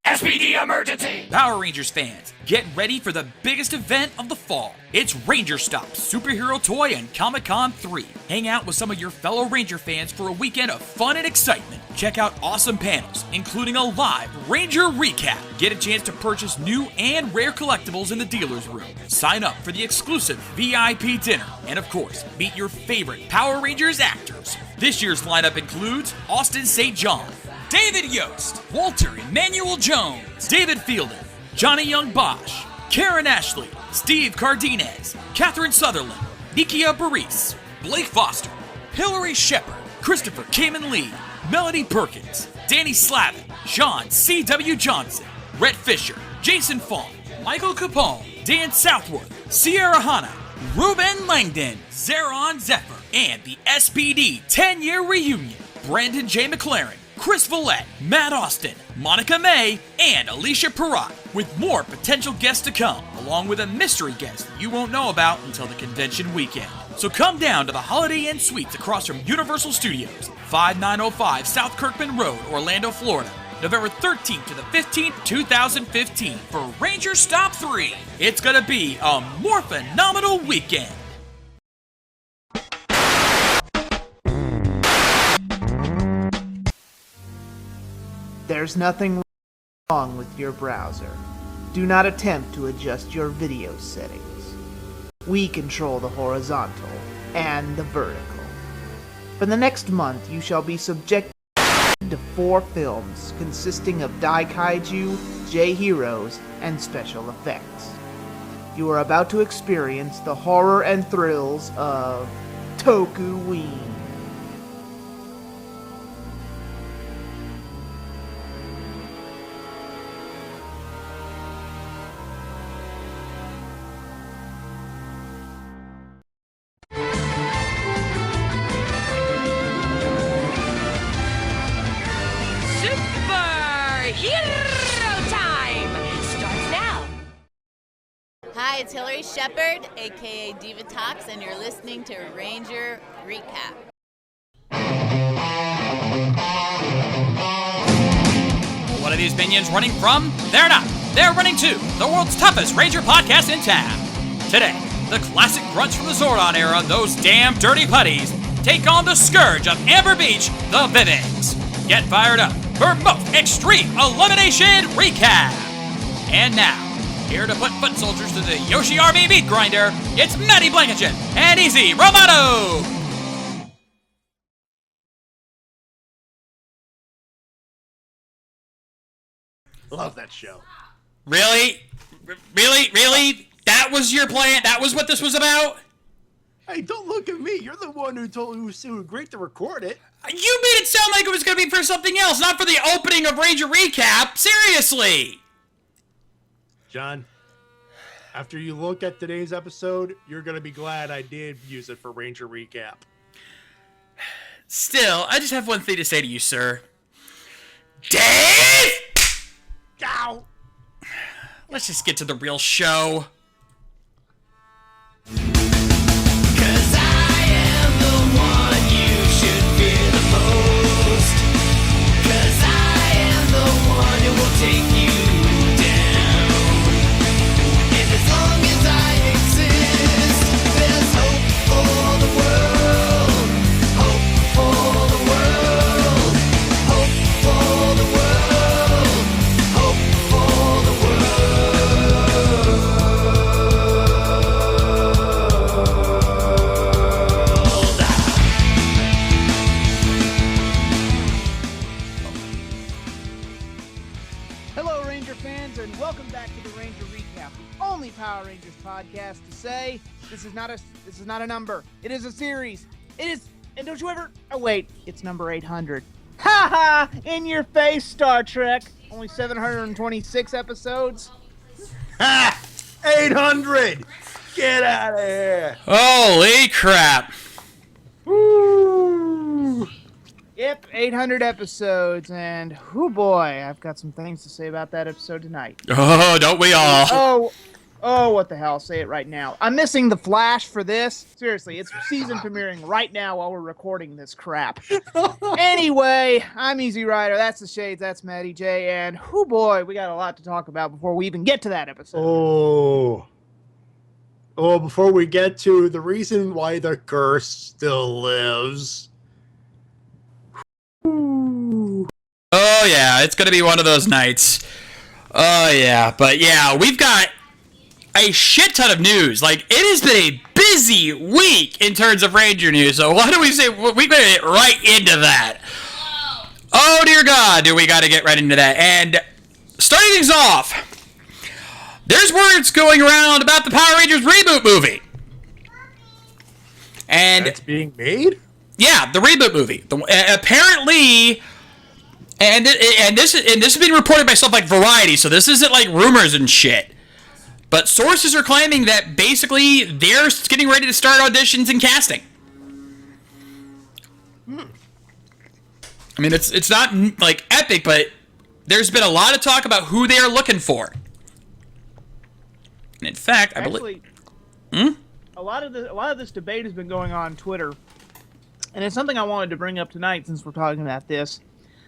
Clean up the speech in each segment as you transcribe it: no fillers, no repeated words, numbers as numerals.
SPD emergency! Power Rangers fans, get ready for the biggest event of the fall. It's Ranger Stop Superhero Toy and Comic-Con 3. Hang out with some of your fellow Ranger fans for a weekend of fun and excitement. Check out awesome panels, including a live Ranger recap. Get a chance to purchase new and rare collectibles in the dealer's room. Sign up for the exclusive VIP dinner. And of course, meet your favorite Power Rangers actors. This year's lineup includes Austin St. John, David Yost, Walter Emmanuel Jones, David Fielder, Johnny Young Bosch, Karen Ashley, Steve Cardenas, Catherine Sutherland, Nikia Baris, Blake Foster, Hillary Shepard, Christopher Kamen Lee, Melody Perkins, Danny Slavin, Sean C.W. Johnson, Rhett Fisher, Jason Fong, Michael Capone, Dan Southworth, Sierra Hanna, Ruben Langdon, Zeron Zephyr, and the SPD 10-year reunion, Brandon J. McLaren, Chris Vallette, Matt Austin, Monica May, and Alicia Perrott, with more potential guests to come, along with a mystery guest you won't know about until the convention weekend. So come down to the Holiday Inn Suites across from Universal Studios, 5905 South Kirkman Road, Orlando, Florida, November 13th to the 15th, 2015, for Ranger Stop 3. It's gonna be a more phenomenal weekend. There's nothing wrong with your browser. Do not attempt to adjust your video settings. We control the horizontal and the vertical. For the next month, you shall be subjected to 4 films consisting of Daikaiju, J-Heroes, and special effects. You are about to experience the horror and thrills of Tokuween. Hi, it's Hillary Shepard, aka Diva Talks, and you're listening to Ranger Recap. What are these minions running from? They're not. They're running to the world's toughest Ranger podcast in town. Today, the classic grunts from the Zordon era, those damn dirty putties, take on the scourge of Amber Beach, the Vivens. Get fired up for most extreme elimination recap. And now, here to put foot soldiers to the Yoshi RB meat grinder, it's Matty Blankenship and Easy Romano! Love that show. Really? Really? That was your plan? That was what this was about? Hey, don't look at me. You're the one who agreed to record it. You made it sound like it was going to be for something else, not for the opening of Ranger Recap. Seriously! John, after you look at today's episode, you're going to be glad I did use it for Ranger Recap. Still, I just have one thing to say to you, sir. Dave! Ow! Let's just get to the real show. Power Rangers podcast to say this is not a number. It is a series. It is, and don't you ever, oh wait, it's number 800. Ha ha! In your face, Star Trek. Only 726 episodes. Ha! 800! Get out of here! Holy crap. Woo! Yep, 800 episodes, and oh boy, I've got some things to say about that episode tonight. Oh, don't we all? Oh, Oh, what the hell? Say it right now. I'm missing the Flash for this. Seriously, it's season premiering right now while we're recording this crap. Anyway, I'm Easy Rider. That's the Shades. That's Matty Jay. And, whoo boy, we got a lot to talk about before we even get to that episode. Oh, before we get to the reason why the curse still lives. Oh, yeah, it's going to be one of those nights. Oh, yeah. But, yeah, we've got a shit ton of news. Like, it has been a busy week in terms of Ranger news. So why don't we say we better get right into that? Oh, dear God, do we got to get right into that. And starting things off, there's words going around about the Power Rangers reboot movie. And it's being made? Yeah, the reboot movie. Apparently, and this has been reported by stuff like Variety, so this isn't like rumors and shit. But sources are claiming that basically they're getting ready to start auditions and casting. I mean, it's not like epic, but there's been a lot of talk about who they are looking for. And in fact, I believe a lot of this debate has been going on Twitter, and it's something I wanted to bring up tonight since we're talking about this.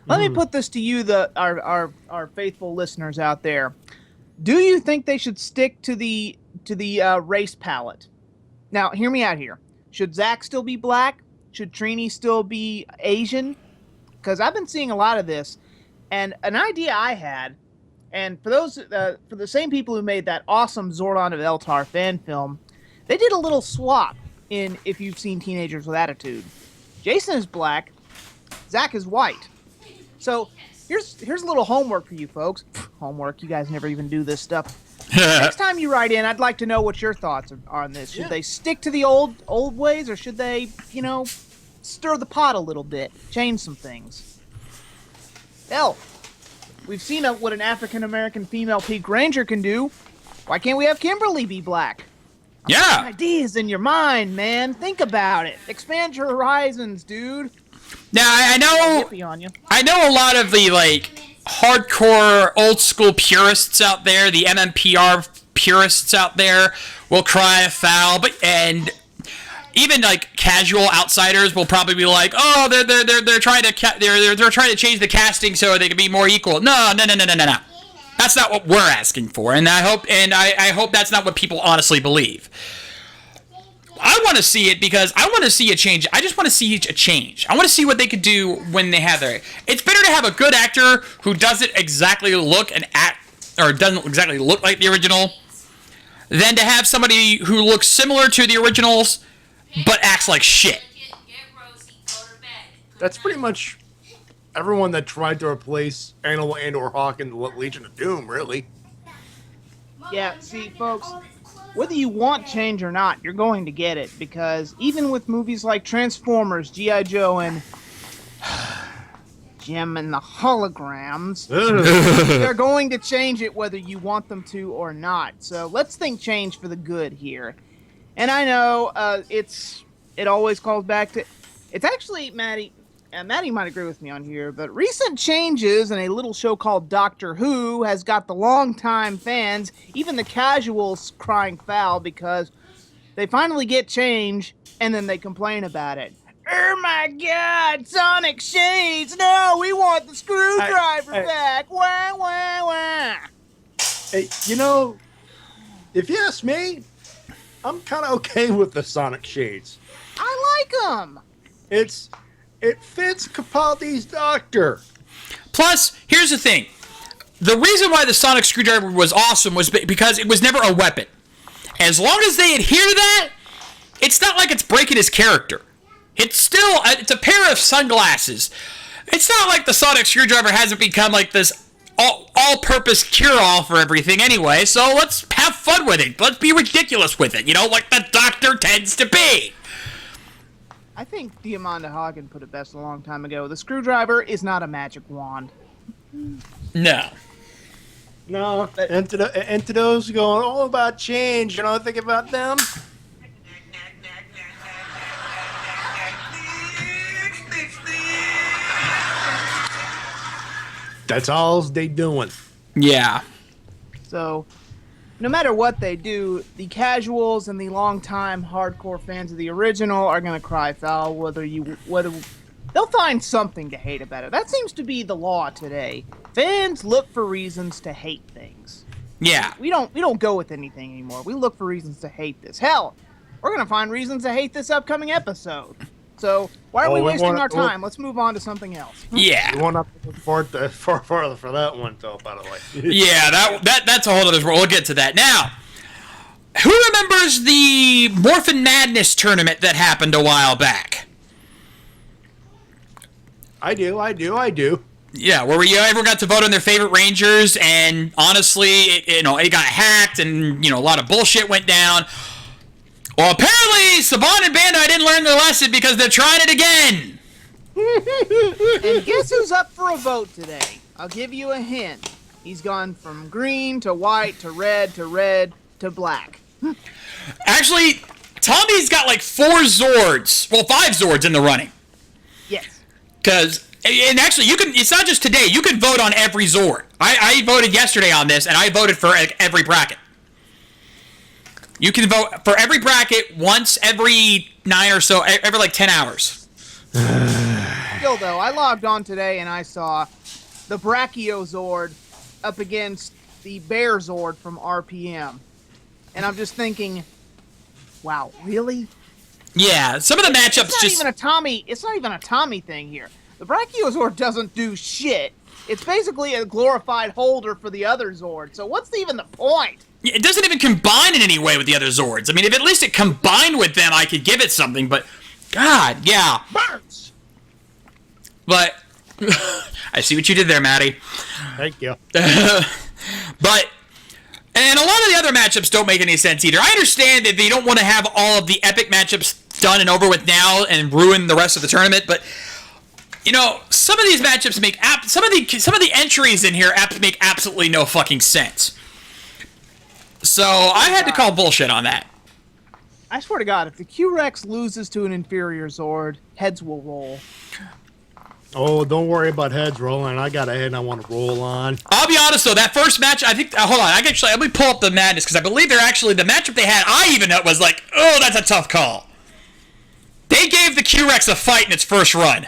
Let me put this to you, our faithful listeners out there. Do you think they should stick to the race palette? Now, hear me out here. Should Zach still be black? Should Trini still be Asian? Because I've been seeing a lot of this, and an idea I had, and for the same people who made that awesome Zordon of Eltar fan film, they did a little swap in If You've Seen Teenagers with Attitude. Jason is black, Zach is white. So here's a little homework for you folks. Homework, you guys never even do this stuff. Next time you write in, I'd like to know what your thoughts are on this. Should they stick to the old ways, or should they, stir the pot a little bit, change some things? Hell, we've seen what an African-American female Peak Ranger can do. Why can't we have Kimberly be black? Yeah. Ideas in your mind, man. Think about it. Expand your horizons, dude. Now, I know a lot of the, hardcore old-school purists out there, the MMPR purists out there, will cry foul, and even, casual outsiders will probably be like, oh, they're trying to change the casting so they can be more equal. No. That's not what we're asking for, and I hope that's not what people honestly believe. I want to see it because I want to see a change. I just want to see a change. I want to see what they could do when they have their... It's better to have a good actor who doesn't exactly look and act, or doesn't exactly look like the original, than to have somebody who looks similar to the originals but acts like shit. That's pretty much everyone that tried to replace Animal and/or Hawk in the Legion of Doom, really. Yeah, see, folks, whether you want change or not, you're going to get it, because even with movies like Transformers, G.I. Joe, and Jim and the Holograms, they're going to change it whether you want them to or not. So let's think change for the good here. And I know it always calls back to... It's actually, Matty might agree with me on here, but recent changes in a little show called Doctor Who has got the longtime fans, even the casuals, crying foul because they finally get change and then they complain about it. Oh my God, Sonic Shades! No, we want the screwdriver back! Wah, wah, wah! Hey, if you ask me, I'm kind of okay with the Sonic Shades. I like them! It fits Capaldi's Doctor. Plus, here's the thing. The reason why the sonic screwdriver was awesome was because it was never a weapon. As long as they adhere to that, it's not like it's breaking his character. It's a pair of sunglasses. It's not like the sonic screwdriver hasn't become like this all-purpose cure-all for everything anyway, so let's have fun with it. Let's be ridiculous with it, like the Doctor tends to be. I think Diamanda Hagen put it best a long time ago. The screwdriver is not a magic wand. No. And to those going all about change, think about them. That's all they doing. Yeah. So, no matter what they do, the casuals and the longtime hardcore fans of the original are gonna cry foul. Whether they'll find something to hate about it. That seems to be the law today. Fans look for reasons to hate things. Yeah. We don't go with anything anymore. We look for reasons to hate this. Hell, we're gonna find reasons to hate this upcoming episode. So why are we wasting our time? Let's move on to something else. Yeah. We won't have to look forward for that one, though, by the way. Yeah, that's a whole other. We'll get to that. Now, who remembers the Morphin Madness tournament that happened a while back? I do. Yeah, where everyone got to vote on their favorite Rangers, and honestly, it got hacked, and a lot of bullshit went down. Well, apparently, Saban and Bandai didn't learn their lesson because they're trying it again. And guess who's up for a vote today? I'll give you a hint. He's gone from green to white to red to black. Actually, Tommy's got like 4 Zords. Well, 5 Zords in the running. Yes. And actually, it's not just today. You can vote on every Zord. I voted yesterday on this, and I voted for every bracket. You can vote for every bracket once every 9 or so, every like 10 hours. Still, though, I logged on today and I saw the Brachiozord up against the Bear Zord from RPM. And I'm just thinking, wow, really? Yeah, some of the matchups It's not even a Tommy thing here. The Brachiozord doesn't do shit. It's basically a glorified holder for the other Zord. So what's even the point? It doesn't even combine in any way with the other Zords. I mean, if at least it combined with them, I could give it something, but God, yeah. Burns! But I see what you did there, Matty. Thank you. But and a lot of the other matchups don't make any sense either. I understand that they don't want to have all of the epic matchups done and over with now and ruin the rest of the tournament, but some of these matchups make some of the entries in here make absolutely no fucking sense. So I had to call bullshit on that. I swear to God, if the Q-Rex loses to an inferior Zord, heads will roll. Oh, don't worry about heads rolling. I got a head I want to roll on. I'll be honest though, that first match, I think. Hold on, let me pull up the madness because I believe they're actually the matchup they had. I even was like, oh, that's a tough call. They gave the Q-Rex a fight in its first run.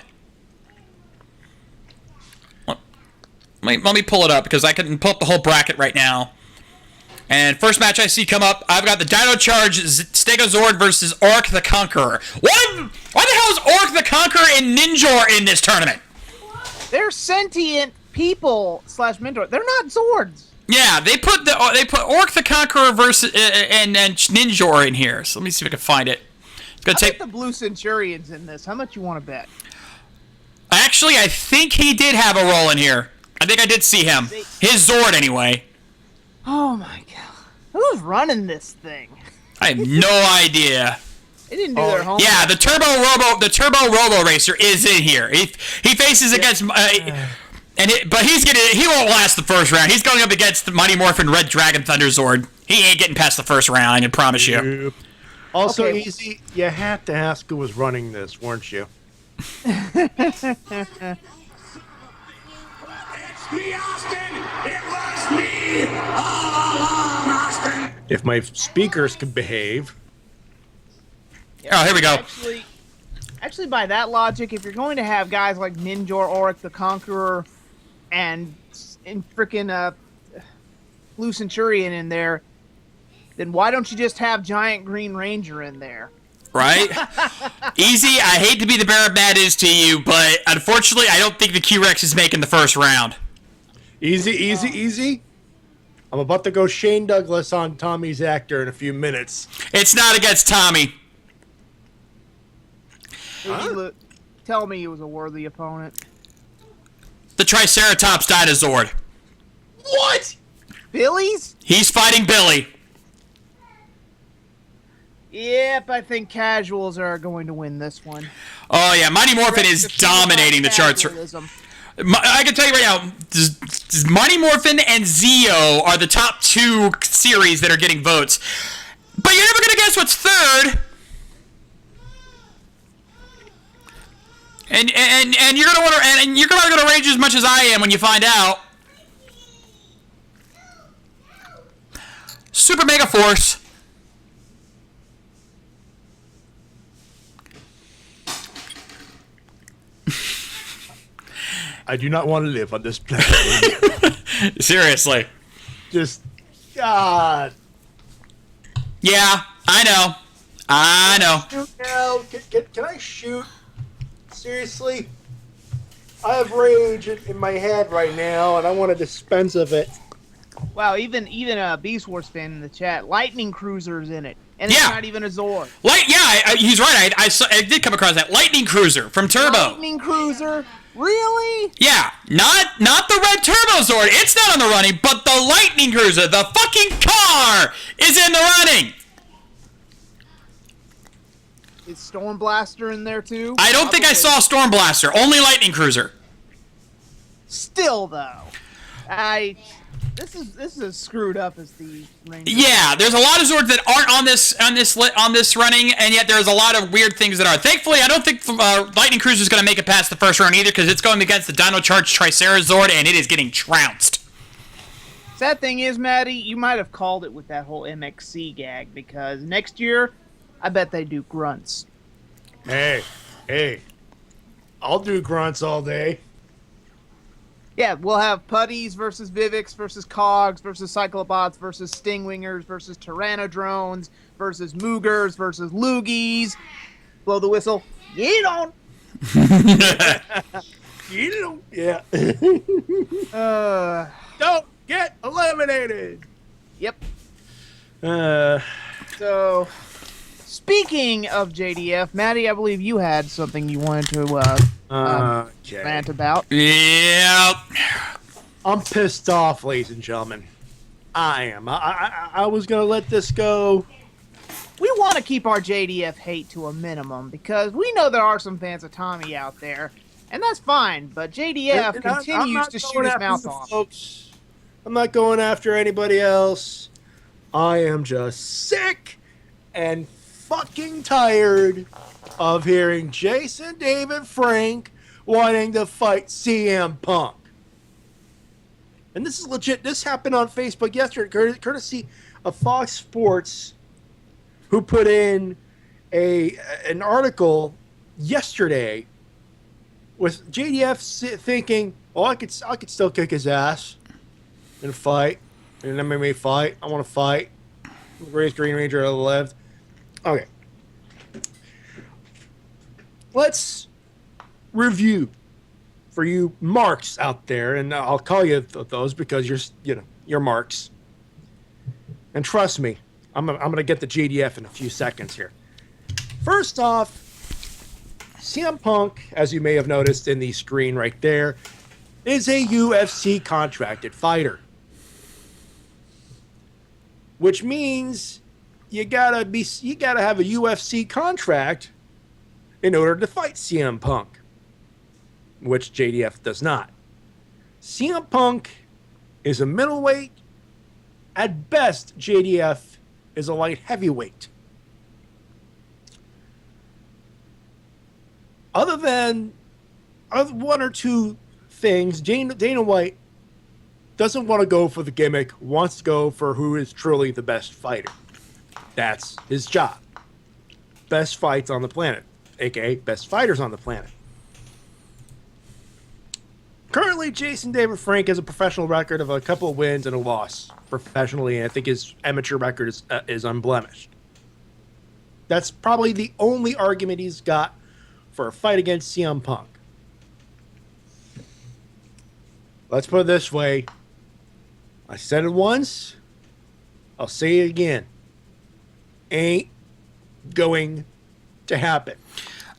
Let me pull it up because I can pull up the whole bracket right now. And first match I see come up, I've got the Dino Charge Stegozord versus Orc the Conqueror. Why the hell is Orc the Conqueror and Ninjor in this tournament? They're sentient people / mentor. They're not Zords. Yeah, they put Orc the Conqueror versus and Ninjor in here. So let me see if I can find it. It's gonna take the Blue Centurion's in this. How much you want to bet? Actually, I think he did have a role in here. I think I did see him. His Zord, anyway. Oh my god. Who's running this thing? I have no idea. They didn't do their homework. Yeah, the Turbo Robo Racer is in here. He faces against but he won't last the first round. He's going up against the Mighty Morphin Red Dragon Thunder Zord. He ain't getting past the first round, I can promise you. Also, Easy, you had to ask who was running this, weren't you? Me, Austin! It was me all along, Austin! If my speakers can behave. Oh, here we go. Actually, by that logic, if you're going to have guys like Ninjor, Oric the Conqueror, and frickin' Blue Centurion in there, then why don't you just have Giant Green Ranger in there? Right? Easy, I hate to be the bearer of bad news to you, but unfortunately, I don't think the Q-Rex is making the first round. Easy. I'm about to go Shane Douglas on Tommy's actor in a few minutes. It's not against Tommy. Huh? Tell me he was a worthy opponent. The Triceratops Dinosaur. What? Billy's? He's fighting Billy. Yep, I think casuals are going to win this one. Oh yeah, Mighty Morphin is dominating the charts. I can tell you right now, Mighty Morphin and Zeo are the top 2 series that are getting votes. But you're never gonna guess what's third. And you're gonna want to, and you're gonna go to rage as much as I am when you find out. Super Mega Force. I do not want to live on this planet. Seriously. Just, God. Yeah, I know. I know. Shoot now. Can I shoot? Seriously? I have rage in my head right now, and I want to dispense of it. Wow, even a Beast Wars fan in the chat, Lightning Cruiser's in it, and it's Yeah. not even a Zord. He's right. I did come across that Lightning Cruiser from Turbo. Lightning Cruiser? Really? Yeah, not the red Turbo Zord. It's not on the running, but the Lightning Cruiser, the fucking car, is in the running. Is Storm Blaster in there too? I don't think I saw Storm Blaster. Only Lightning Cruiser. Still though, this is as screwed up as the Ranger. Yeah, there's a lot of Zords that aren't on this running, and yet there's a lot of weird things that are. Thankfully, I don't think Lightning Cruiser is going to make it past the first round either, because it's going against the Dino Charge Triceratops Zord, and it is getting trounced. Sad thing is, Matty, you might have called it with that whole MXC gag, because next year, I bet they do grunts. Hey, I'll do grunts all day. Yeah, we'll have Putties versus Vivix versus Cogs versus Cyclobots versus Stingwingers versus Tyrannodrones versus Moogers versus Loogies. Blow the whistle. You don't. You don't. Yeah. Uh, Don't get eliminated. Yep. Uh. So, speaking of JDF, Matty, I believe you had something you wanted to Okay. rant about. Yeah. I'm pissed off, ladies and gentlemen. I am. I was gonna let this go. We want to keep our JDF hate to a minimum because we know there are some fans of Tommy out there, and that's fine. But JDF And I'm continues not to going shoot his after mouth you off. folks. I'm not going after anybody else. I am just sick and fucking tired of hearing Jason David Frank wanting to fight CM Punk. And this is legit. This happened on Facebook yesterday, courtesy of Fox Sports, who put in an article yesterday with JDF thinking, "Oh, I could still kick his ass in a fight, in an MMA fight. I want to fight. I'm the greatest Green Ranger ever lived." Okay, let's review for you marks out there, and I'll call you those because you're marks. And trust me, I'm gonna get the JDF in a few seconds here. First off, CM Punk, as you may have noticed in the screen right there, is a UFC contracted fighter, which means you gotta have a UFC contract in order to fight CM Punk, which JDF does not. CM Punk is a middleweight. At best, JDF is a light heavyweight. Other than one or two things, Dana White doesn't want to go for the gimmick, wants to go for who is truly the best fighter. That's his job. Best fights on the planet, aka best fighters on the planet. Currently, Jason David Frank has a professional record of a couple of wins and a loss professionally, and I think his amateur record is unblemished. That's probably the only argument he's got for a fight against CM Punk. Let's put it this way. I said it once. I'll say it again. Ain't going to happen.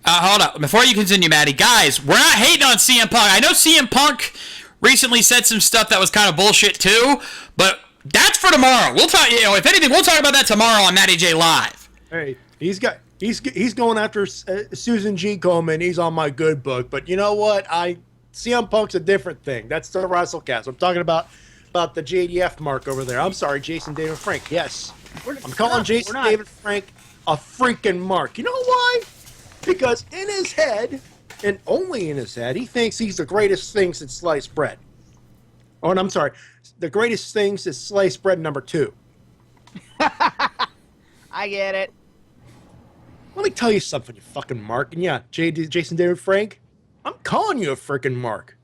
Hold up. Before you continue, Matty, guys, we're not hating on CM Punk. I know CM Punk recently said some stuff that was kind of bullshit too, but that's for tomorrow. We'll talk. If anything, we'll talk about that tomorrow on Matty Jay Live. Hey, he's going after Susan G. Komen. He's on my good book, but you know what? CM Punk's a different thing. That's the WrestleCast. I'm talking about the JDF mark over there. I'm sorry, Jason David Frank. Yes, I'm calling Jason David Frank a freaking mark. You know why? Because in his head, and only in his head, he thinks he's the greatest thing since sliced bread. Oh, and I'm sorry, the greatest thing since sliced bread number 2. I get it. Let me tell you something, you fucking mark. And yeah, Jason David Frank, I'm calling you a freaking mark.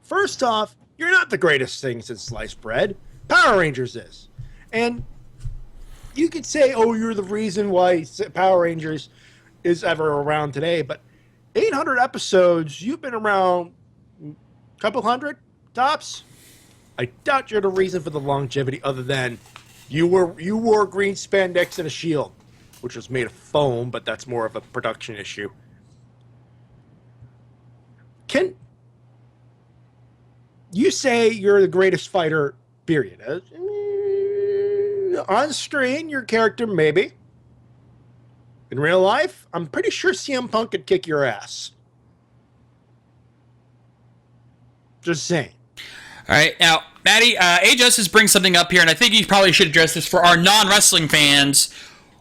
First off, you're not the greatest thing since sliced bread. Power Rangers is. And you could say, oh, you're the reason why Power Rangers is ever around today, but 800 episodes, you've been around a couple hundred tops. I doubt you're the reason for the longevity other than you wore green spandex and a shield, which was made of foam, but that's more of a production issue. Can you say you're the greatest fighter, period? On screen, your character, maybe. In real life, I'm pretty sure CM Punk could kick your ass. Just saying. All right, now, Matty, A-Justice brings something up here, and I think you probably should address this for our non-wrestling fans.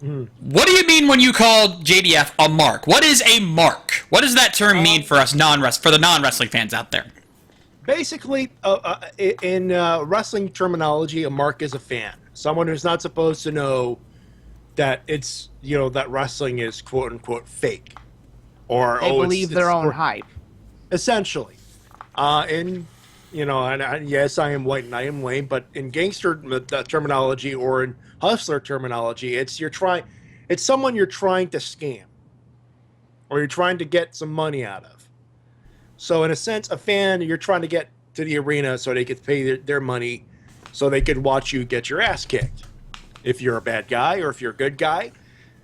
What do you mean when you call JDF a mark? What is a mark? What does that term mean for us for the non-wrestling fans out there? Basically, in wrestling terminology, a mark is a fan. Someone who's not supposed to know that it's, that wrestling is quote-unquote fake. Or They believe their own hype. Essentially. And yes, I am white and I am lame, but in gangster terminology or in hustler terminology, it's someone you're trying to scam. Or you're trying to get some money out of. So in a sense, a fan, you're trying to get to the arena so they could pay their money so they could watch you get your ass kicked. If you're a bad guy or if you're a good guy,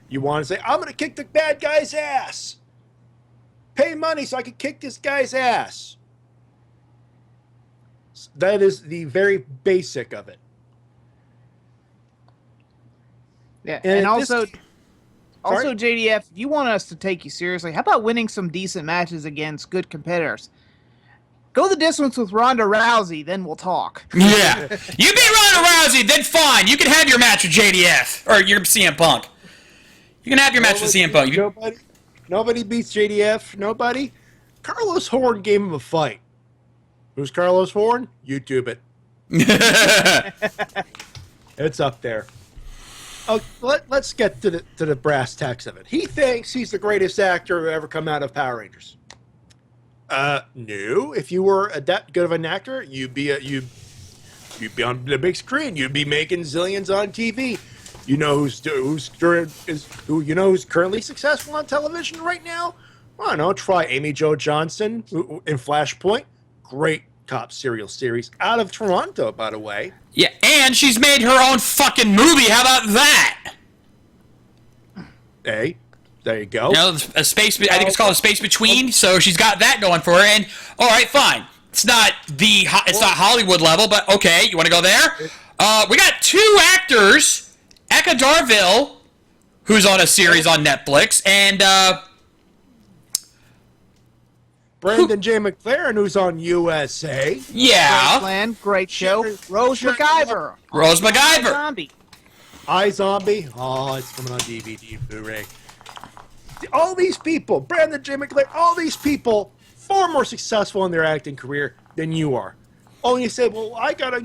you want to say, I'm going to kick the bad guy's ass. Pay money so I can kick this guy's ass. That is the very basic of it. Yeah, and also, JDF, if you want us to take you seriously, how about winning some decent matches against good competitors? Go the distance with Ronda Rousey, then we'll talk. Yeah. You beat Ronda Rousey, then fine. You can have your match with JDF, or your CM Punk. You can have your match with CM Punk. Nobody beats JDF. Nobody. Carlos Horn gave him a fight. Who's Carlos Horn? YouTube it. It's up there. Oh, let's get to the brass tacks of it. He thinks he's the greatest actor who ever come out of Power Rangers. No. If you were that good of an actor, you'd be on the big screen. You'd be making zillions on TV. You know who's currently successful on television right now? I don't know. Try Amy Jo Johnson in Flashpoint. Great cop serial series out of Toronto, by the way. Yeah, and she's made her own fucking movie. How about that? Hey, there you go. I think it's called A Space Between. So she's got that going for her. And all right, fine. It's not Hollywood level, but okay. You want to go there? We got two actors. Eka Darville, who's on a series on Netflix, and Brandon J. McLaren, who's on USA. Yeah. Great plan, great show. Rose MacGyver. Rose MacGyver. Zombie. iZombie. Oh, it's coming on DVD, Blu-ray. All these people, Brandon J. McLaren, all these people, far more successful in their acting career than you are. Oh, and you say, well, I got a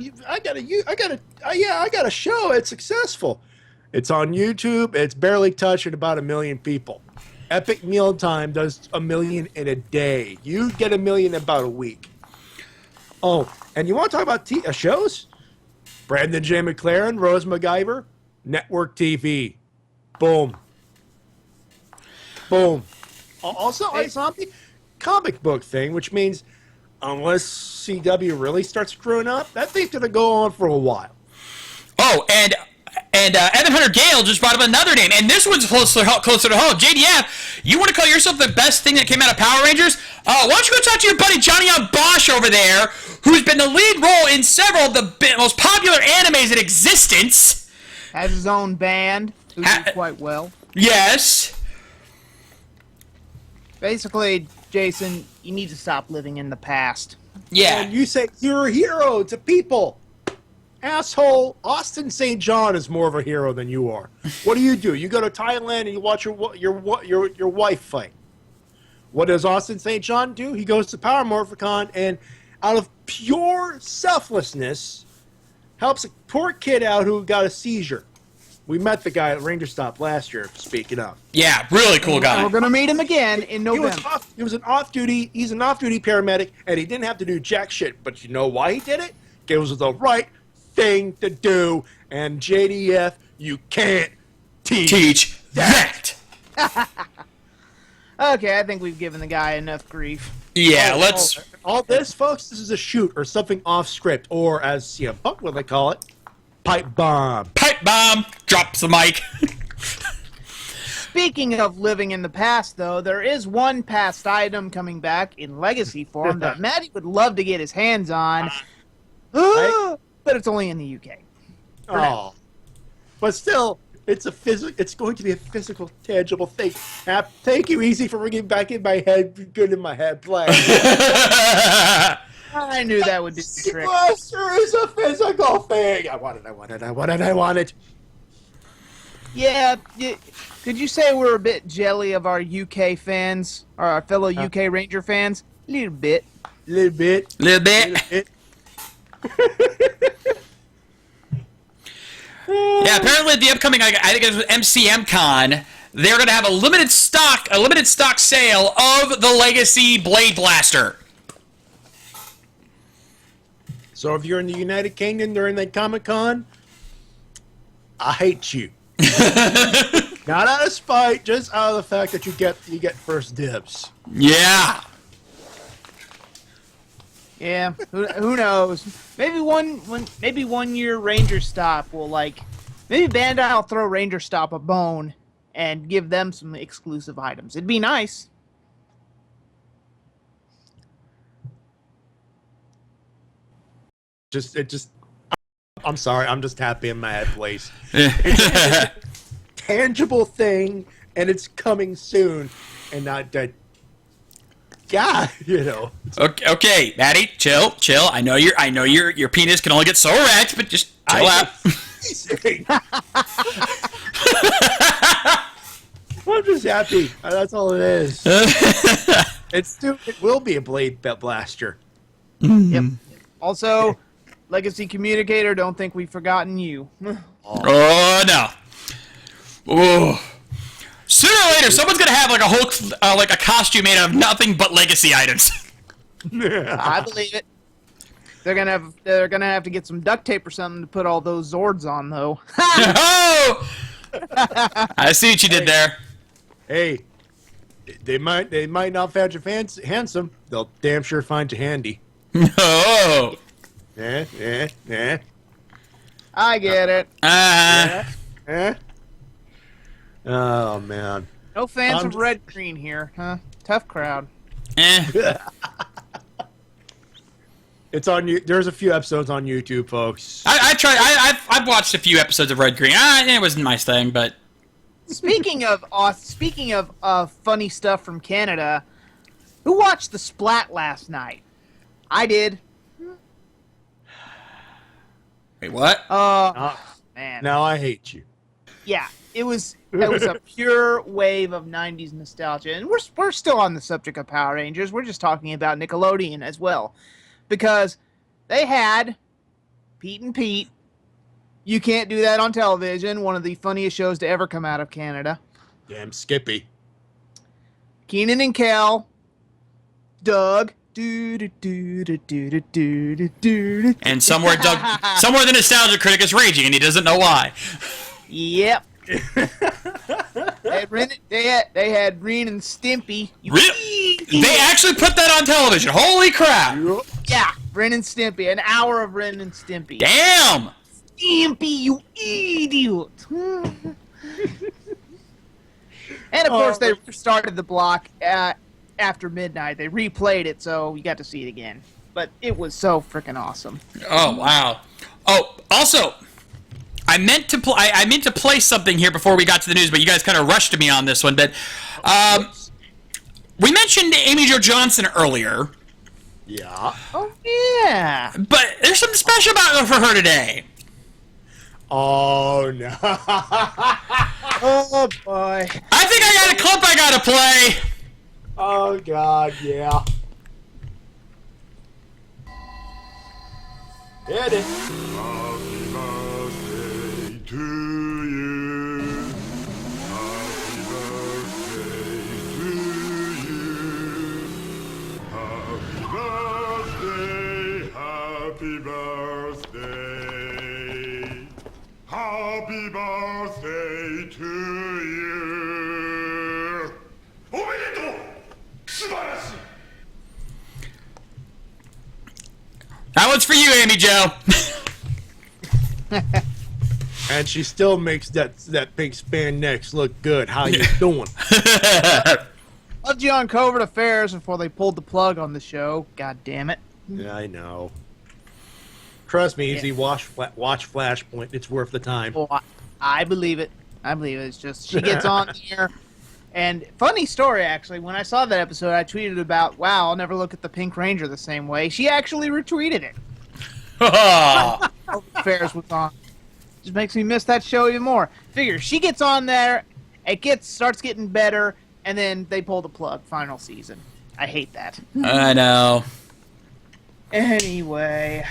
show. It's successful. It's on YouTube. It's barely touching about 1 million people. Epic Mealtime does 1 million in a day. You get 1 million in about a week. Oh, and you want to talk about shows? Brandon J. McLaren, Rose MacGyver, Network TV. Boom. Boom. Also, iZombie, comic book thing, which means unless CW really starts screwing up, that thing's going to go on for a while. Oh, and Evan Hunter Gale just brought up another name, and this one's closer to home. JDF, you want to call yourself the best thing that came out of Power Rangers? Why don't you go talk to your buddy Johnny on Bosch over there, who's been the lead role in several of the most popular animes in existence. Has his own band, who do quite well. Yes. Basically, Jason, you need to stop living in the past. Yeah. And you say you're a hero to people. Asshole, Austin St. John is more of a hero than you are. What do? You go to Thailand and you watch your wife fight. What does Austin St. John do? He goes to Power Morphicon and, out of pure selflessness, helps a poor kid out who got a seizure. We met the guy at Ranger Stop last year, speaking of. Yeah, really cool guy. We're gonna meet him again in November. He's an off-duty paramedic, and he didn't have to do jack shit. But you know why he did it? It was the right thing to do. And JDF, you can't teach that. Okay, I think we've given the guy enough grief. Yeah, let's... All this, folks, this is a shoot or something off script, or as CM Punk would they call it, pipe bomb. Pipe bomb! Drops the mic. Speaking of living in the past, though, there is one past item coming back in legacy form that Matty would love to get his hands on, but it's only in the UK. Oh, but still, it's going to be a physical, tangible thing. Thank you, Easy, for bringing back in my head, good in my head play. I knew that would be the trick. Blaster is a physical thing. I want it. Yeah, could you say we're a bit jelly of our UK fans, or our fellow UK Ranger fans? A little bit. Little bit. Yeah, apparently at the upcoming, I think it was MCM Con, they're going to have a limited stock sale of the Legacy Blade Blaster. So if you're in the United Kingdom during that Comic-Con, I hate you. Not out of spite, just out of the fact that you get first dibs. Yeah. Yeah, who knows? Maybe one year Ranger Stop will maybe Bandai will throw Ranger Stop a bone and give them some exclusive items. It'd be nice. I'm sorry, I'm just happy in my head place. It's a tangible thing, and it's coming soon, and not that. God, Okay, Matty, chill. I know your penis can only get so erect, but just chill out. I'm just happy. That's all it is. It will be a blade blaster. Yep. Also, Legacy Communicator, don't think we've forgotten you. Oh no. Oh. Sooner or later, someone's gonna have a whole a costume made out of nothing but Legacy items. I believe it. They're gonna have to get some duct tape or something to put all those Zords on, though. Oh! I see what you did there. Hey, they might not find you handsome. They'll damn sure find you handy. Oh. Yeah. I get it. Oh man. No fans of red green here, huh? Tough crowd. It's on you. There's a few episodes on YouTube, folks. I've watched a few episodes of Red Green. It wasn't my thing, but Speaking of funny stuff from Canada, who watched the Splat last night? I did. wait, what? Man. Now I hate you. Yeah, it was a pure wave of '90s nostalgia, and we're still on the subject of Power Rangers. We're just talking about Nickelodeon as well, because they had Pete and Pete. You can't do that on television. One of the funniest shows to ever come out of Canada. Damn Skippy. Keenan and Kel. Doug. And somewhere the nostalgia critic is raging, and he doesn't know why. Yep. They had Ren and Stimpy. They actually put that on television. Holy crap! Yeah, Ren and Stimpy. An hour of Ren and Stimpy. Damn! Stimpy, you idiot! And of course, they started the block after midnight. They replayed it, so you got to see it again. But it was so freaking awesome. Oh wow! Oh, also, I meant to play something here before we got to the news, but you guys kind of rushed me on this one. But we mentioned Amy Jo Johnson earlier. Yeah. Oh yeah. But there's something special about for her today. Oh no. Oh boy. I think I got a clip I gotta play. Oh god, yeah. Hit it. Happy birthday to you. Happy birthday. Happy birthday to you. おめでとう。素晴らしい。 That one's for you, Amy Jo. And she still makes that pink spandex look good. How you doing? Loved you on Covert Affairs before they pulled the plug on the show. God damn it. Yeah, I know. Trust me, easy. Watch Flashpoint. It's worth the time. Oh, I believe it. I believe it. It's just she gets on there. And funny story, actually. When I saw that episode, I tweeted about, wow, I'll never look at the Pink Ranger the same way. She actually retweeted it. Covert Affairs was on. Just makes me miss that show even more. Figure, she gets on there, it starts getting better, and then they pull the plug. Final season. I hate that. I know. Anyway.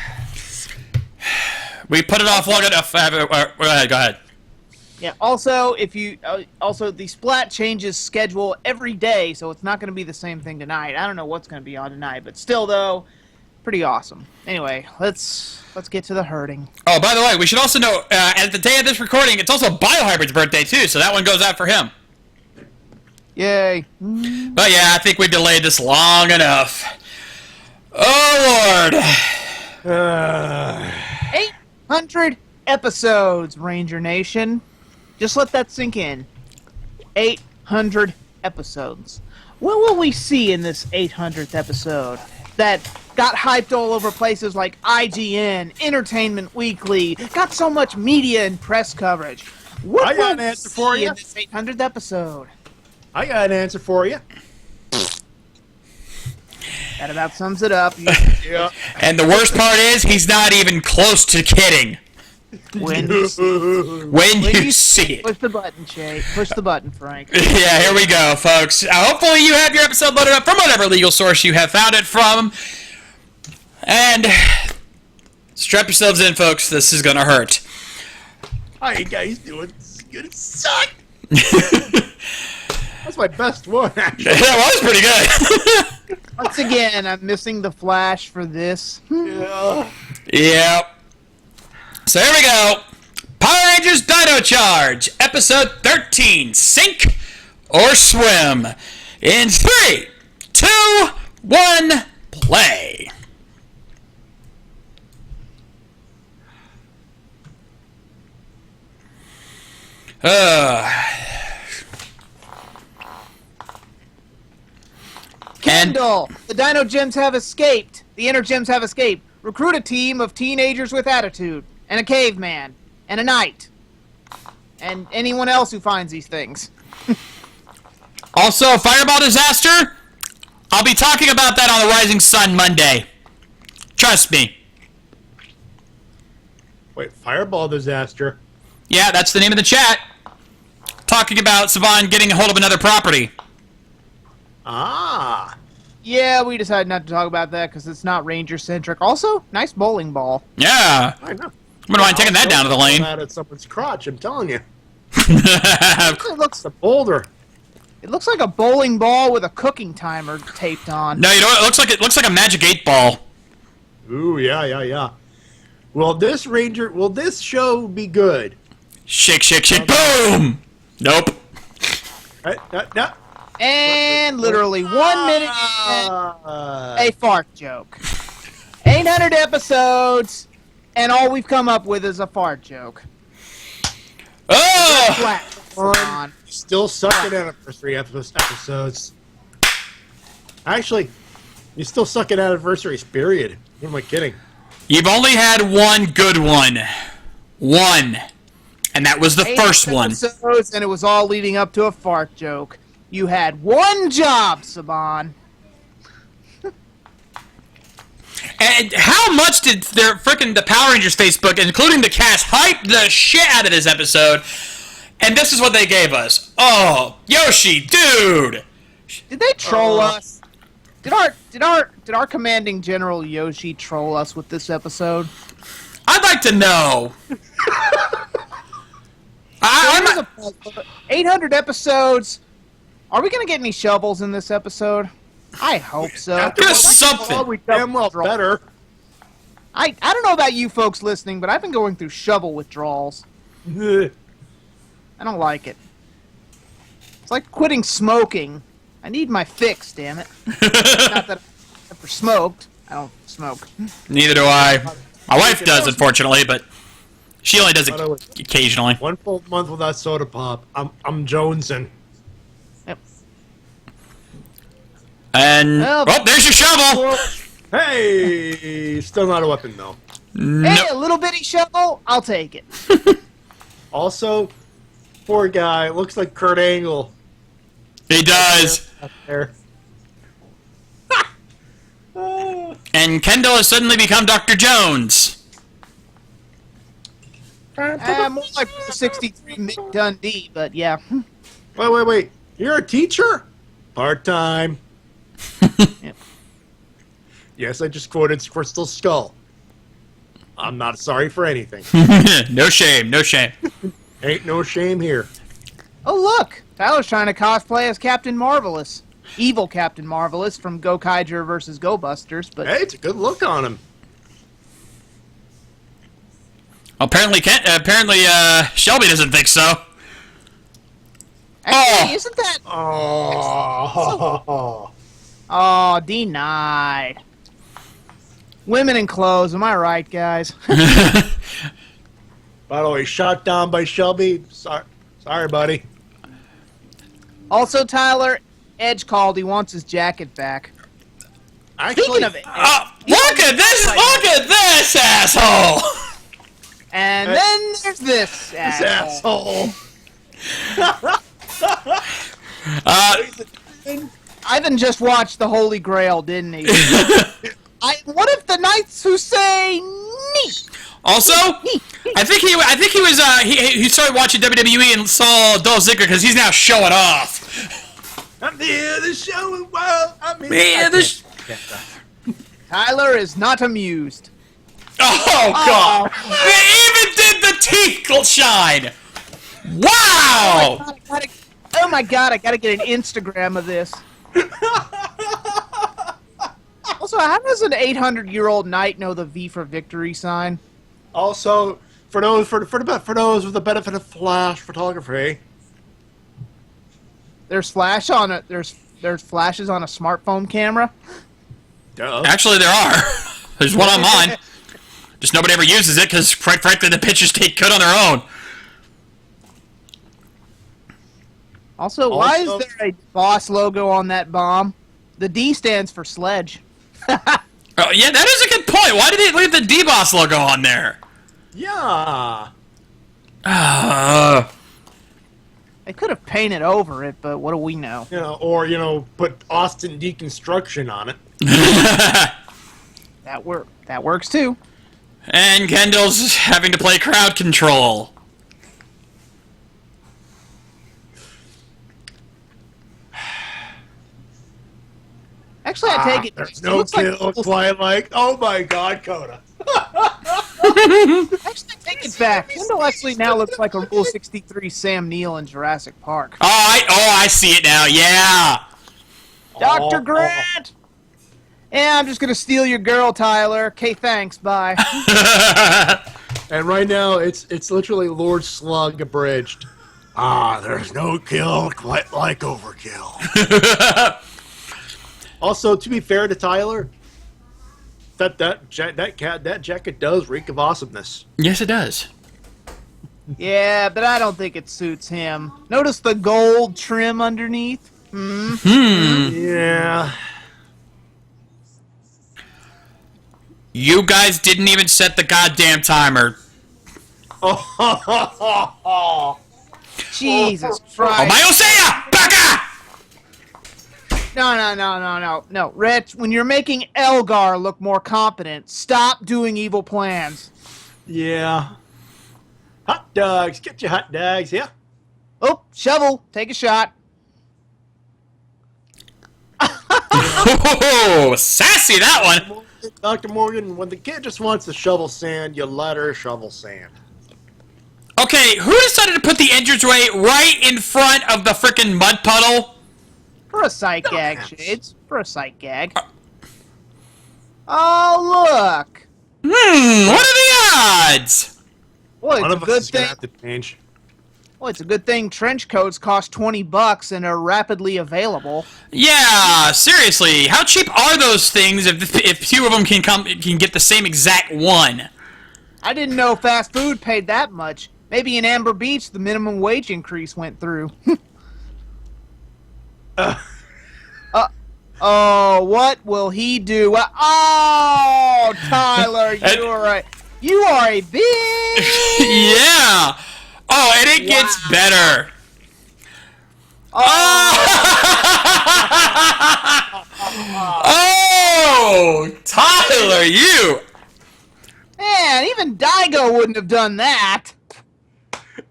We put it off long enough. Go ahead. Yeah. Also, the Splat changes schedule every day, so it's not going to be the same thing tonight. I don't know what's going to be on tonight, but still, though, pretty awesome. Anyway, let's get to the herding. Oh, by the way, we should also know at the day of this recording, it's also Biohybrid's birthday too, so that one goes out for him. Yay! But yeah, I think we delayed this long enough. Oh Lord! 800 episodes, Ranger Nation. Just let that sink in. 800 episodes. What will we see in this 800th episode that got hyped all over places like IGN, Entertainment Weekly, got so much media and press coverage? What I got will an we answer for see you. in this 800th episode? I got an answer for you. That about sums it up. Yeah. And the worst part is, he's not even close to kidding. When you When you see it. push the button, Jay. Push the button, Frank. Yeah, here we go, folks. Hopefully you have your episode loaded up from whatever legal source you have found it from. And strap yourselves in, folks. This is gonna hurt. How you guys doing? This is gonna suck. That's my best one, actually. That was pretty good. Once again, I'm missing the flash for this. Yeah. Yep. So here we go. Power Rangers Dino Charge, episode 13. Sink or swim. In 3, 2, 1, play. Kendall, the Dino Gems have escaped. The Inner Gems have escaped. Recruit a team of teenagers with attitude, and a caveman, and a knight, and anyone else who finds these things. Also, Fireball Disaster, I'll be talking about that on the Rising Sun Monday. Trust me. Wait, Fireball Disaster? Yeah, that's the name of the chat. Talking about Saban getting a hold of another property. Ah. Yeah, we decided not to talk about that because it's not Ranger-centric. Also, nice bowling ball. Yeah. I know. Wouldn't mind taking that down to the lane. That at someone's crotch, I'm telling you. It looks, The boulder. it looks like a bowling ball with a cooking timer taped on. No, you know what? It looks like a Magic 8 ball. Ooh, yeah. Will this show be good? Shake, shake, shake, boom! Nope. No. And literally 1 minute Ah. a fart joke. 800 episodes, and all we've come up with is a fart joke. Oh! Flat. On. Still suck at anniversary episodes. Actually, you still suck at anniversaries, period. What am I kidding? You've only had one good one. One. And that was the 8 first one. episodes, and it was all leading up to a fart joke. You had one job, Saban. And how much did the Power Rangers Facebook, including the cast, hype the shit out of this episode? And this is what they gave us. Oh, Yoshi, dude! Did they troll us? Did our commanding general Yoshi troll us with this episode? I'd like to know. I'm 800 episodes. Are we gonna get any shovels in this episode? I hope so. Get us something. Oh, we damn well better. I don't know about you folks listening, but I've been going through shovel withdrawals. I don't like it. It's like quitting smoking. I need my fix, damn it. Not that I've ever smoked. I don't smoke. Neither do I. My wife does, unfortunately, but she only does it occasionally. One full month without soda pop. I'm jonesing. Yep. And Well, oh, there's your shovel. Hey, still not a weapon though. Hey, a little bitty shovel? I'll take it. Also, poor guy. Looks like Kurt Angle. He does. Up there. And Kendall has suddenly become Dr. Jones. More like 63 Mick Dundee, but yeah. Wait. You're a teacher? Part-time. Yep. Yes, I just quoted Crystal Skull. I'm not sorry for anything. No shame, no shame. Ain't no shame here. Oh, look! Tyler's trying to cosplay as Captain Marvelous. Evil Captain Marvelous from Go Kaiger vs. Go Busters, but... Hey, it's a good look on him. Apparently, Shelby doesn't think so. Actually, isn't that... Oh. Oh, denied. Women in clothes, am I right, guys? By the way, shot down by Shelby. Sorry, buddy. Also, Tyler, Edge called. He wants his jacket back. Actually, Speaking of it, Look at this asshole! and then there's this this asshole. asshole. Ivan just watched the Holy Grail, didn't he? What if the knights who say neat? Also, I think he started watching WWE and saw Dolph Ziggler because he's now showing off. I'm here to show it well. Tyler is not amused. Oh god! They even did the teeth shine. Wow! Oh my god, I gotta get an Instagram of this. Also, how does an 800-year-old knight know the V for victory sign? Also, for those with the benefit of flash photography, There's flashes on a smartphone camera. duh. Actually, there are. There's one on mine. Just nobody ever uses it because, quite frankly, the pictures take good on their own. Also, why is there a boss logo on that bomb? The D stands for Sledge. Oh, yeah, that is a good point. Why did they leave the D-Boss logo on there? Yeah. They could have painted over it, but what do we know? Put Austin Deconstruction on it. That works too. And Kendall's having to play crowd control. Actually, I take it. There's it no looks like- kill quite like. Oh my God, Coda. Actually, take it back. Kendall actually now looks like a Rule 63 Sam Neill in Jurassic Park. I see it now. Yeah. Dr. Grant! Yeah, I'm just gonna steal your girl, Tyler. Okay, thanks. Bye. And right now, it's literally Lord Slug abridged. There's no kill quite like overkill. Also, to be fair to Tyler, that jacket does reek of awesomeness. Yes, it does. Yeah, but I don't think it suits him. Notice the gold trim underneath? Yeah. You guys didn't even set the goddamn timer. Jesus Oh, Christ. my Osea! Baka! No, Rich, when you're making Elgar look more competent, stop doing evil plans. Yeah. Hot dogs. Get your hot dogs, yeah? Oh, shovel. Take a shot. Oh, sassy that one. Dr. Morgan, when the kid just wants to shovel sand, you let her shovel sand. Okay, who decided to put the entranceway right in front of the frickin' mud puddle? For a sight gag, Shades. For a sight gag. Oh, look. What are the odds? Well, One it's a of us good is gonna thing. have to change. Well, it's a good thing trench coats cost $20 and are rapidly available. Yeah, seriously, how cheap are those things if two of them can get the same exact one? I didn't know fast food paid that much. Maybe in Amber Beach, the minimum wage increase went through. Oh, what will he do? Oh, Tyler, you are a bitch. Yeah. Oh, and it gets better. Oh, Tyler, you. Man, even Daigo wouldn't have done that.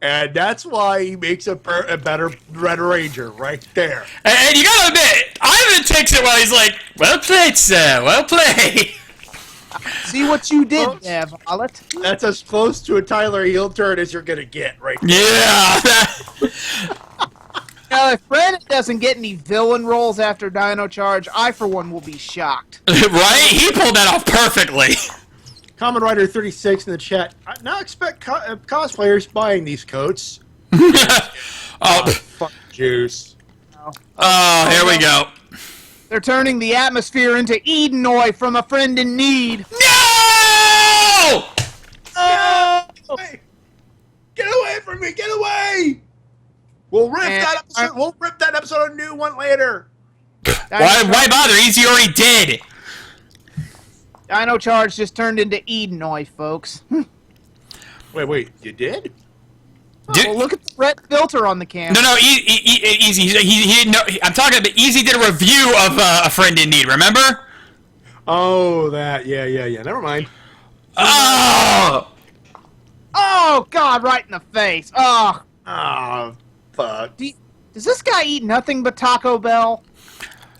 And that's why he makes a better Red Ranger right there. And you gotta admit, Ivan takes it while he's like, "Well played, sir. Well played." See what you did there, Violet. That's as close to a Tyler heel turn as you're gonna get, right? Yeah. Now, if Brandon doesn't get any villain roles after Dino Charge, I, for one, will be shocked. Right? He pulled that off perfectly. Common Rider 36 in the chat. I now expect cosplayers buying these coats. Oh, Fuck juice. oh, here we go. They're turning the atmosphere into Edenoy from A Friend in Need. No! Oh! Hey, get away from me! Get away! We'll rip that episode. We'll rip that episode a new one later. Why bother? Easy already did. Dino Charge just turned into Edenoy, folks. Wait, you did? Dude, Well, look at the red filter on the camera. no, Easy. He no, I'm talking about Easy did a review of A Friend in Need. Remember? Oh, that. Yeah. Never mind. Oh, Oh, God, right in the face. Oh, Oh, fuck. does this guy eat nothing but Taco Bell?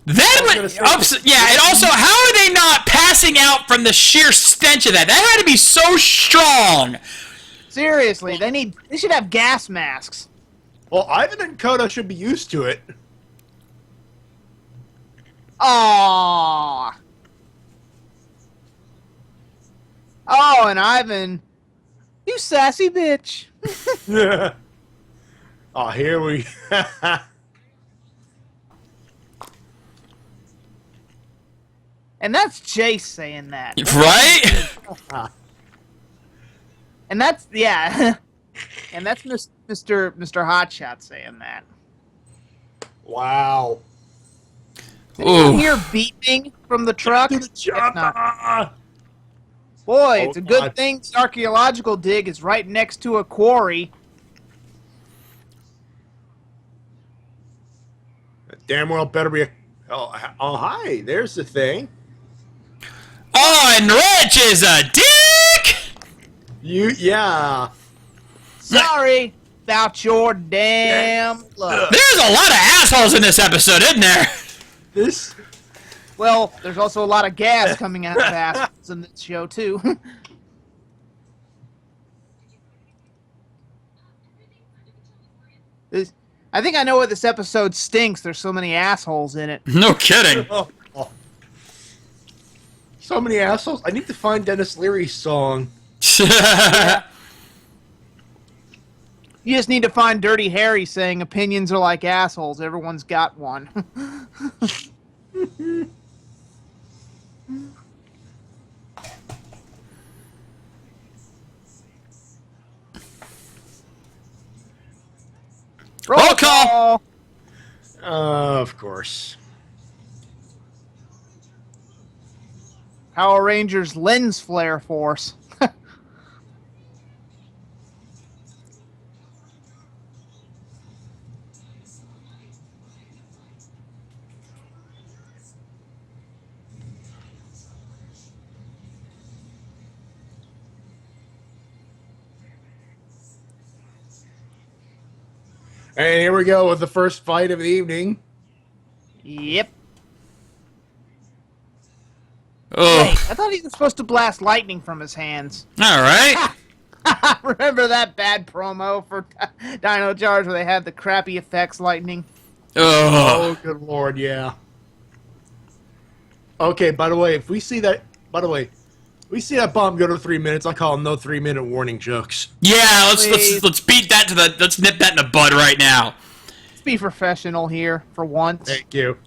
that gonna would say- yeah. And also, how are they not passing out from the sheer stench of that? That had to be so strong. Seriously, they should have gas masks. Well, Ivan and Koda should be used to it. Aww. Oh, and Ivan, you sassy bitch. Oh, here we. And that's Jace saying that. Right? And that's, yeah. And that's Mr. Hotshot saying that. Wow. Did you Ooh. hear beeping from the truck? Do the job. Boy, it's a Oh, good God. thing the archaeological dig is right next to a quarry. Damn well better be a. Oh, hi. There's the thing. Oh, and Rich is a dick. Yeah. Sorry about your damn luck. There's a lot of assholes in this episode, isn't there? This. Well, there's also a lot of gas coming out of assholes in this show, too. I think I know why this episode stinks. There's so many assholes in it. No kidding. Oh. So many assholes. I need to find Dennis Leary's song. You just need to find Dirty Harry saying opinions are like assholes. Everyone's got one. Roll call. Of course. Power Rangers lens flare force. And here we go with the first fight of the evening. Yep. Oh, Wait, I thought he was supposed to blast lightning from his hands. all right. Remember that bad promo for Dino Charge where they had the crappy effects lightning? Oh, Oh, good lord, yeah. Okay, by the way, if we see that, We see that bomb go to 3 minutes. I call them no 3-minute warning jokes. Yeah, let's beat that to the. Let's nip that in the bud right now. Let's be professional here for once. Thank you.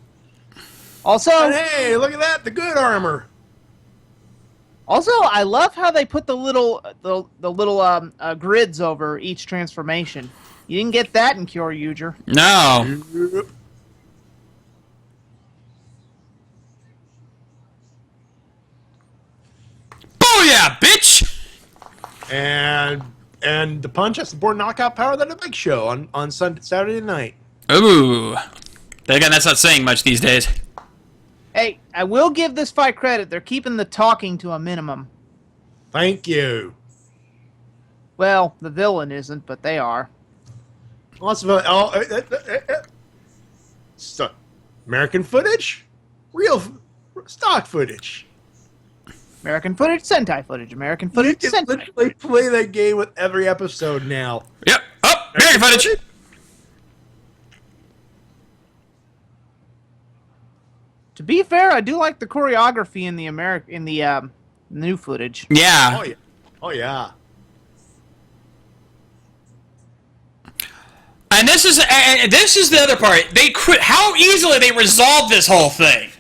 Also, And hey, look at that, the good armor. Also, I love how they put the little grids over each transformation. You didn't get that in Cure Uger. No. Booyah, bitch! And the punch has more knockout power than a big show on Saturday night. Ooh. Then again, that's not saying much these days. Hey, I will give this fight credit. They're keeping the talking to a minimum. Thank you. Well, the villain isn't, but they are. Lots of American footage, real stock footage. American footage, Sentai footage. American footage, You can Sentai. literally play that game with every episode now. Yep. Oh, American footage. To be fair, I do like the choreography in the new footage. Yeah. Oh yeah. Oh yeah. And this is the other part. How easily they resolved this whole thing.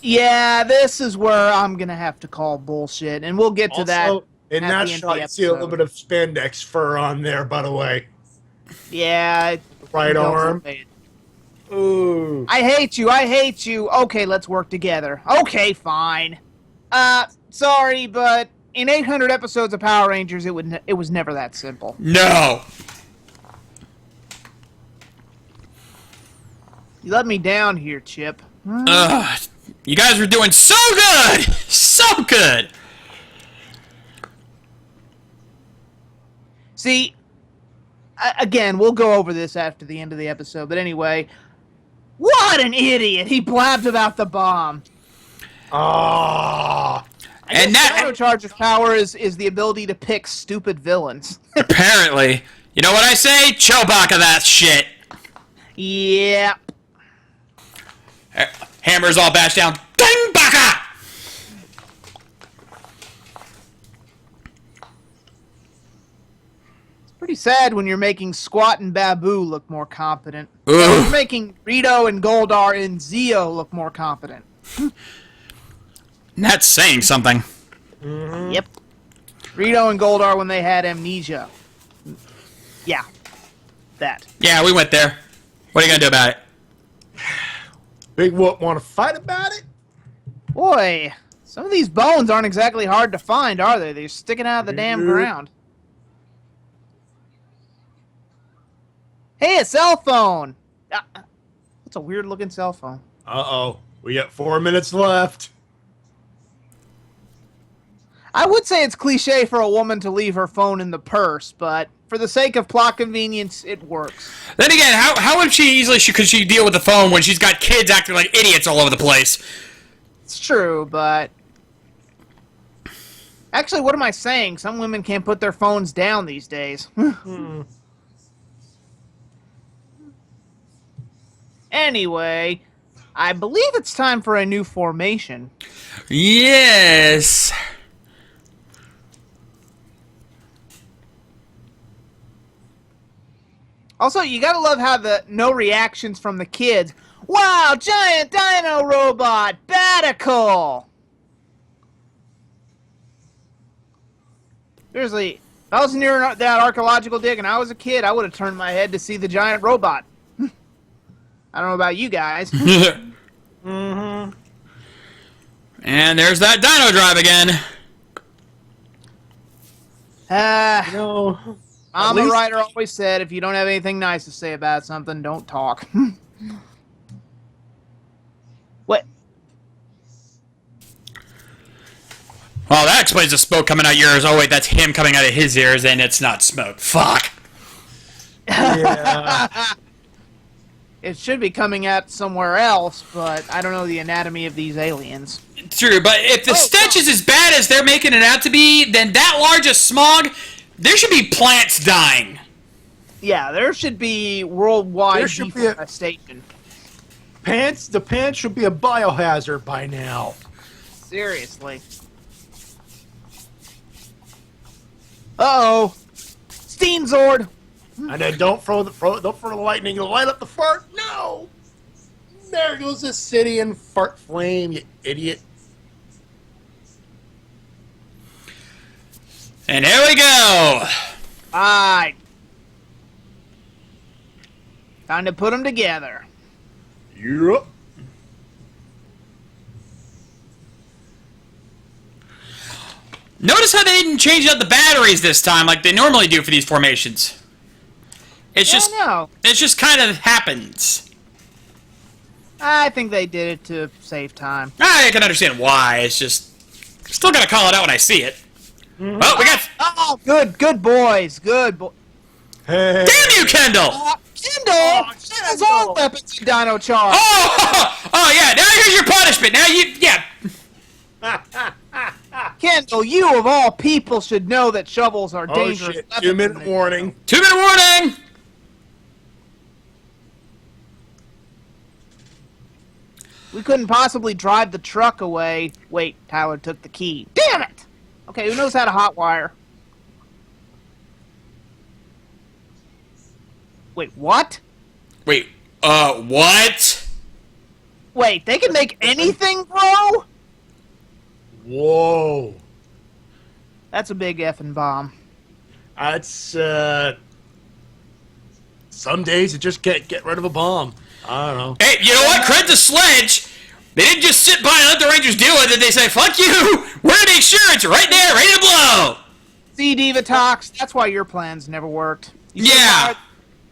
Yeah, this is where I'm gonna have to call bullshit, and we'll get to that. Also, in at that the end of shot, the you see a little episode. bit of spandex fur on there, by the way. Yeah. Right arm. I Ooh. hate you. I hate you. Okay, let's work together. Okay, fine. Sorry, but in 800 episodes of Power Rangers, it was never that simple. No. You let me down here, Chip. Ugh. You guys were doing so good! So good! See, again, we'll go over this after the end of the episode, but anyway, what an idiot! He blabbed about the bomb. Ah. And that... Charge's power is the ability to pick stupid villains. Apparently. You know what I say? Chewbacca that shit. Yeah. Hammer's all bashed down. Dingbaka! Pretty sad when you're making Squat and Babu look more competent. Ugh. You're making Rito and Goldar and Zeo look more competent. That's saying something. Yep. Rito and Goldar when they had amnesia. Yeah. That. Yeah, we went there. What are you gonna do about it? Big Whoop want to fight about it? Boy, some of these bones aren't exactly hard to find, are they? They're sticking out of the damn ground. Hey, a cell phone! That's a weird looking cell phone. Uh-oh. We got 4 minutes left. I would say it's cliche for a woman to leave her phone in the purse, but for the sake of plot convenience, it works. Then again, how would could she deal with the phone when she's got kids acting like idiots all over the place? It's true, but... Actually, what am I saying? Some women can't put their phones down these days. Anyway, I believe it's time for a new formation. Yes. Also, you gotta love how no reactions from the kids. Wow, giant dino robot, Batical! Seriously, if I was near that archaeological dig and I was a kid, I would have turned my head to see the giant robot. I don't know about you guys. Mm-hmm. And there's that dino drive again. No. Mama least- Ryder always said, if you don't have anything nice to say about something, don't talk. What? Well, that explains the smoke coming out yours. Oh, wait, that's him coming out of his ears, and it's not smoke. Fuck. Yeah. It should be coming out somewhere else, but I don't know the anatomy of these aliens. True, but if the stench is as bad as they're making it out to be, then that large a smog, there should be plants dying. Yeah, there should be worldwide There should be a- deforestation. The pants should be a biohazard by now. Seriously. Uh-oh. Steam Zord. And then don't throw the lightning to light up the fart. No! There goes the city in fart flame, you idiot. And here we go. Alright. Time to put them together. Yep. Notice how they didn't change out the batteries this time like they normally do for these formations. It's Yeah, just no. it just kind of happens. I think they did it to save time. I can understand why. It's just still gotta call it out when I see it. Oh, we got. Oh, good boys. Good boy. Hey. Damn you, Kendall! Kendall! That's all weapons in Dino Charge. Oh yeah. Now here's your punishment. Now yeah. Kendall, you of all people should know that shovels are Oh dangerous. shit, weapons 2-minute in this warning. show. 2-minute warning. We couldn't possibly drive the truck away. Wait, Tyler took the key. Damn it! Okay, who knows how to hotwire? Wait, what? Wait. What? Wait, they can make anything grow? Whoa. That's a big effing bomb. That's, some days you just can't get rid of a bomb. I don't know. Hey, you know what? Credit to Sledge. They didn't just sit by and let the Rangers do it. They say, "Fuck you! We're gonna make sure it's right there, ready to blow." See, Divatox, that's why your plans never worked. You Yeah.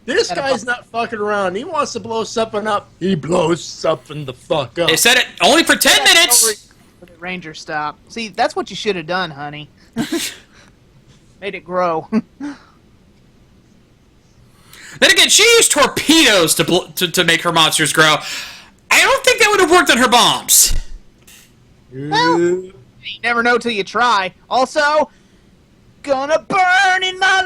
This At a guy's bu- not fucking around. He wants to blow something up. He blows something the fuck up. They said it only for 10 minutes. Ranger stop. See, that's what you should have done, honey. Made it grow. Then again, she used torpedoes to make her monsters grow. I don't think that would have worked on her bombs. Well, you never know till you try. Also, gonna burn in my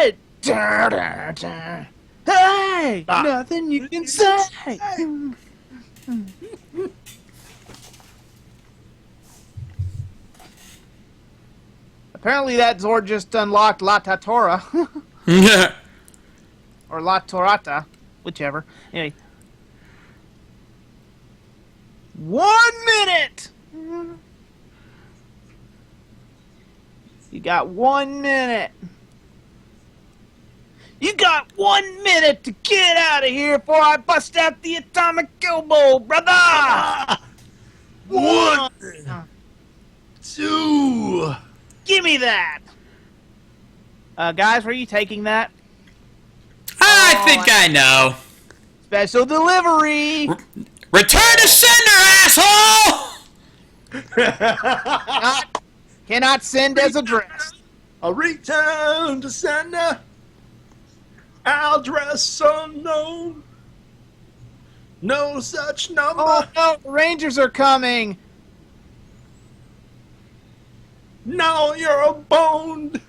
light. Da, da, da. Hey, nothing you can say. Apparently that Zord just unlocked La Tatora. Or La Torata. Whichever. Anyway. 1 minute! You got 1 minute. You got 1 minute to get out of here before I bust out the atomic elbow, brother! 1, 2. Give me that! Guys, where are you taking that? I think I know. Special delivery! Return to sender, asshole! Cannot send as addressed. A return to sender. Address unknown. No such number. Oh no, the Rangers are coming! Now you're a boned.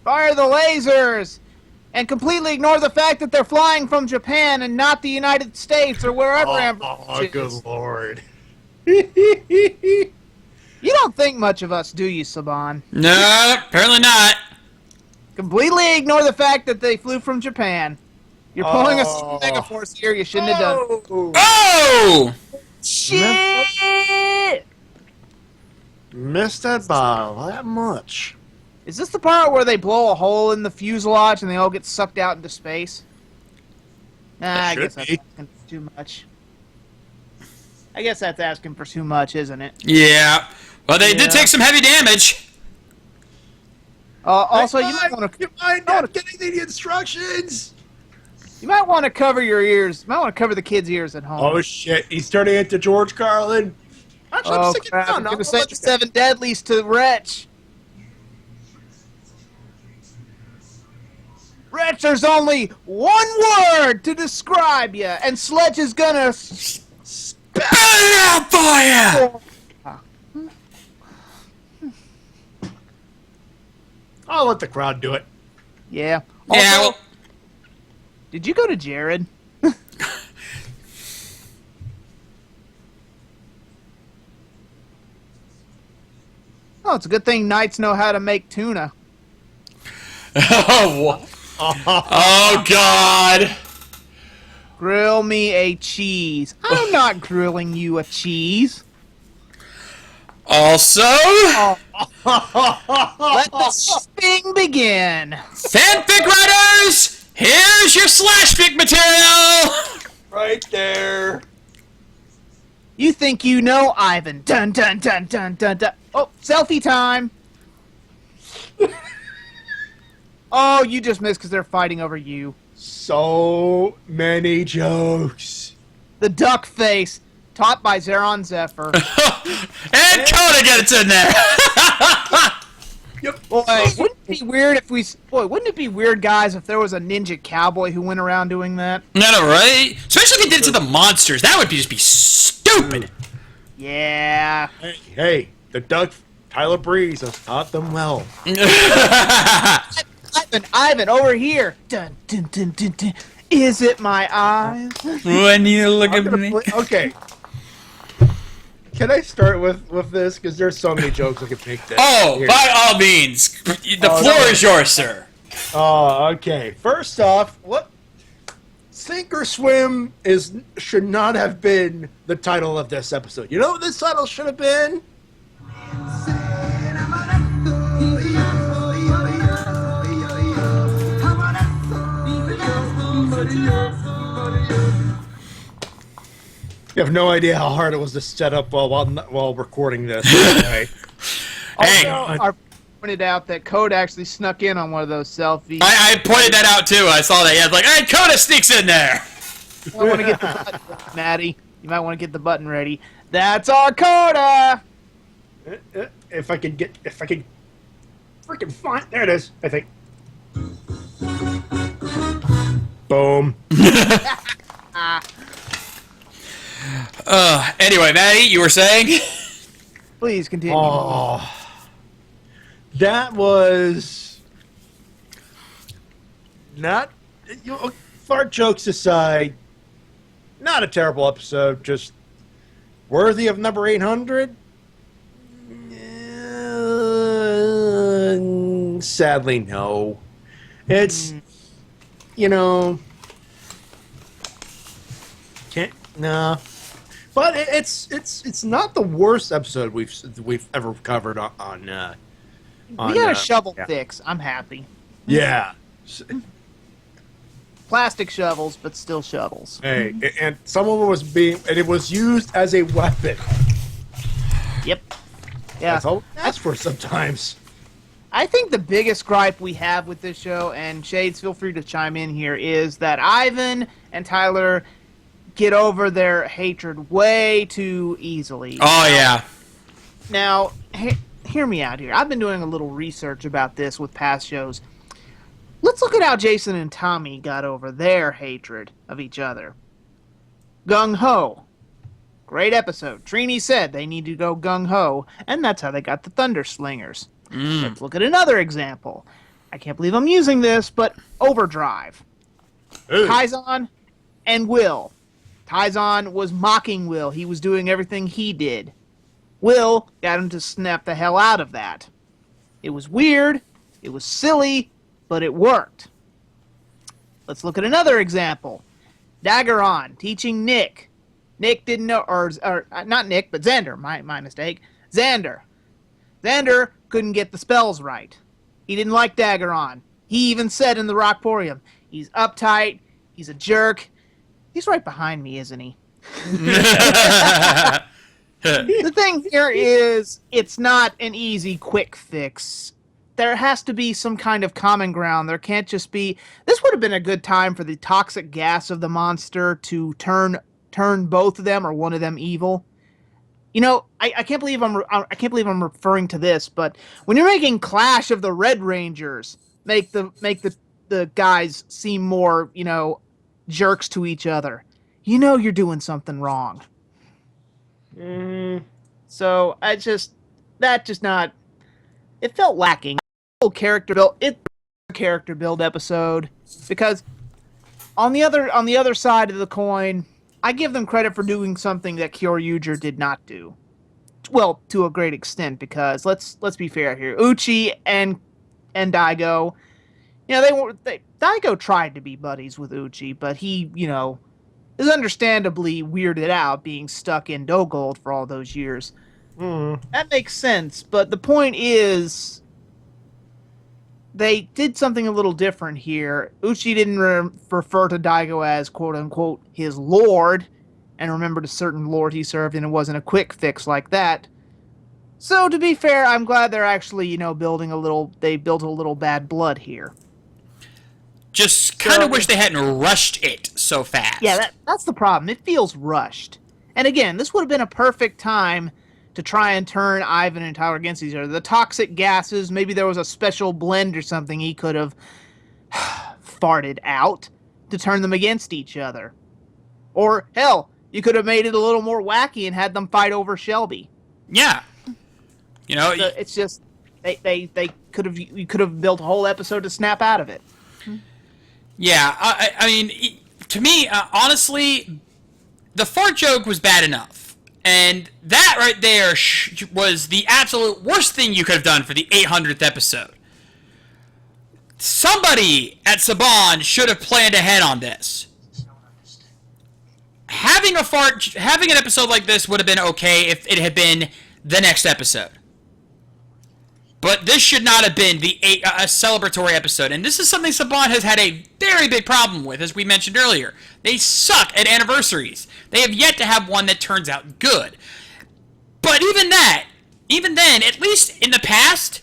Fire the lasers! And completely ignore the fact that they're flying from Japan and not the United States or wherever Oh, it good is. lord. You don't think much of us, do you, Saban? No, apparently not. Completely ignore the fact that they flew from Japan. You're pulling a Oh. Mega Force here you shouldn't have done. Oh! Shit! Missed that by that much. Is this the part where they blow a hole in the fuselage and they all get sucked out into space? Nah, I Should guess that's be. asking for too much. I guess that's asking for too much, isn't it? Yeah. Well, they did Yeah. take some heavy damage. Also, you might want to You might not getting the instructions. cover your ears. You might want to cover the kids' ears at home. Oh shit! He's turning into George Carlin. Actually, I'm Oh, sticking crap. down. I'm Now. going to say the 7 deadlies to Wretch. Wretch, there's only one word to describe you, and Sledge is gonna... Spell it out for you! I'll let the crowd do it. Yeah. Yeah, Also, well, did you go to Jared? Oh, it's a good thing knights know how to make tuna. Oh, oh God. Grill me a cheese. I'm not grilling you a cheese. Also, Let the sting begin. fanfic writers, here's your slash fic material. Right there. You think you know Ivan. Dun dun dun dun dun dun. Oh, selfie time. Oh, you just missed because they're fighting over you. So many jokes. The duck face, taught by Zeron Zephyr. And Coda gets in there. Yep. Boy, wouldn't it be weird if wouldn't it be weird, guys, if there was a ninja cowboy who went around doing that? No, right? Especially if they did it to the monsters. That would just be stupid. Yeah. Hey, the Doug Tyler Breeze has taught them well. Ivan, over here. Dun dun dun dun dun. Is it my eyes? When you look at me. Okay. Can I start with this? Because there's so many jokes I could make this. Oh, Here. by all means. The floor is yours, sir. Oh, okay. First off, what? Sink or Swim should not have been the title of this episode. You know what this title should have been? You have no idea how hard it was to set up while recording this. Right? Hey. I pointed out that Code actually snuck in on one of those selfies. I pointed that out too. I saw that. Yeah, like, hey, Coda sneaks in there. I want to get the button ready, Matty. You might want to get the button ready. That's our Coda! If I could freaking find, there it is. I think. Boom. Anyway, Maddie, you were saying? Please continue. Oh, that was not. Fart jokes aside, not a terrible episode. Just worthy of number 800. Sadly, no. It's can't but it's not the worst episode we've ever covered on We got a shovel yeah. fix. I'm happy. Yeah. Plastic shovels, but still shovels. Hey, and some of it was used as a weapon. Yep. Yeah. That's all we ask for sometimes. I think the biggest gripe we have with this show, and Shades, feel free to chime in here, is that Ivan and Tyler get over their hatred way too easily. Oh, yeah. Now, hear me out here. I've been doing a little research about this with past shows. Let's look at how Jason and Tommy got over their hatred of each other. Gung-ho. Great episode. Trini said they need to go gung-ho, and that's how they got the Thunder Slingers. Let's look at another example. I can't believe I'm using this, but Overdrive. Hey. Taizan and Will. Taizan was mocking Will. He was doing everything he did. Will got him to snap the hell out of that. It was weird, it was silly, but it worked. Let's look at another example. Daggeron teaching Nick. Nick didn't know, or not Nick, but Xander, my mistake. Xander couldn't get the spells right. He didn't like Daggeron. He even said in the Rockporium, he's uptight, he's a jerk. He's right behind me, isn't he? The thing here is, it's not an easy, quick fix. There has to be some kind of common ground. There can't just be... This would have been a good time for the toxic gas of the monster to turn both of them or one of them evil. You know, I can't believe I'm referring to this, but when you're making Clash of the Red Rangers, make the guys seem more, jerks to each other. You know you're doing something wrong. So it felt lacking. Character build episode, because on the other side of the coin, I give them credit for doing something that Kyoryuger did not do. well, to a great extent, because let's be fair here. Uchi and Daigo, Daigo tried to be buddies with Uchi, but he, is understandably weirded out being stuck in Dogold for all those years. That makes sense, but the point is, they did something a little different here. Uchi didn't refer to Daigo as quote-unquote his lord, and remembered a certain lord he served, and it wasn't a quick fix like that. So, to be fair, I'm glad they're actually, they built a little bad blood here. Just kind of wish they hadn't rushed it so fast. Yeah, that's the problem. It feels rushed. And again, this would have been a perfect time to try and turn Ivan and Tyler against each other. The toxic gases, maybe there was a special blend or something he could have farted out to turn them against each other. Or, hell, you could have made it a little more wacky and had them fight over Shelby. Yeah. So it's just, you could have built a whole episode to snap out of it. Yeah, I mean, to me, honestly, the fart joke was bad enough. And that right there was the absolute worst thing you could have done for the 800th episode. Somebody at Saban should have planned ahead on this. Having an episode like this would have been okay if it had been the next episode. But this should not have been a celebratory episode. And this is something Saban has had a very big problem with, as we mentioned earlier. They suck at anniversaries. They have yet to have one that turns out good. But even then, at least in the past,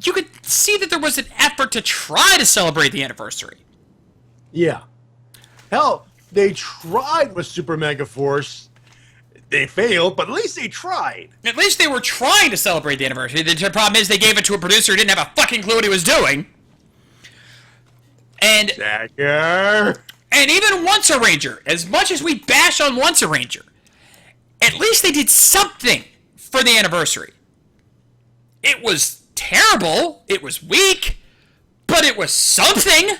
you could see that there was an effort to try to celebrate the anniversary. Yeah. Hell, they tried with Super Mega Force. They failed, but at least they tried. At least they were trying to celebrate the anniversary. The problem is they gave it to a producer who didn't have a fucking clue what he was doing. And Dagger. And even Once a Ranger, as much as we bash on Once a Ranger, at least they did something for the anniversary. It was terrible, it was weak, but it was something.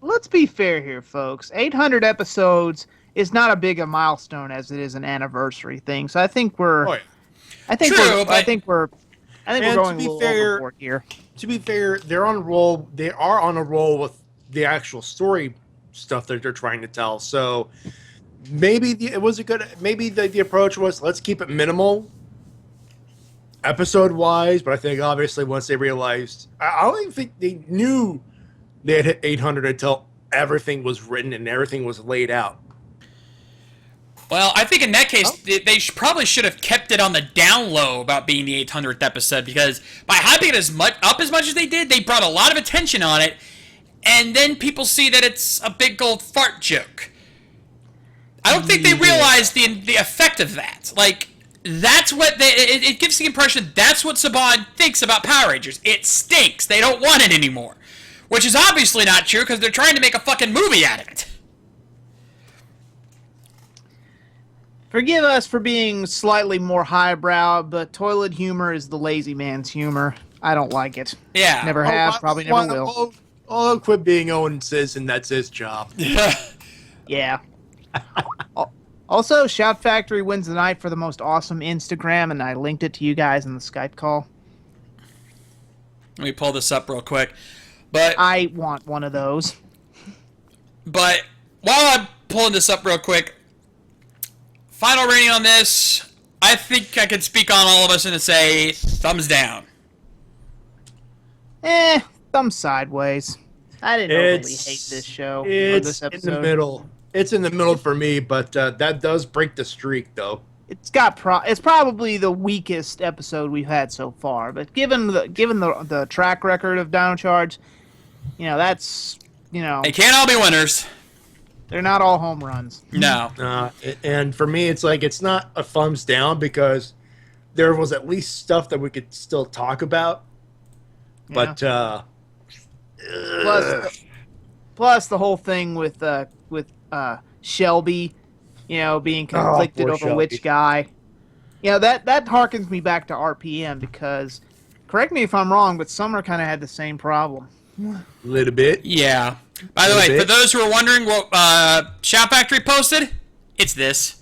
Let's be fair here, folks. 800 episodes is not a big a milestone as it is an anniversary thing. So I think we're, I think we're going a little overboard here. To be fair, they are on a roll with the actual story stuff that they're trying to tell. So maybe the approach was, let's keep it minimal episode wise, but I think obviously once they realized, I don't even think they knew they had hit 800 until everything was written and everything was laid out. Well, I think in that case, they probably should have kept it on the down low about being the 800th episode, because by hyping it up as much as they did, they brought a lot of attention on it, and then people see that it's a big old fart joke. I don't think they realized the effect of that. Like, that's what it gives the impression that's what Saban thinks about Power Rangers. It stinks. They don't want it anymore. Which is obviously not true, because they're trying to make a fucking movie out of it. Forgive us for being slightly more highbrow, but toilet humor is the lazy man's humor. I don't like it. Yeah. Never have, probably never will. Quit being Owen says, and that's his job. Yeah. Also, Shout Factory wins the night for the most awesome Instagram, and I linked it to you guys in the Skype call. Let me pull this up real quick. But I want one of those. But while I'm pulling this up real quick, final rating on this, I think I can speak on all of us and say thumbs down. Thumbs sideways. I didn't overly hate this show or this episode. In the middle. It's in the middle for me, but that does break the streak, though. It's probably the weakest episode we've had so far, but given the track record of Dino Charge, that's They can't all be winners. They're not all home runs. No. And for me, it's like it's not a thumbs down because there was at least stuff that we could still talk about. Yeah. But plus the whole thing with Shelby, being conflicted over Shelby. which guy. That harkens me back to RPM because, correct me if I'm wrong, but Summer kind of had the same problem. a little bit. Yeah. By the way, for those who are wondering what Shout Factory posted, it's this.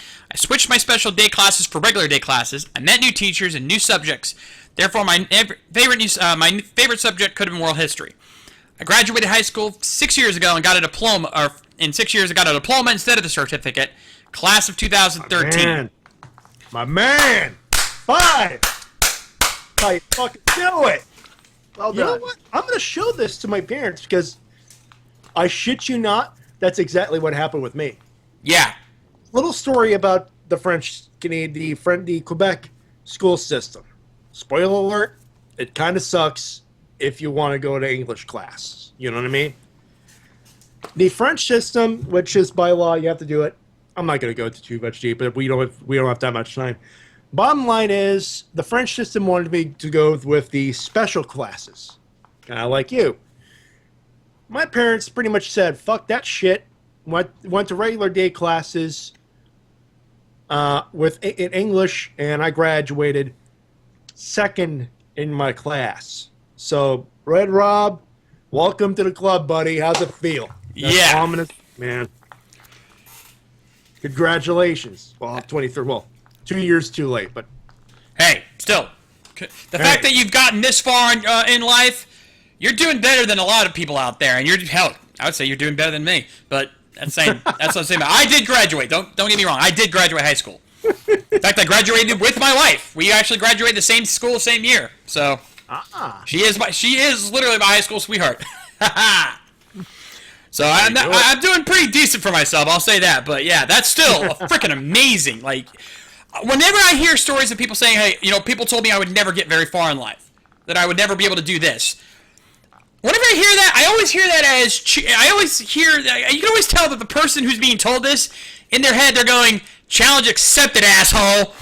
I switched my special day classes for regular day classes. I met new teachers and new subjects. Therefore, my favorite subject could have been world history. I graduated high school 6 years ago and got a diploma. Or in 6 years, I got a diploma instead of the certificate. Class of 2013. My man. 5. How you fucking do it? Well You know done. what? I'm going to show this to my parents because I shit you not, that's exactly what happened with me. Yeah. Little story about the the Quebec school system. Spoiler alert, it kind of sucks if you want to go to English class. You know what I mean? The French system, which is by law, you have to do it. I'm not going to go too much deep, but we don't have that much time. Bottom line is, the French system wanted me to go with the special classes, kind of like you. My parents pretty much said, "Fuck that shit." Went to regular day classes in English, and I graduated second in my class. So, Red Rob, welcome to the club, buddy. How's it feel? That's Yeah. ominous, man. Congratulations. Well, 23rd. Well, 2 years too late, but Hey, still, the fact that you've gotten this far in life, you're doing better than a lot of people out there, and hell, I would say you're doing better than me. But that's what I'm saying. I did graduate. Don't get me wrong. I did graduate high school. In fact, I graduated with my wife. We actually graduated the same school, same year. So she is literally my high school sweetheart. So I'm doing pretty decent for myself. I'll say that. But yeah, that's still freaking amazing. Like, whenever I hear stories of people saying, "Hey, people told me I would never get very far in life, that I would never be able to do this." Whenever I hear that, I always hear that as you can always tell that the person who's being told this, in their head, they're going, "Challenge accepted, asshole."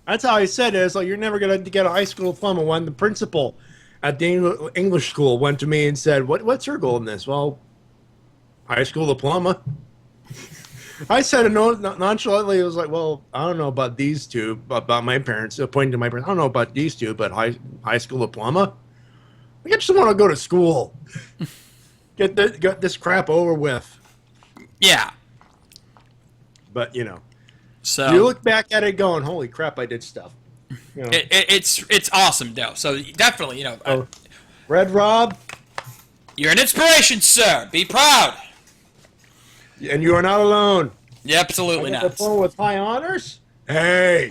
that's how I said it. It's like, you're never going to get a high school diploma. When the principal at the English school went to me and said, what's your goal in this? Well, high school diploma. I said it nonchalantly. It was like, well, I don't know about these two, about my parents, pointing to my parents. I don't know about these two, but high school diploma? I just want to go to school. Get this crap over with. Yeah. But, So you look back at it going, holy crap, I did stuff. it's awesome, though. So definitely, Red Rob, you're an inspiration, sir. Be proud. and you are not alone. Yeah, absolutely I got not. the phone with high honors. Hey.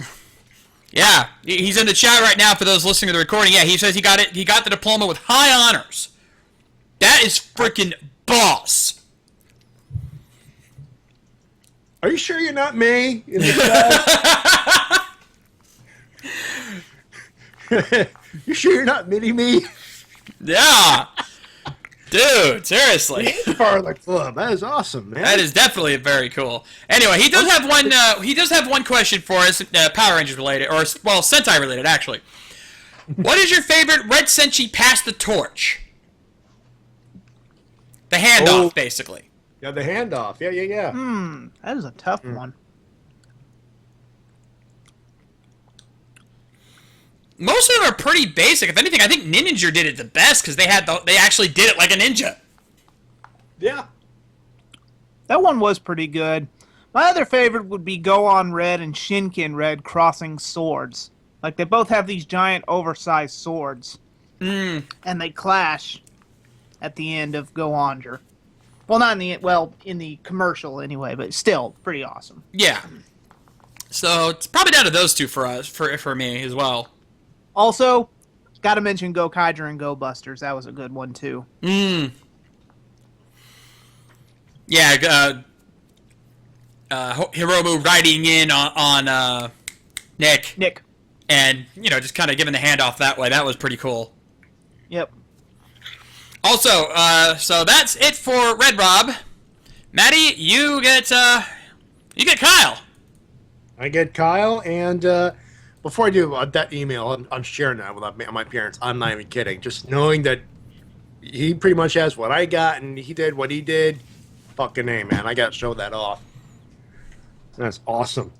Yeah, he's in the chat right now for those listening to the recording. Yeah, he says he got it. He got the diploma with high honors. That is freaking boss. Are you sure you're not me? In the chat? You sure you're not mini me? Yeah. Dude, seriously. He's part of the club. That is awesome, man. That is definitely very cool. Anyway, he does have one. He does have one question for us, Power Rangers related, or Sentai related, actually. What is your favorite Red Senshi pass the torch? The handoff, basically. Yeah, the handoff. Yeah. That is a tough one. Most of them are pretty basic. If anything, I think Ninja did it the best because they actually did it like a ninja. Yeah. That one was pretty good. My other favorite would be Gohan Red and Shinken Red crossing swords. Like, they both have these giant oversized swords. And they clash at the end of Gohanger. Well, not in the commercial anyway, but still pretty awesome. Yeah. So it's probably down to those two for us, for me as well. Also, gotta mention Go Kaiger and Go Busters. That was a good one, too. Yeah, Hiromu riding in on Nick. And, just kind of giving the handoff that way. That was pretty cool. Yep. Also, so that's it for Red Rob. Matty, you get Kyle. I get Kyle, and before I do that email, I'm sharing that with my parents. I'm not even kidding. Just knowing that he pretty much has what I got, and he did what he did. Fucking A, man. I got to show that off. That's awesome.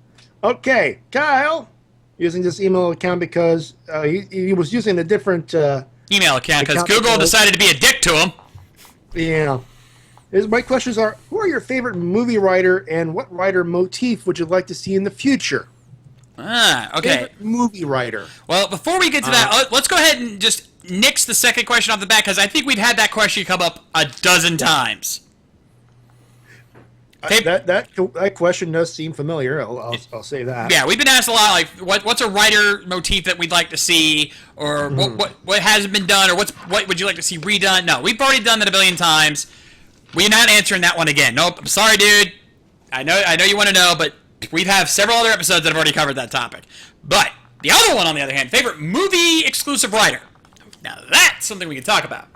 Okay, Kyle, using this email account because he was using a different... email account because Google decided to be a dick to him. Yeah. My questions are: who are your favorite movie writer, and what writer motif would you like to see in the future? Okay. Favorite movie writer. Well, before we get to that, let's go ahead and just nix the second question off the bat, because I think we've had that question come up a dozen times. That question does seem familiar. I'll say that. Yeah, we've been asked a lot, like, what's a writer motif that we'd like to see, or what hasn't been done, or what would you like to see redone? No, we've already done that a billion times. We're not answering that one again. Nope, I'm sorry, dude. I know you want to know, but we have several other episodes that have already covered that topic. But the other one, on the other hand, favorite movie exclusive writer. Now that's something we can talk about.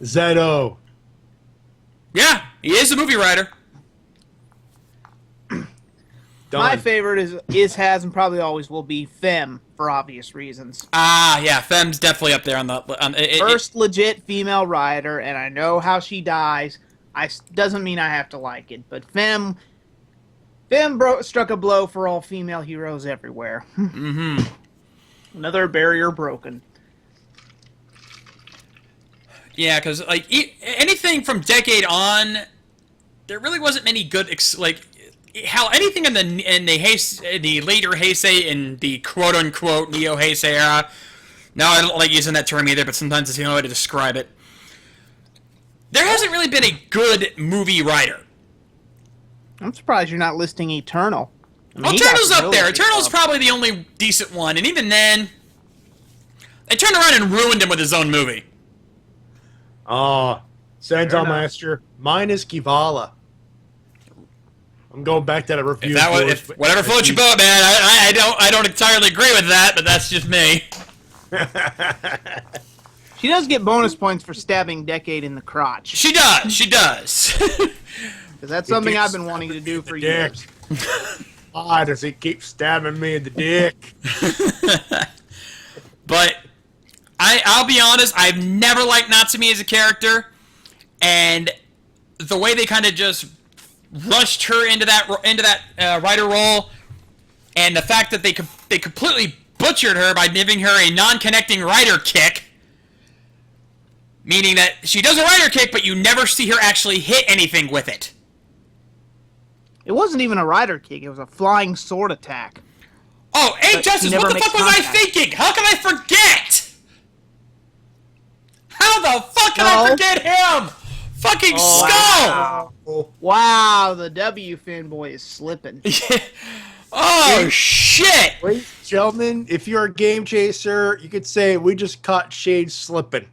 Zeto. Yeah, he is a movie writer. My favorite is, has, and probably always will be Femme, for obvious reasons. Yeah, Femme's definitely up there on the... First legit female writer, and I know how she dies. Doesn't mean I have to like it, but Femme struck a blow for all female heroes everywhere. Mm-hmm. Another barrier broken. Yeah, because like anything from Decade on, there really wasn't many good hell, anything in the later Heisei and the quote unquote Neo Heisei era. Now I don't like using that term either, but sometimes it's the only way to describe it. There hasn't really been a good movie writer. I'm surprised you're not listing Eternal. I mean, Eternal's up there. Eternal's probably the only decent one, and even then, they turned around and ruined him with his own movie. Sentai Master. Mine is Kivala. I'm going back to that review. If whatever floats your boat, man. I don't entirely agree with that, but that's just me. She does get bonus points for stabbing Decade in the crotch. She does. Because that's something I've been wanting to do for years. Why does he keep stabbing me in the dick? But I'll be honest, I've never liked Natsumi as a character, and the way they kind of just rushed her into that writer role, and the fact that they completely butchered her by giving her a non-connecting writer kick, meaning that she does a writer kick, but you never see her actually hit anything with it. It wasn't even a rider kick, it was a flying sword attack. Oh, hey, But Justice, he what never the makes fuck was I contact. thinking? How can I forget? How the fuck can I forget him? Fucking Skull! Wow, the W fanboy is slipping. Oh, shit! Ladies and gentlemen, if you're a game chaser, you could say we just caught Shade slipping.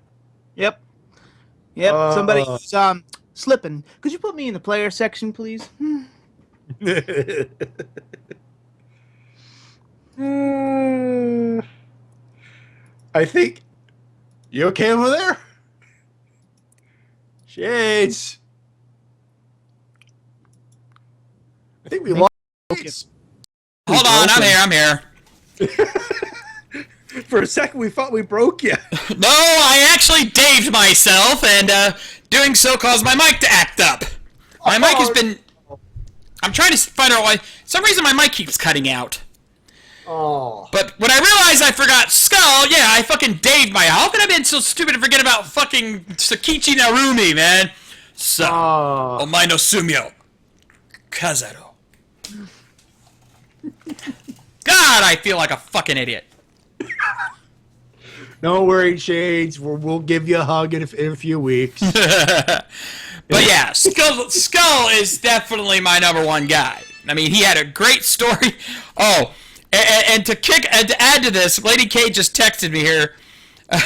Yep. Somebody's slipping. Could you put me in the player section, please? I think... You okay over there? Shades. I think we lost Shades. Hold on, I'm here. For a second, we thought we broke you. No, I actually daved myself, and doing so caused my mic to act up. My mic has been... I'm trying to find out why... For some reason, my mic keeps cutting out. Oh. But when I realized I forgot Skull, yeah, I fucking daved my... How could I have been so stupid to forget about fucking Sakichi Narumi, man? So, Omae no Sumio. Kazero. God, I feel like a fucking idiot. Don't worry, Shades. We'll give you a hug in a few weeks. But yeah, Skull is definitely my number one guy. I mean, he had a great story. Oh, and to add to this, Lady K just texted me here, and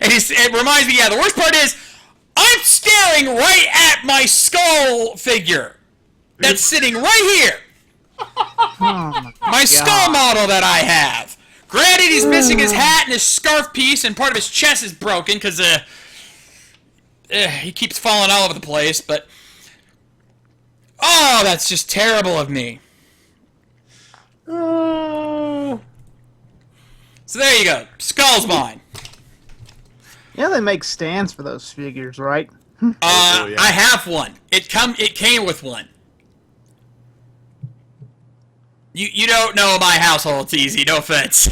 it reminds me. Yeah, the worst part is I'm staring right at my Skull figure that's sitting right here. My Skull model that I have. Granted, he's missing his hat and his scarf piece, and part of his chest is broken because he keeps falling all over the place. But oh, that's just terrible of me. So there you go. Skull's mine. Yeah, they make stands for those figures, right? I have one. It came with one. You don't know my household, it's easy, no offense.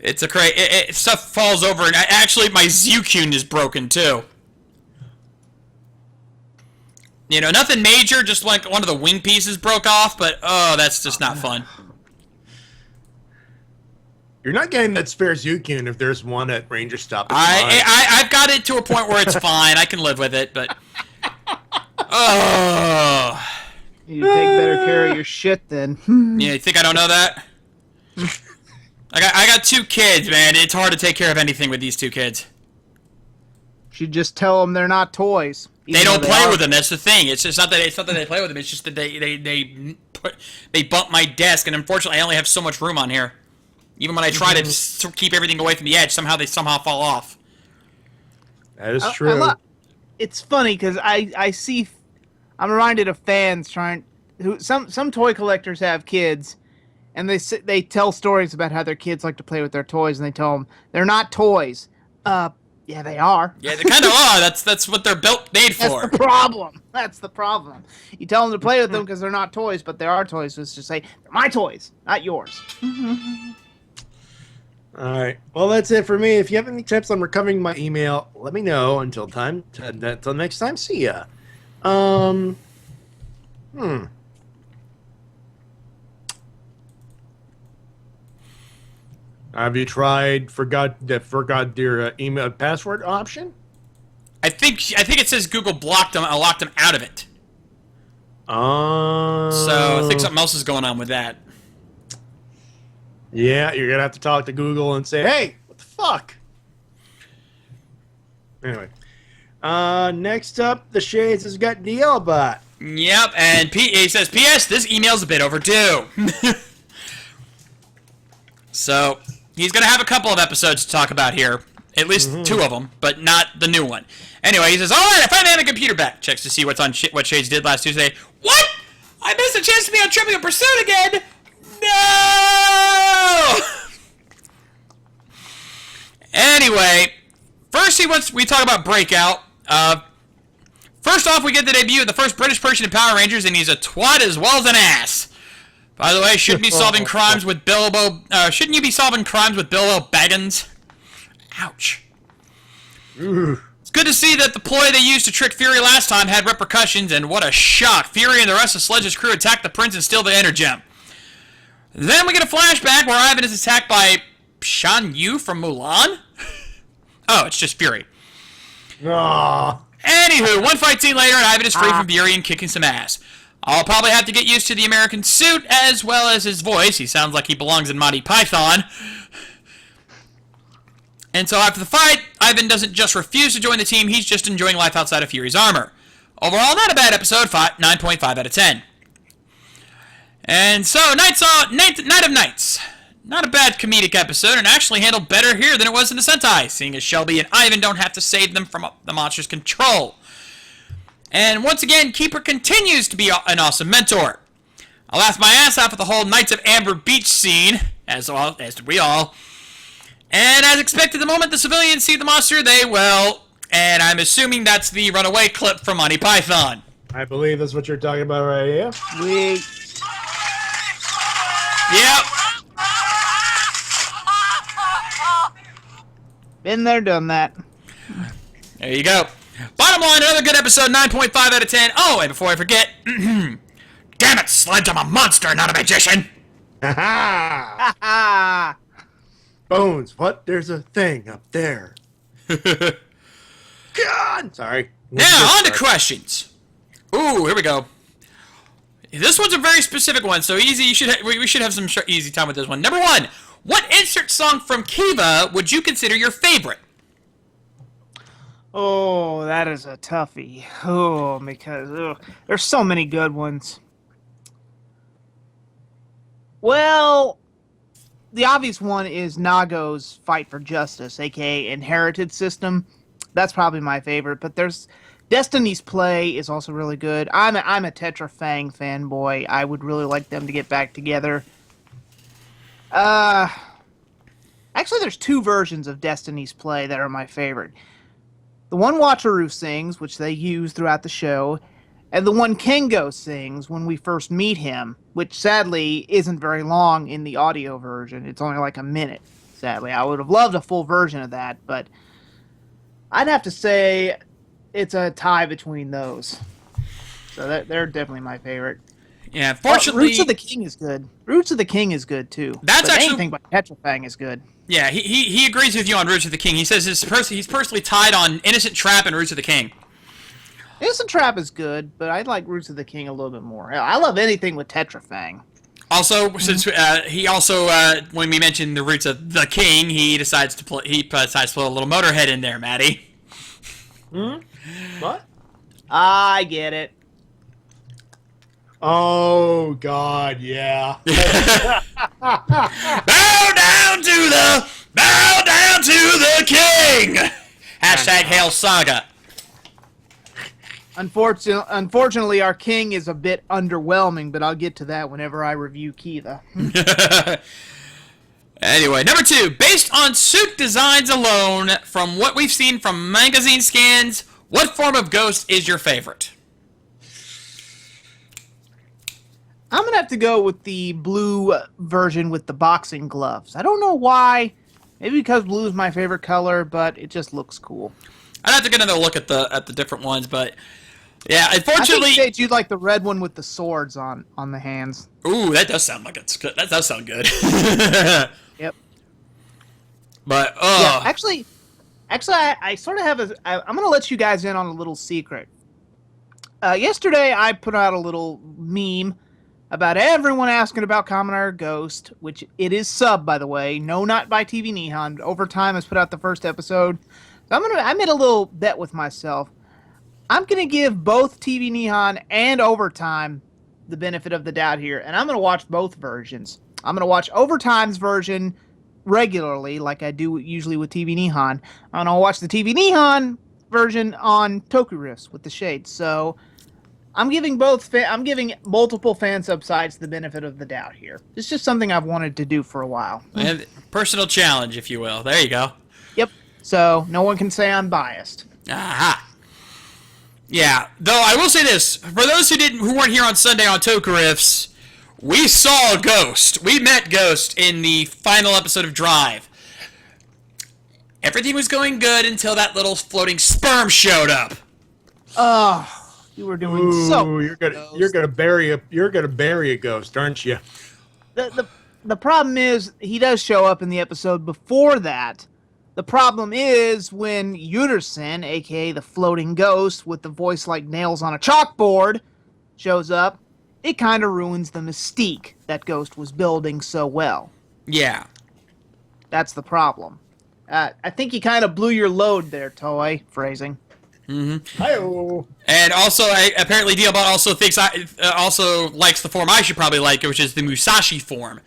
It's a stuff falls over, and actually my Zukun is broken too. You know, nothing major, just like one of the wing pieces broke off, but oh, that's just not fun. You're not getting that spare Zukun if there's one at Ranger Stop. I've got it to a point where it's fine. I can live with it, but oh. You take better care of your shit then. Yeah, you think I don't know that? I got 2 kids, man. It's hard to take care of anything with these 2 kids. Should just tell them they're not toys. They don't play with them. That's the thing. It's just not that they play with them. It's just that they bump my desk, and unfortunately, I only have so much room on here. Even when I try to keep everything away from the edge, they somehow fall off. That is true. It's funny because I'm reminded of fans some toy collectors have kids, and they tell stories about how their kids like to play with their toys, and they tell them they're not toys. Yeah, they are. Yeah, they kind of are. That's what they're made for. That's the problem. You tell them to play with them because they're not toys, but they are toys. So it's just say they're my toys, not yours. All right. Well, that's it for me. If you have any tips on recovering my email, let me know. Until next time, see ya. Have you tried forgot your email password option? I think it says Google blocked them. I locked them out of it. So I think something else is going on with that. Yeah, you're gonna have to talk to Google and say, "Hey, what the fuck?" Anyway, next up, the Shades has got DLBot. Yep, and he says, "P.S. This email's a bit overdue." So he's gonna have a couple of episodes to talk about here, at least 2 of them, but not the new one. Anyway, he says, "All right, I finally have a computer back." Checks to see what's on what Shades did last Tuesday. What? I missed a chance to be on Trivial Pursuit again. No! Anyway, first we talk about Breakout. First off, we get the debut of the first British person in Power Rangers, and he's a twat as well as an ass. By the way, shouldn't you be solving crimes with Bilbo Baggins? Ouch. It's good to see that the ploy they used to trick Fury last time had repercussions, and what a shock. Fury and the rest of Sledge's crew attack the prince and steal the Energem. Then we get a flashback where Ivan is attacked by Shan Yu from Mulan. Oh, it's just Fury. Aww. Anywho, one fight scene later, and Ivan is free from Fury and kicking some ass. I'll probably have to get used to the American suit as well as his voice. He sounds like he belongs in Monty Python. And so after the fight, Ivan doesn't just refuse to join the team, he's just enjoying life outside of Fury's armor. Overall, not a bad episode, 9.5 out of 10. And so, Night of Nights. Not a bad comedic episode, and actually handled better here than it was in the Sentai, seeing as Shelby and Ivan don't have to save them from the monster's control. And once again, Keeper continues to be an awesome mentor. I laughed my ass off at the whole Knights of Amber Beach scene, as did we all. And as expected, the moment the civilians see the monster, they will. And I'm assuming that's the runaway clip from Monty Python. I believe that's what you're talking about right here. Yep. Been there, done that. There you go. Bottom line, another good episode, 9.5 out of 10. Oh, and before I forget, damn it, Sledge, I'm a monster, not a magician. Ha ha! Bones, what? There's a thing up there. God! Sorry. Now, on to questions. Ooh, here we go. This one's a very specific one, so easy. We should have some easy time with this one. Number 1, what insert song from Kiva would you consider your favorite? Oh, that is a toughie. Oh, because there's so many good ones. Well, the obvious one is Nago's Fight for Justice, aka Inherited System. That's probably my favorite, but there's Destiny's Play is also really good. I'm a Tetra Fang fanboy. I would really like them to get back together. Actually, there's 2 versions of Destiny's Play that are my favorite. The one Wataru sings, which they use throughout the show, and the one Kengo sings when we first meet him, which sadly isn't very long in the audio version. It's only like a minute. sadly. I would have loved a full version of that, but I'd have to say it's a tie between those. So they're definitely my favorite. Yeah, fortunately, Roots of the King is good. Roots of the King is good too. That's but actually anything by Tetrafang is good. Yeah, he agrees with you on Roots of the King. He says he's personally tied on Innocent Trap and Roots of the King. Innocent Trap is good, but I like Roots of the King a little bit more. I love anything with Tetrafang. Also, since he also when we mentioned the Roots of the King, he decides to put a little Motorhead in there, Matty. What? I get it. Oh God, yeah. Bow down to the King. Hashtag Hail Saga. Unfortunately, our king is a bit underwhelming, but I'll get to that whenever I review Kiva. Anyway, number 2. Based on suit designs alone, from what we've seen from magazine scans, what form of ghost is your favorite? I'm going to have to go with the blue version with the boxing gloves. I don't know why. Maybe because blue is my favorite color, but it just looks cool. I'd have to get another look at the different ones, but yeah, unfortunately, I think Sage, you'd like the red one with the swords on the hands. Ooh, that does sound like it's good. That does sound good. Yep. But yeah, actually, I sort of have I'm going to let you guys in on a little secret. Yesterday, I put out a little meme about everyone asking about Kamen Rider Ghost, which it is sub, by the way. No, not by TV Nihon. Overtime has put out the first episode. So I made a little bet with myself. I'm going to give both TV Nihon and Overtime the benefit of the doubt here, and I'm going to watch both versions. I'm going to watch Overtime's version regularly, like I do usually with TV Nihon. I'm going to watch the TV Nihon version on Toku with the shades. So I'm giving multiple fan subsides the benefit of the doubt here. It's just something I've wanted to do for a while. and personal challenge, if you will. There you go. Yep. So no one can say I'm biased. Aha. Yeah. Though I will say this: for those who weren't here on Sunday on Toku Riffs, we saw Ghost. We met Ghost in the final episode of Drive. Everything was going good until that little floating sperm showed up. Oh. You were doing Ooh, so. you're gonna bury a ghost, aren't you? The problem is he does show up in the episode before that. The problem is when Yurisen, aka the floating ghost with the voice like nails on a chalkboard, shows up. It kind of ruins the mystique that Ghost was building so well. Yeah. That's the problem. I think you kind of blew your load there, Toei. Phrasing. Hi-oh. And also, apparently, Dealbot also thinks also likes the form I should probably like, which is the Musashi form.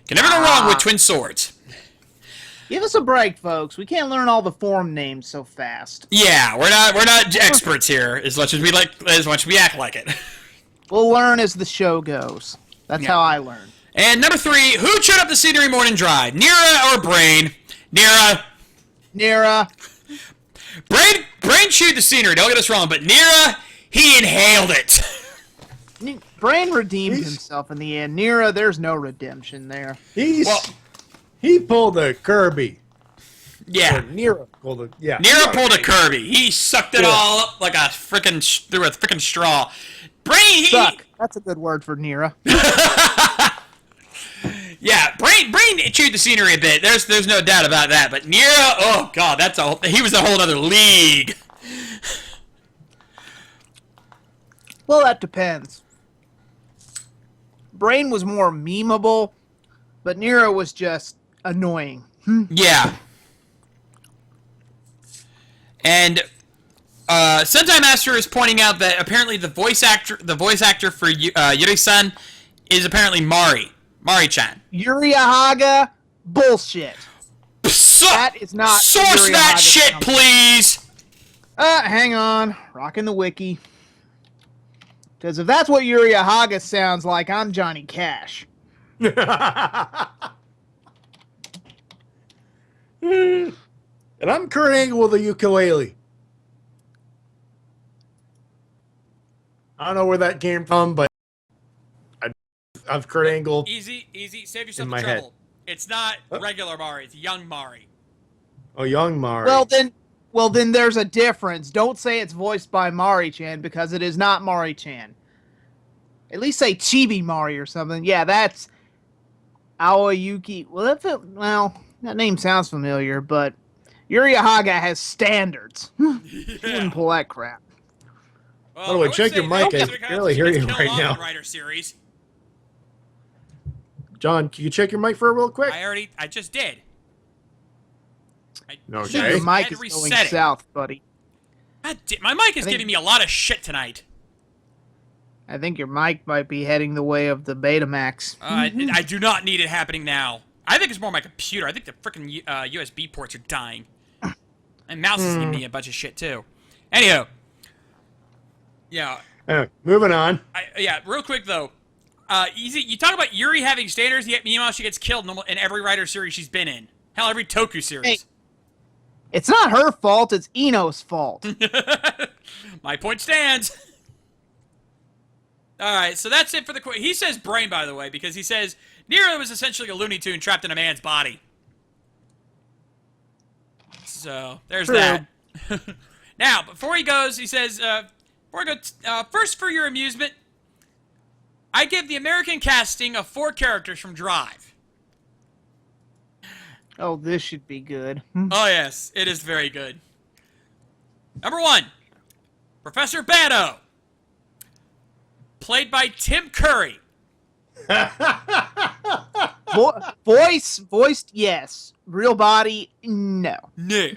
Can never go wrong with twin swords. Give us a break, folks. We can't learn all the form names so fast. Yeah, we're not experts here as much as we act like it. We'll learn as the show goes. That's how I learn. And number 3, who chewed up the scenery morning dry? Nira or Brain? Nira. Nira. Brain chewed the scenery, don't get us wrong, but Nira, he inhaled it. Brain redeemed himself in the end. Nira, there's no redemption there. He pulled a Kirby. Yeah. Or Nira pulled a Nira pulled a Kirby. He sucked it all up like a through a frickin' straw. Brain, Suck. That's a good word for Nira. Yeah, Brain chewed the scenery a bit. There's no doubt about that. But Nira, oh god, he was a whole other league. Well, that depends. Brain was more memeable, but Nira was just annoying. Yeah. And Sentai Master is pointing out that apparently the voice actor for Yuri-san is apparently Mari-chan. Yuri Haga, bullshit. That is not Source Yuri that Haga shit, sound. please. Hang on. Rocking the wiki. Because if that's what Yuri Haga sounds like, I'm Johnny Cash. And I'm Kurt Angle with a ukulele. I don't know where that came from, but I've Kurt Angle. Easy. Save yourself In the my trouble. It's not regular Mari. It's young Mari. Oh, young Mari. Well then there's a difference. Don't say it's voiced by Mari-chan because it is not Mari-chan. At least say Chibi Mari or something. Yeah, that's Aoyuki. Well, that name sounds familiar, but Yuri Haga has standards. She wouldn't pull that crap. Well, By the way, I would check say your mic. that I because can barely hear she you gets right killed off now. in Rider series. John, can you check your mic for real quick? I just did. Okay. Your I mic had is to going reset it. south, buddy. My mic is think- giving me a lot of shit tonight. I think your mic might be heading the way of the Betamax. I do not need it happening now. I think it's more my computer. I think the freaking USB ports are dying. And mouse is giving me a bunch of shit, too. Anyhow. Yeah. Anyway, moving on. Real quick, though. Easy. You talk about Yuri having standards, yet meanwhile she gets killed in every Rider series she's been in. Hell, every Toku series. Hey. It's not her fault, it's Ino's fault. My point stands. Alright, so that's it for the... He says brain, by the way, because he says Nero was essentially a Looney Tune trapped in a man's body. So, there's True. that. Now, before he goes, he says, first for your amusement, I give the American casting of 4 characters from Drive. Oh, this should be good. Oh, yes. It is very good. Number 1. Professor Bano. Played by Tim Curry. Voiced, yes. Real body, no. No.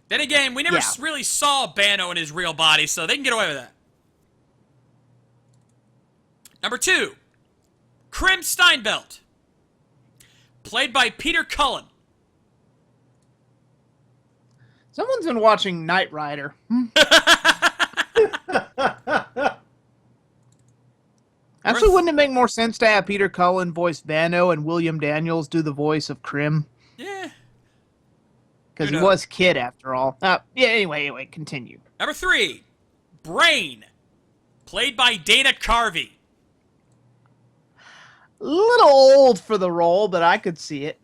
Then again, we never Yeah. really saw Bano in his real body, so they can get away with that. Number 2. Krim Steinbelt. Played by Peter Cullen. Someone's been watching Knight Rider. Actually, wouldn't it make more sense to have Peter Cullen voice Vano and William Daniels do the voice of Krim? Yeah. Because Who he knows? was Kid after all. Anyway, continue. Number 3. Brain. Played by Dana Carvey. A little old for the role, but I could see it.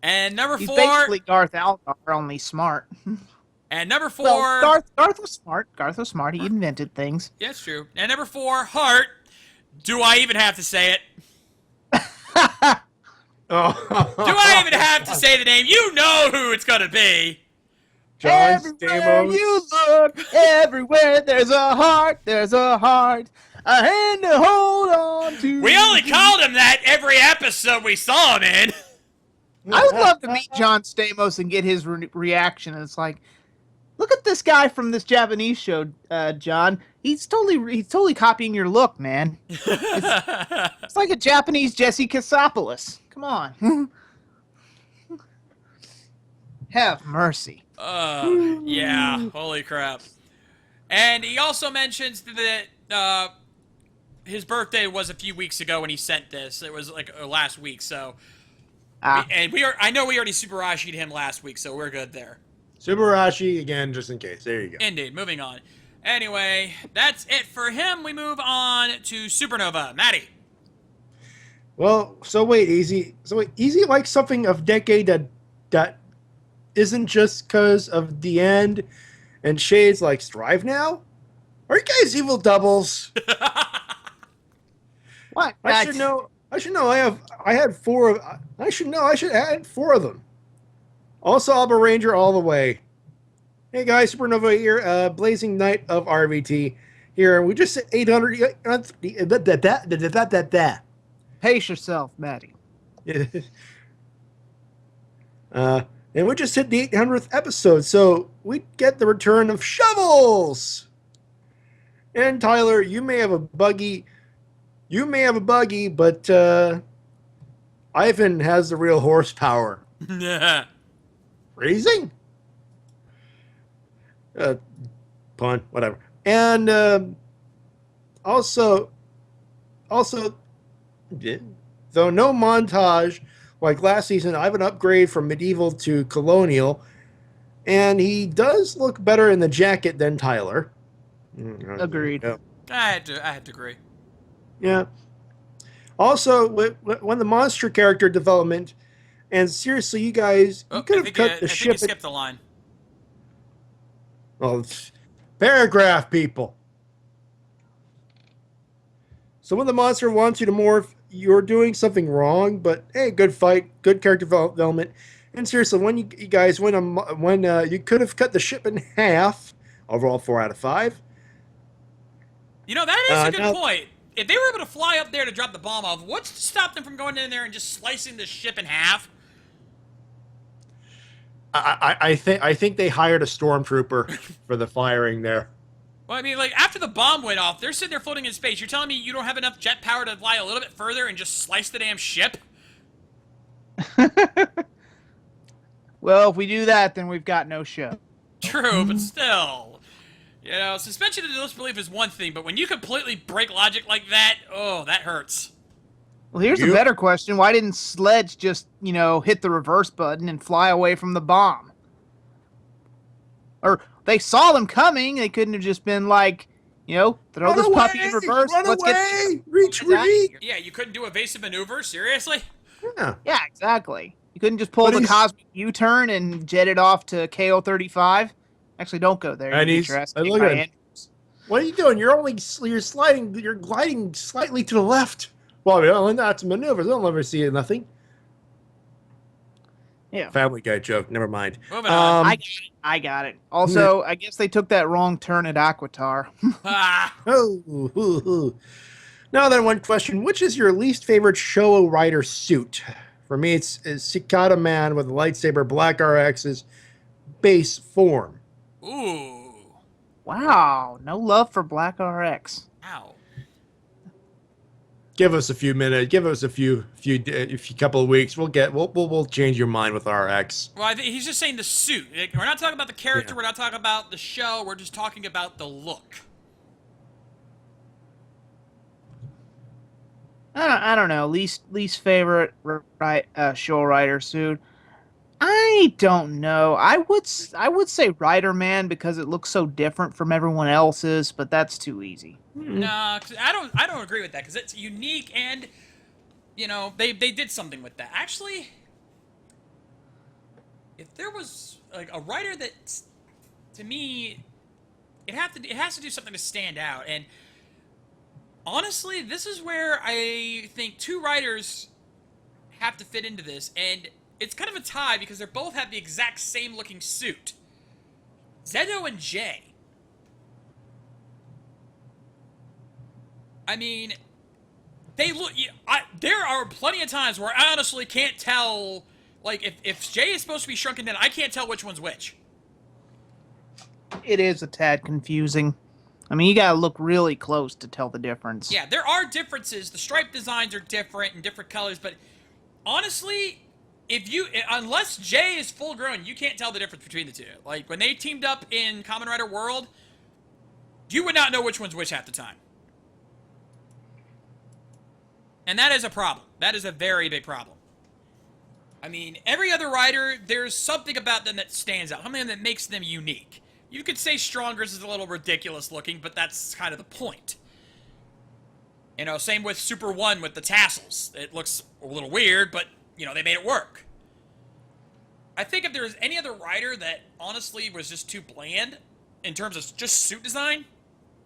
And number He's 4. basically Garth Algar, only smart. And number 4. Well, Garth was smart. Garth was smart. He invented things. Yeah, it's true. And number 4, Hart. Do I even have to say it? Oh. Do I even have to say the name? You know who it's gonna be. John Everywhere Stamos. you look, everywhere there's a heart, a hand to hold on to. We only called him that every episode we saw him in. I would love to meet John Stamos and get his reaction. And it's like, look at this guy from this Japanese show, John. He's totally copying your look, man. It's like a Japanese Jesse Kasopoulos. Come on. Have mercy. Yeah, holy crap. And he also mentions that his birthday was a few weeks ago when he sent this. It was like last week, so... I know we already Subarashi'd him last week, so we're good there. Subarashi, again, just in case. There you go. Indeed, moving on. Anyway, that's it for him. We move on to Supernova. Matty. Well, Easy likes something of decade that isn't just because of the end, and Shades likes Drive now? Are you guys evil doubles? What? I should know. I had 4 of. I should know. I should add 4 of them. Also, Alba Ranger all the way. Hey guys, Supernova here, Blazing Knight of RVT here. We just hit 800. Pace yourself, Matty. And we just hit the 800th episode, so we get the return of Shovels. And Tyler, you may have a buggy, but Ivan has the real horsepower. Phrasing? Pun, whatever. And also, though no montage like last season, I have an upgrade from medieval to colonial, and he does look better in the jacket than Tyler. Agreed. Yeah. I had to agree. Yeah. Also, when the monster character development, and seriously, you guys, you could have cut the I think you ship. skipped the line. Well, paragraph people. So when the monster wants you to morph, you're doing something wrong. But hey, good fight, good character development. And seriously, when you guys when you could have cut the ship in half, overall 4 out of 5. You know, that is a good now- point. If they were able to fly up there to drop the bomb off, what's to stop them from going in there and just slicing the ship in half? I think they hired a stormtrooper for the firing there. Well, I mean, like, after the bomb went off, they're sitting there floating in space. You're telling me you don't have enough jet power to fly a little bit further and just slice the damn ship? Well, if we do that, then we've got no show. True, but still. You know, suspension of disbelief is one thing, but when you completely break logic like that, oh, that hurts. Well, here's a Yep. better question. Why didn't Sledge just, hit the reverse button and fly away from the bomb? Or they saw them coming. They couldn't have just been like, throw Run this puppy in away! reverse. Run Let's away! get Retreat! Yeah, you couldn't do evasive maneuver? Seriously? Yeah. Yeah, exactly. You couldn't just pull But the he's- cosmic U-turn and jet it off to KO-35. Actually, don't go there. And You he's- get your ass and kicked look by at him. Andrews. What are you doing? You're gliding slightly to the left. Well, that's maneuvers. They'll never see nothing. Yeah. Family Guy joke. Never mind. Moving on. I got it. Also, I guess they took that wrong turn at Aquitar. Ah, Oh. Now then, one question: which is your least favorite Showa Rider suit? For me, it's Cicada Man with a lightsaber, Black RX's base form. ooh. Wow, no love for Black RX. Ow. Give us a few minutes. Give us a few couple of weeks. We'll change your mind with RX. Well, I think he's just saying the suit. Like, we're not talking about the character, Yeah. we're not talking about the show, we're just talking about the look. I don't know. Least favorite show rider suit. I don't know. I would say Rider Man because it looks so different from everyone else's, but that's too easy. No, 'cause I don't agree with that because it's unique and they did something with that. Actually, if there was like a writer that, to me, it has to do something to stand out. And honestly, this is where I think two writers have to fit into this, and it's kind of a tie because they both have the exact same looking suit. Zedo and Jay. I mean, they look. There are plenty of times where I honestly can't tell. Like, if Jay is supposed to be shrunken down, I can't tell which one's which. It is a tad confusing. I mean, you gotta look really close to tell the difference. Yeah, there are differences. The stripe designs are different and different colors, but honestly, unless Jay is full grown, you can't tell the difference between the two. Like, when they teamed up in Kamen Rider World, you would not know which one's which half the time. And that is a problem. That is a very big problem. I mean, every other rider, there's something about them that stands out. Something that makes them unique. You could say Stronger's is a little ridiculous looking, but that's kind of the point. Same with Super 1 with the tassels. It looks a little weird, but, they made it work. I think if there was any other rider that honestly was just too bland in terms of just suit design,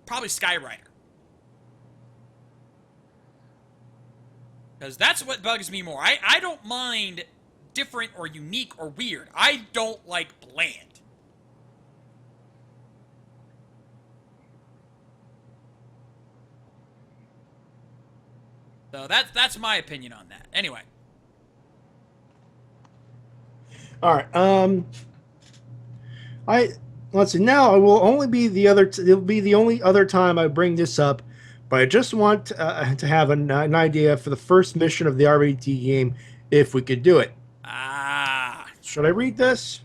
probably Skyrider. Because that's what bugs me more. I don't mind different or unique or weird. I don't like bland. So that's my opinion on that. Anyway. All right. Let's see. Now it will only be it'll be the only other time I bring this up, but I just want to have an idea for the first mission of the RBT game, if we could do it. Should I read this?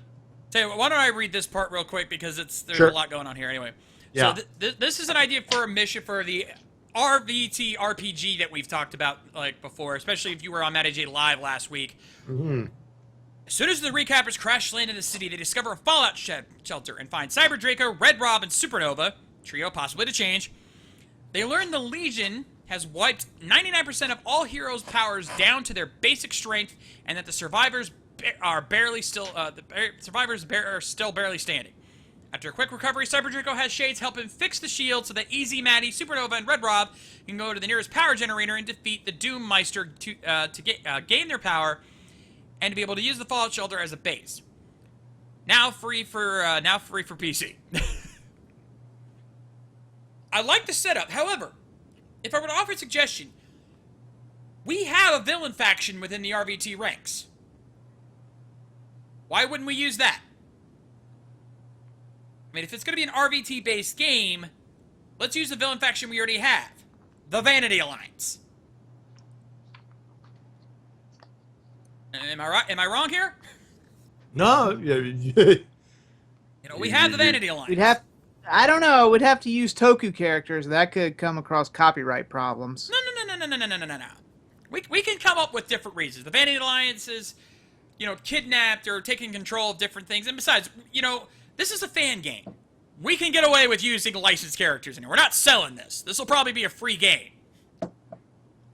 Tell you what, why don't I read this part real quick because there's Sure. a lot going on here anyway. Yeah. So this is an idea for a mission for the RVT RPG that we've talked about before, especially if you were on Matty Jay Live last week. Mm-hmm. As soon as the recappers crash land in the city, they discover a fallout shelter and find Cyber Draco, Red Rob, and Supernova, trio possibly to change. They learn the Legion has wiped 99% of all heroes' powers down to their basic strength, and that the survivors are still barely standing. After a quick recovery, Cyber Draco has Shades help him fix the shield so that Easy, Matty, Supernova, and Red Rob can go to the nearest power generator and defeat the Doom Meister to gain their power and to be able to use the Fallout Shelter as a base. Now free for PC. I like the setup. However, if I were to offer a suggestion, we have a villain faction within the RVT ranks. Why wouldn't we use that? I mean, if it's going to be an RVT-based game, let's use the villain faction we already have. The Vanity Alliance. Am I right? Am I wrong here? No. You know, we have the Vanity Alliance. I don't know. We'd have to use Toku characters. That could come across copyright problems. No. We can come up with different reasons. The Vanity Alliance is, you know, kidnapped or taking control of different things. And besides, you know, this is a fan game. We can get away with using licensed characters in here. We're not selling this. This will probably be a free game.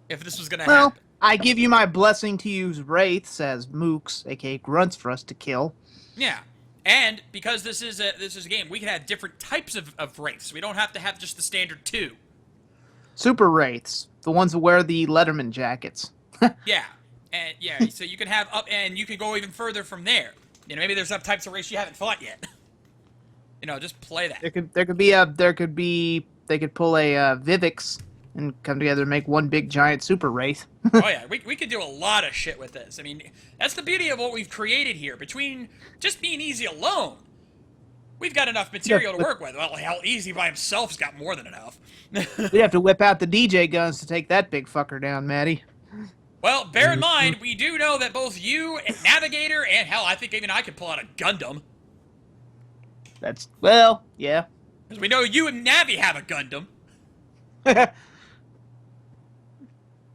If this was going to happen. I give you my blessing to use wraiths as mooks, aka grunts, for us to kill. Yeah. And because this is a game, we can have different types of wraiths. We don't have to have just the standard 2. Super wraiths. The ones that wear the Letterman jackets. Yeah. And yeah, so you can have and you can go even further from there. You know, maybe there's some types of wraiths you haven't fought yet. You know, just play that. They could pull a Vivix and come together and make one big giant super wraith. Oh yeah, we could do a lot of shit with this. I mean, that's the beauty of what we've created here. Between just being Easy alone, we've got enough material to work with. Well, hell, Easy by himself's got more than enough. We have to whip out the DJ guns to take that big fucker down, Matty. Well, bear in mind, we do know that both you and Navigator, and hell, I think even I could pull out a Gundam. Yeah. Because we know you and Navi have a Gundam.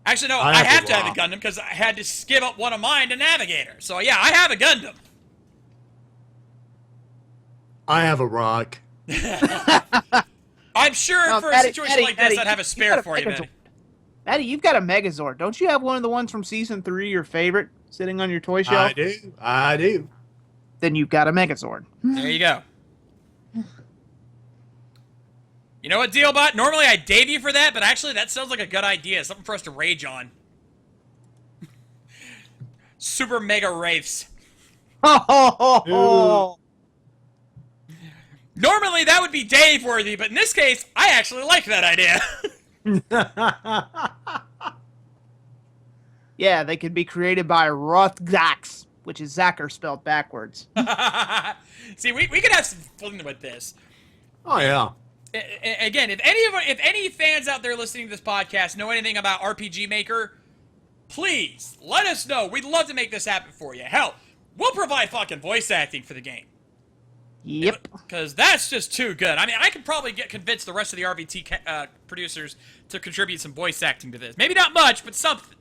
Actually, no, I have to have a Gundam because I had to give up one of mine to Navigator. So yeah, I have a Gundam. I have a rock. I'm sure for a situation like this, I'd have a spare for you, man. Matty, you've got a Megazord. Don't you have one of the ones from Season 3, your favorite, sitting on your toy shelf? I do. Then you've got a Megazord. There you go. You know what, Dealbot? Normally I dave you for that, but actually that sounds like a good idea. Something for us to rage on. Super Mega Wraiths. Oh. Normally that would be Dave-worthy, but in this case, I actually like that idea. Yeah, they could be created by Rothgax, which is Zacher spelled backwards. See, we could have some fun with this. Oh, yeah. Again, if any fans out there listening to this podcast know anything about RPG Maker, please let us know. We'd love to make this happen for you. Hell, we'll provide fucking voice acting for the game. Yep. Because that's just too good. I mean, I could probably convince the rest of the RVT producers to contribute some voice acting to this. Maybe not much, but something.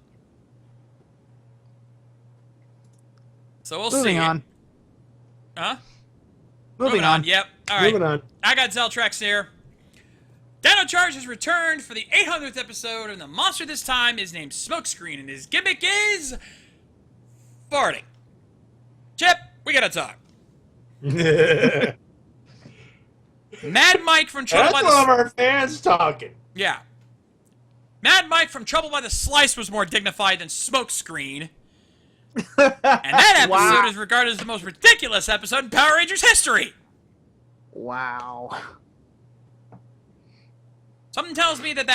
So we'll see. Moving on. Huh? Moving on. Yep. All right. Moving on. I got Zeltrex here. Dino Charge has returned for the 800th episode, and the monster this time is named Smokescreen, and his gimmick is farting. Chip, we gotta talk. Mad Mike from Trouble That's by the... one of our fans talking. Yeah. Mad Mike from Trouble by the Slice was more dignified than Smokescreen. And that episode Wow. is regarded as the most ridiculous episode in Power Rangers history. Wow. Something tells me that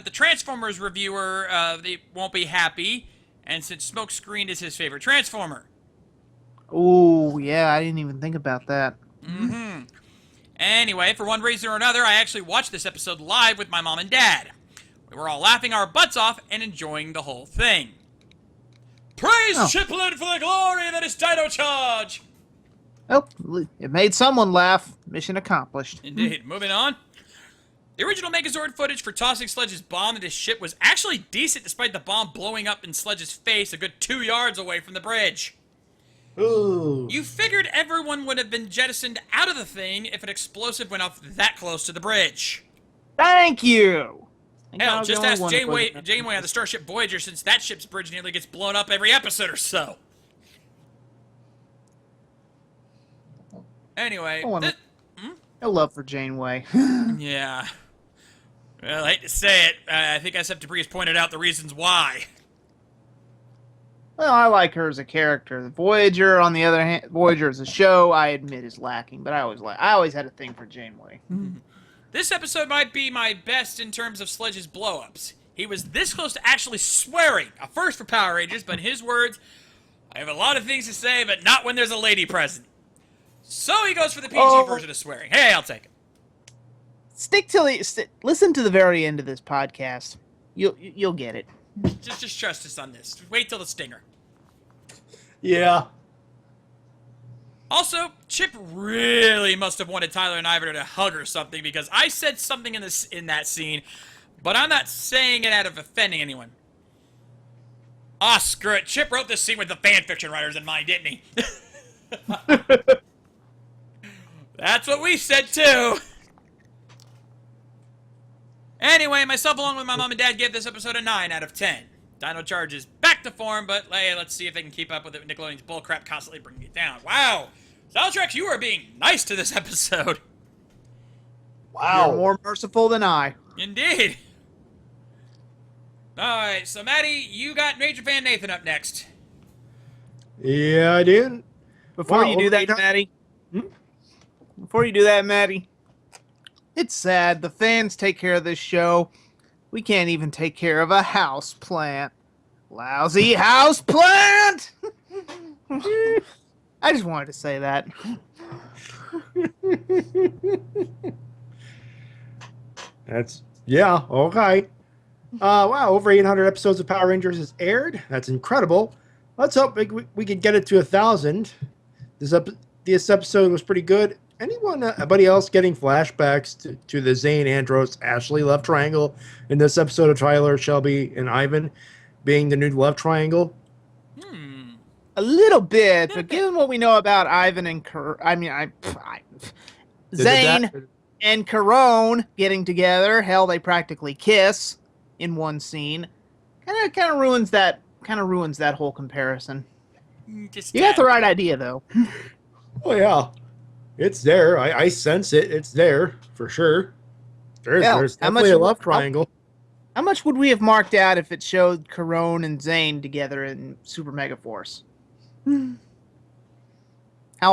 the Transformers reviewer they won't be happy, and since Smokescreen is his favorite Transformer. Oh, yeah, I didn't even think about that. Mm-hmm. Anyway, for one reason or another, I actually watched this episode live with my mom and dad. We were all laughing our butts off and enjoying the whole thing. Praise Chiplet for the glory that is Dino Charge! Oh, it made someone laugh. Mission accomplished. Indeed. Moving on. The original Megazord footage for tossing Sledge's bomb at his ship was actually decent despite the bomb blowing up in Sledge's face a good 2 yards away from the bridge. Ooh. You figured everyone would have been jettisoned out of the thing if an explosive went off that close to the bridge. Thank you! think I Hell, was the just only ask one that Janeway, wasn't- Janeway on the Starship Voyager, since that ship's bridge nearly gets blown up every episode or so. Anyway, Oh, no love for Janeway. yeah. Well, I hate to say it, I think Sceptibreeze pointed out the reasons why. Well, I like her as a character. The Voyager, on the other hand, Voyager as a show, I admit is lacking. But I always had a thing for Janeway. This episode might be my best in terms of Sledge's blow-ups. He was this close to actually swearing, a first for Power Rangers, but in his words, I have a lot of things to say, but not when there's a lady present. So he goes for the PG version of swearing. Hey, I'll take it. Listen to the very end of this podcast. You'll get it. Just trust us on this. Just wait till the stinger. Yeah. Also, Chip really must have wanted Tyler and Ivan to hug or something, because I said something in that scene, but I'm not saying it out of offending anyone. Ah, screw it. Chip wrote this scene with the fanfiction writers in mind, didn't he? That's what we said, too. Anyway, myself along with my mom and dad gave this episode a 9 out of 10. Dino Charge is back to form, but hey, let's see if they can keep up with it. Nickelodeon's bullcrap constantly bringing it down. Wow! Zaltrex, you are being nice to this episode. Wow. You're more merciful than I. Indeed. Alright, so Matty, you got Major Fan Nathan up next. Yeah, I did. Before Wow, you do over that, 800 Maddie. Before you do that, Maddie. It's sad. The fans take care of this show. We can't even take care of a house plant. Lousy house plant! I just wanted to say that. Yeah, okay. Wow, over 800 episodes of Power Rangers has aired. That's incredible. Let's hope we can get it to 1,000. This episode was pretty good. Anybody else getting flashbacks to the Zane, Andros, Ashley love triangle in this episode of Tyler, Shelby, and Ivan being the new love triangle? A little bit, but given what we know about Ivan and Zane and Carone getting together, hell, they practically kiss in one scene. Kind of ruins that whole comparison. You got the right idea, though. Oh yeah, it's there. I sense it. It's there for sure. There's definitely a love triangle. How much would we have marked out if it showed Carone and Zane together in Super Mega Force? How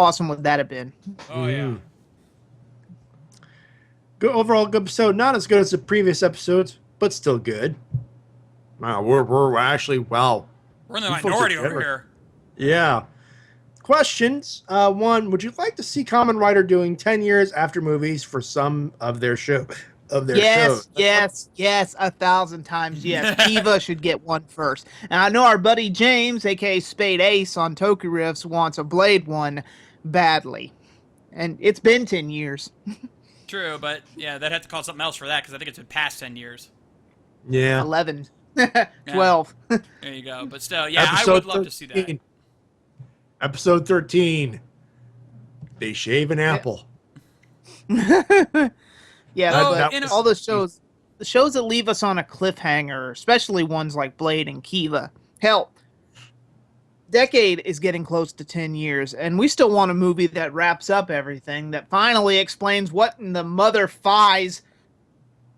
awesome would that have been? Oh, yeah. Good overall, good episode. Not as good as the previous episodes, but still good. Wow, we're actually wow. We're in the minority over here. Yeah. Questions. One, would you like to see Kamen Rider doing 10 years after movies for some of their shows? Yes, 1,000 times yes. Kiva should get one first. And I know our buddy James, aka Spade Ace on Toku Riffs, wants a Blade one badly. And it's been 10 years. True, but yeah, they'd have to call something else for that, because I think it's been past 10 years. Yeah. 11. 12. There you go. But still, yeah, I would love to see that. Episode 13. They shave an apple. Yeah, Well, but all the shows that leave us on a cliffhanger, especially ones like Blade and Kiva. Hell, Decade is getting close to 10 years, and we still want a movie that wraps up everything, that finally explains what in the mother fies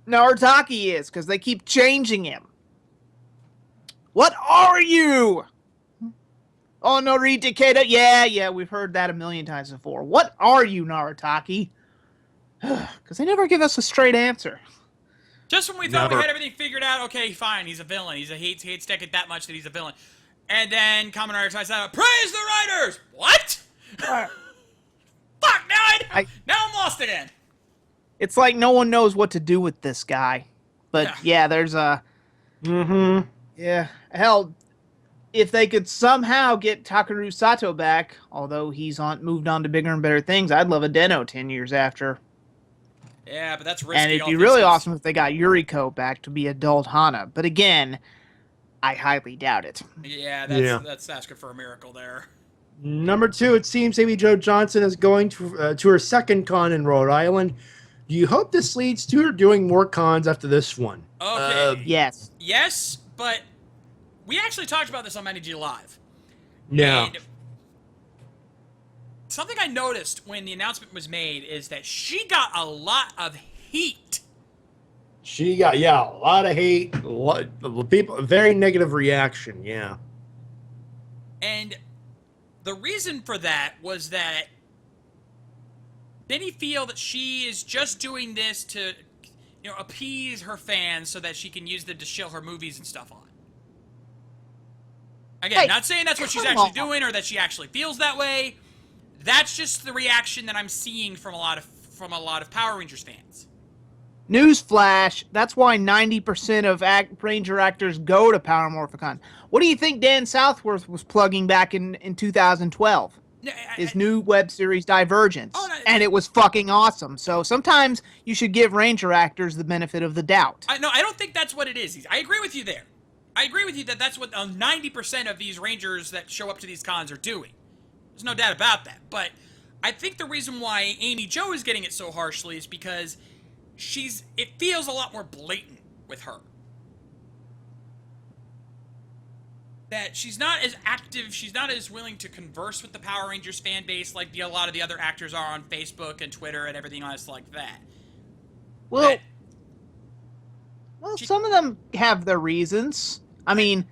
Narataki is, because they keep changing him. What are you? Oh, Nori Takeda? Yeah, we've heard that a million times before. What are you, Narataki? Because they never give us a straight answer. Just when we thought we had everything figured out, okay, fine, he's a villain. He hates Decade that much that he's a villain. And then Kamen Rider tries out, praise the writers! What? Fuck, now I'm lost again. It's like no one knows what to do with this guy. But yeah, there's a... Yeah, hell, if they could somehow get Takeru Sato back, although he's moved on to bigger and better things, I'd love a Deno 10 years after. Yeah, but that's risky. And it'd be really awesome if they got Yuriko back to be adult Hana. But again, I highly doubt it. Yeah, that's asking for a miracle there. Number 2, it seems Amy Jo Johnson is going to her second con in Rhode Island. Do you hope this leads to her doing more cons after this one? Okay. Yes. Yes, but we actually talked about this on Matty Jay Live. Yeah. And something I noticed when the announcement was made is that she got a lot of heat. She got, a lot of hate, a lot of people, very negative reaction, yeah. And the reason for that was that many feel that she is just doing this to, appease her fans so that she can use them to shill her movies and stuff on. Again, Hey, not saying that's what she's come actually on. doing or that she actually feels that way. That's just the reaction that I'm seeing from a lot of Power Rangers fans. Newsflash, that's why 90% of Ranger actors go to Power Morphicon. What do you think Dan Southworth was plugging back in 2012? His new web series Divergence. Oh, no, and it was fucking awesome. So sometimes you should give Ranger actors the benefit of the doubt. I don't think that's what it is. I agree with you there. I agree with you that that's what 90% of these Rangers that show up to these cons are doing. There's no doubt about that. But I think the reason why Amy Jo is getting it so harshly is because it feels a lot more blatant with her. That she's not as active, she's not as willing to converse with the Power Rangers fan base like a lot of the other actors are on Facebook and Twitter and everything else like that. Well, some of them have their reasons. I mean,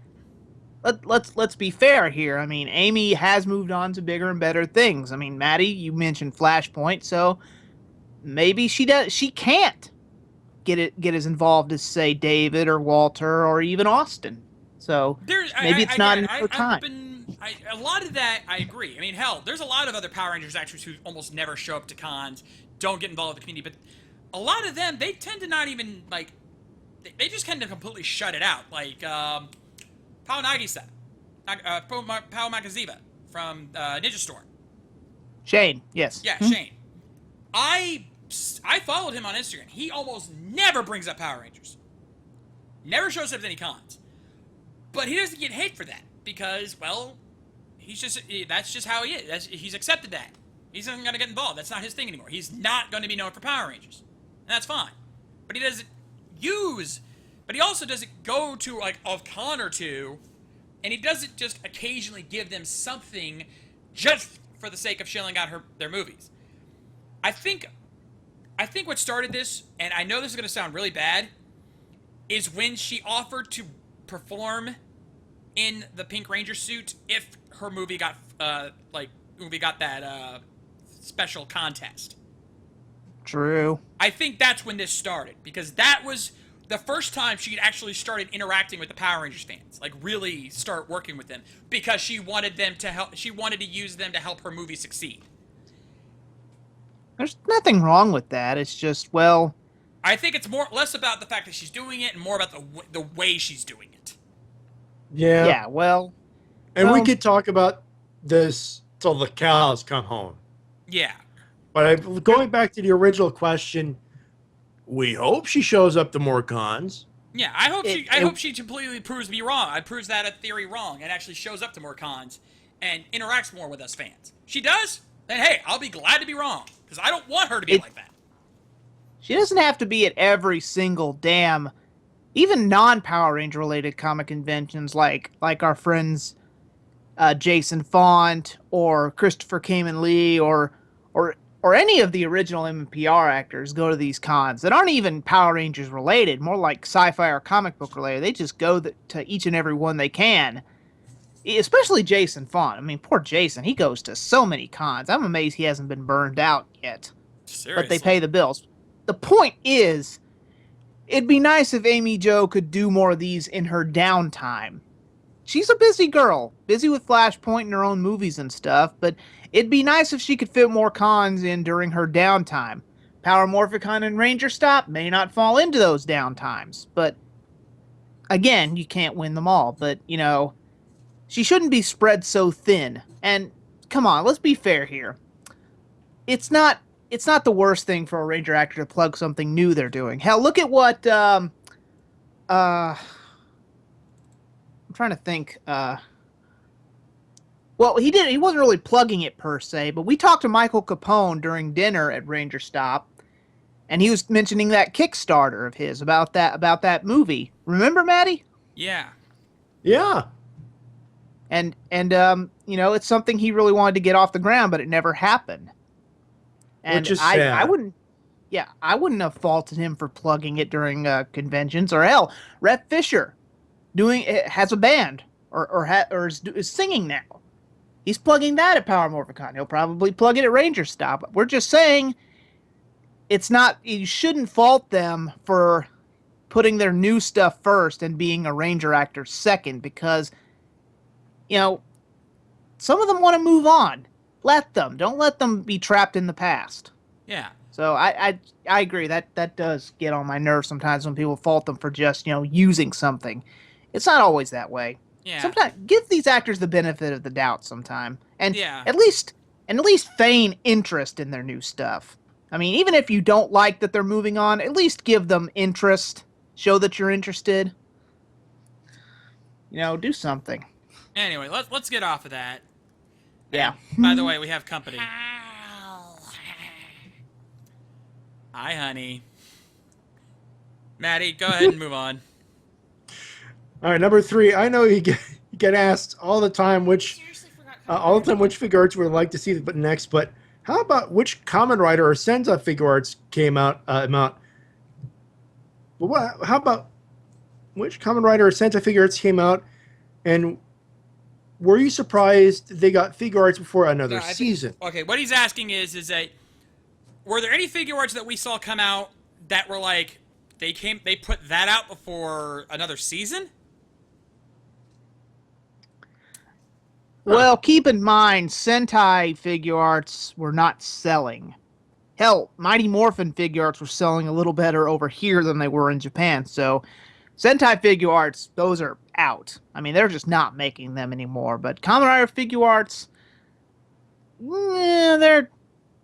let's be fair here. I mean, Amy has moved on to bigger and better things. I mean, Matty, you mentioned Flashpoint, so maybe she can't get as involved as, say, David or Walter or even Austin. So maybe it's not in her time. A lot of that, I agree. I mean, hell, there's a lot of other Power Rangers actors who almost never show up to cons, don't get involved with the community, but a lot of them, they tend to not even, like, they just tend to completely shut it out. Like, Pao Nagisa, Pao Makaziva from Ninja Storm. Shane, yes. Yeah, Shane. I followed him on Instagram. He almost never brings up Power Rangers. Never shows up at any cons. But he doesn't get hate for that because, well, that's just how he is. He's accepted that. He's not going to get involved. That's not his thing anymore. He's not going to be known for Power Rangers. And that's fine. But he doesn't but he also doesn't go to, like, a con or two, and he doesn't just occasionally give them something just for the sake of shilling out their movies. I think what started this, and I know this is going to sound really bad, is when she offered to perform in the Pink Ranger suit if her movie got that special contest. True. I think that's when this started, because that was the first time she actually started interacting with the Power Rangers fans, like really start working with them, because she wanted to use them to help her movie succeed. There's nothing wrong with that. It's just, well, I think it's less about the fact that she's doing it and more about the way she's doing it. Yeah. Yeah, well. And we could talk about this till the cows come home. Yeah. But going back to the original question, we hope she shows up to more cons. Yeah, I hope she completely proves me wrong. I proves that theory wrong and actually shows up to more cons and interacts more with us fans. She does, then hey, I'll be glad to be wrong, because I don't want her to be like that. She doesn't have to be at every single damn, even non-Power Ranger related comic conventions like our friends Jason Font or Christopher Kamen Lee or any of the original MPR actors go to these cons that aren't even Power Rangers related, more like sci-fi or comic book related. They just go to each and every one they can. Especially Jason Font. I mean, poor Jason. He goes to so many cons. I'm amazed he hasn't been burned out yet. Seriously. But they pay the bills. The point is, it'd be nice if Amy Jo could do more of these in her downtime. She's a busy girl, busy with Flashpoint and her own movies and stuff, but it'd be nice if she could fit more cons in during her downtime. Power Morphicon and Ranger Stop may not fall into those downtimes, but again, you can't win them all. But, she shouldn't be spread so thin. And come on, let's be fair here. It's not the worst thing for a Ranger actor to plug something new they're doing. Hell, look at what I'm trying to think. Well, he wasn't really plugging it per se, but we talked to Michael Capone during dinner at Ranger Stop, And he was mentioning that Kickstarter of his about that movie. Remember, Matty? Yeah. Yeah. And you know, it's something he really wanted to get off the ground, but it never happened. And Which is sad. I wouldn't have faulted him for plugging it during conventions, or hell, Rhett Fisher has a band or is singing now. He's plugging that at Power Morphicon. He'll probably plug it at Ranger Stop. We're just saying, you shouldn't fault them for putting their new stuff first and being a Ranger actor second, because, you know, some of them want to move on. Don't let them be trapped in the past. Yeah. So I agree that does get on my nerves sometimes when people fault them for just, you know, using something. It's not always that way. Yeah. Sometimes give these actors the benefit of the doubt sometime, and Yeah. at least feign interest in their new stuff. I mean, even if you don't like that they're moving on, at least give them interest. Show that you're interested. You know, do something. Anyway, let's get off of that. Yeah. And, by the way, we have company. Hi, honey. Matty, go ahead and move on. All right, number 3. I know you get asked all the time which figure arts we would like to see but next, but how about which Kamen Rider or Sentai figure arts came out? How about which Kamen Rider or Sentai figure arts came out, and were you surprised they got figure arts before another season? Okay, what he's asking is that were there any figure arts that we saw come out that were like they put that out before another season? Well, keep in mind, Sentai figure arts were not selling. Hell, Mighty Morphin figure arts were selling a little better over here than they were in Japan. So, Sentai figure arts, those are out. I mean, they're just not making them anymore. But Kamen Rider figure arts, they're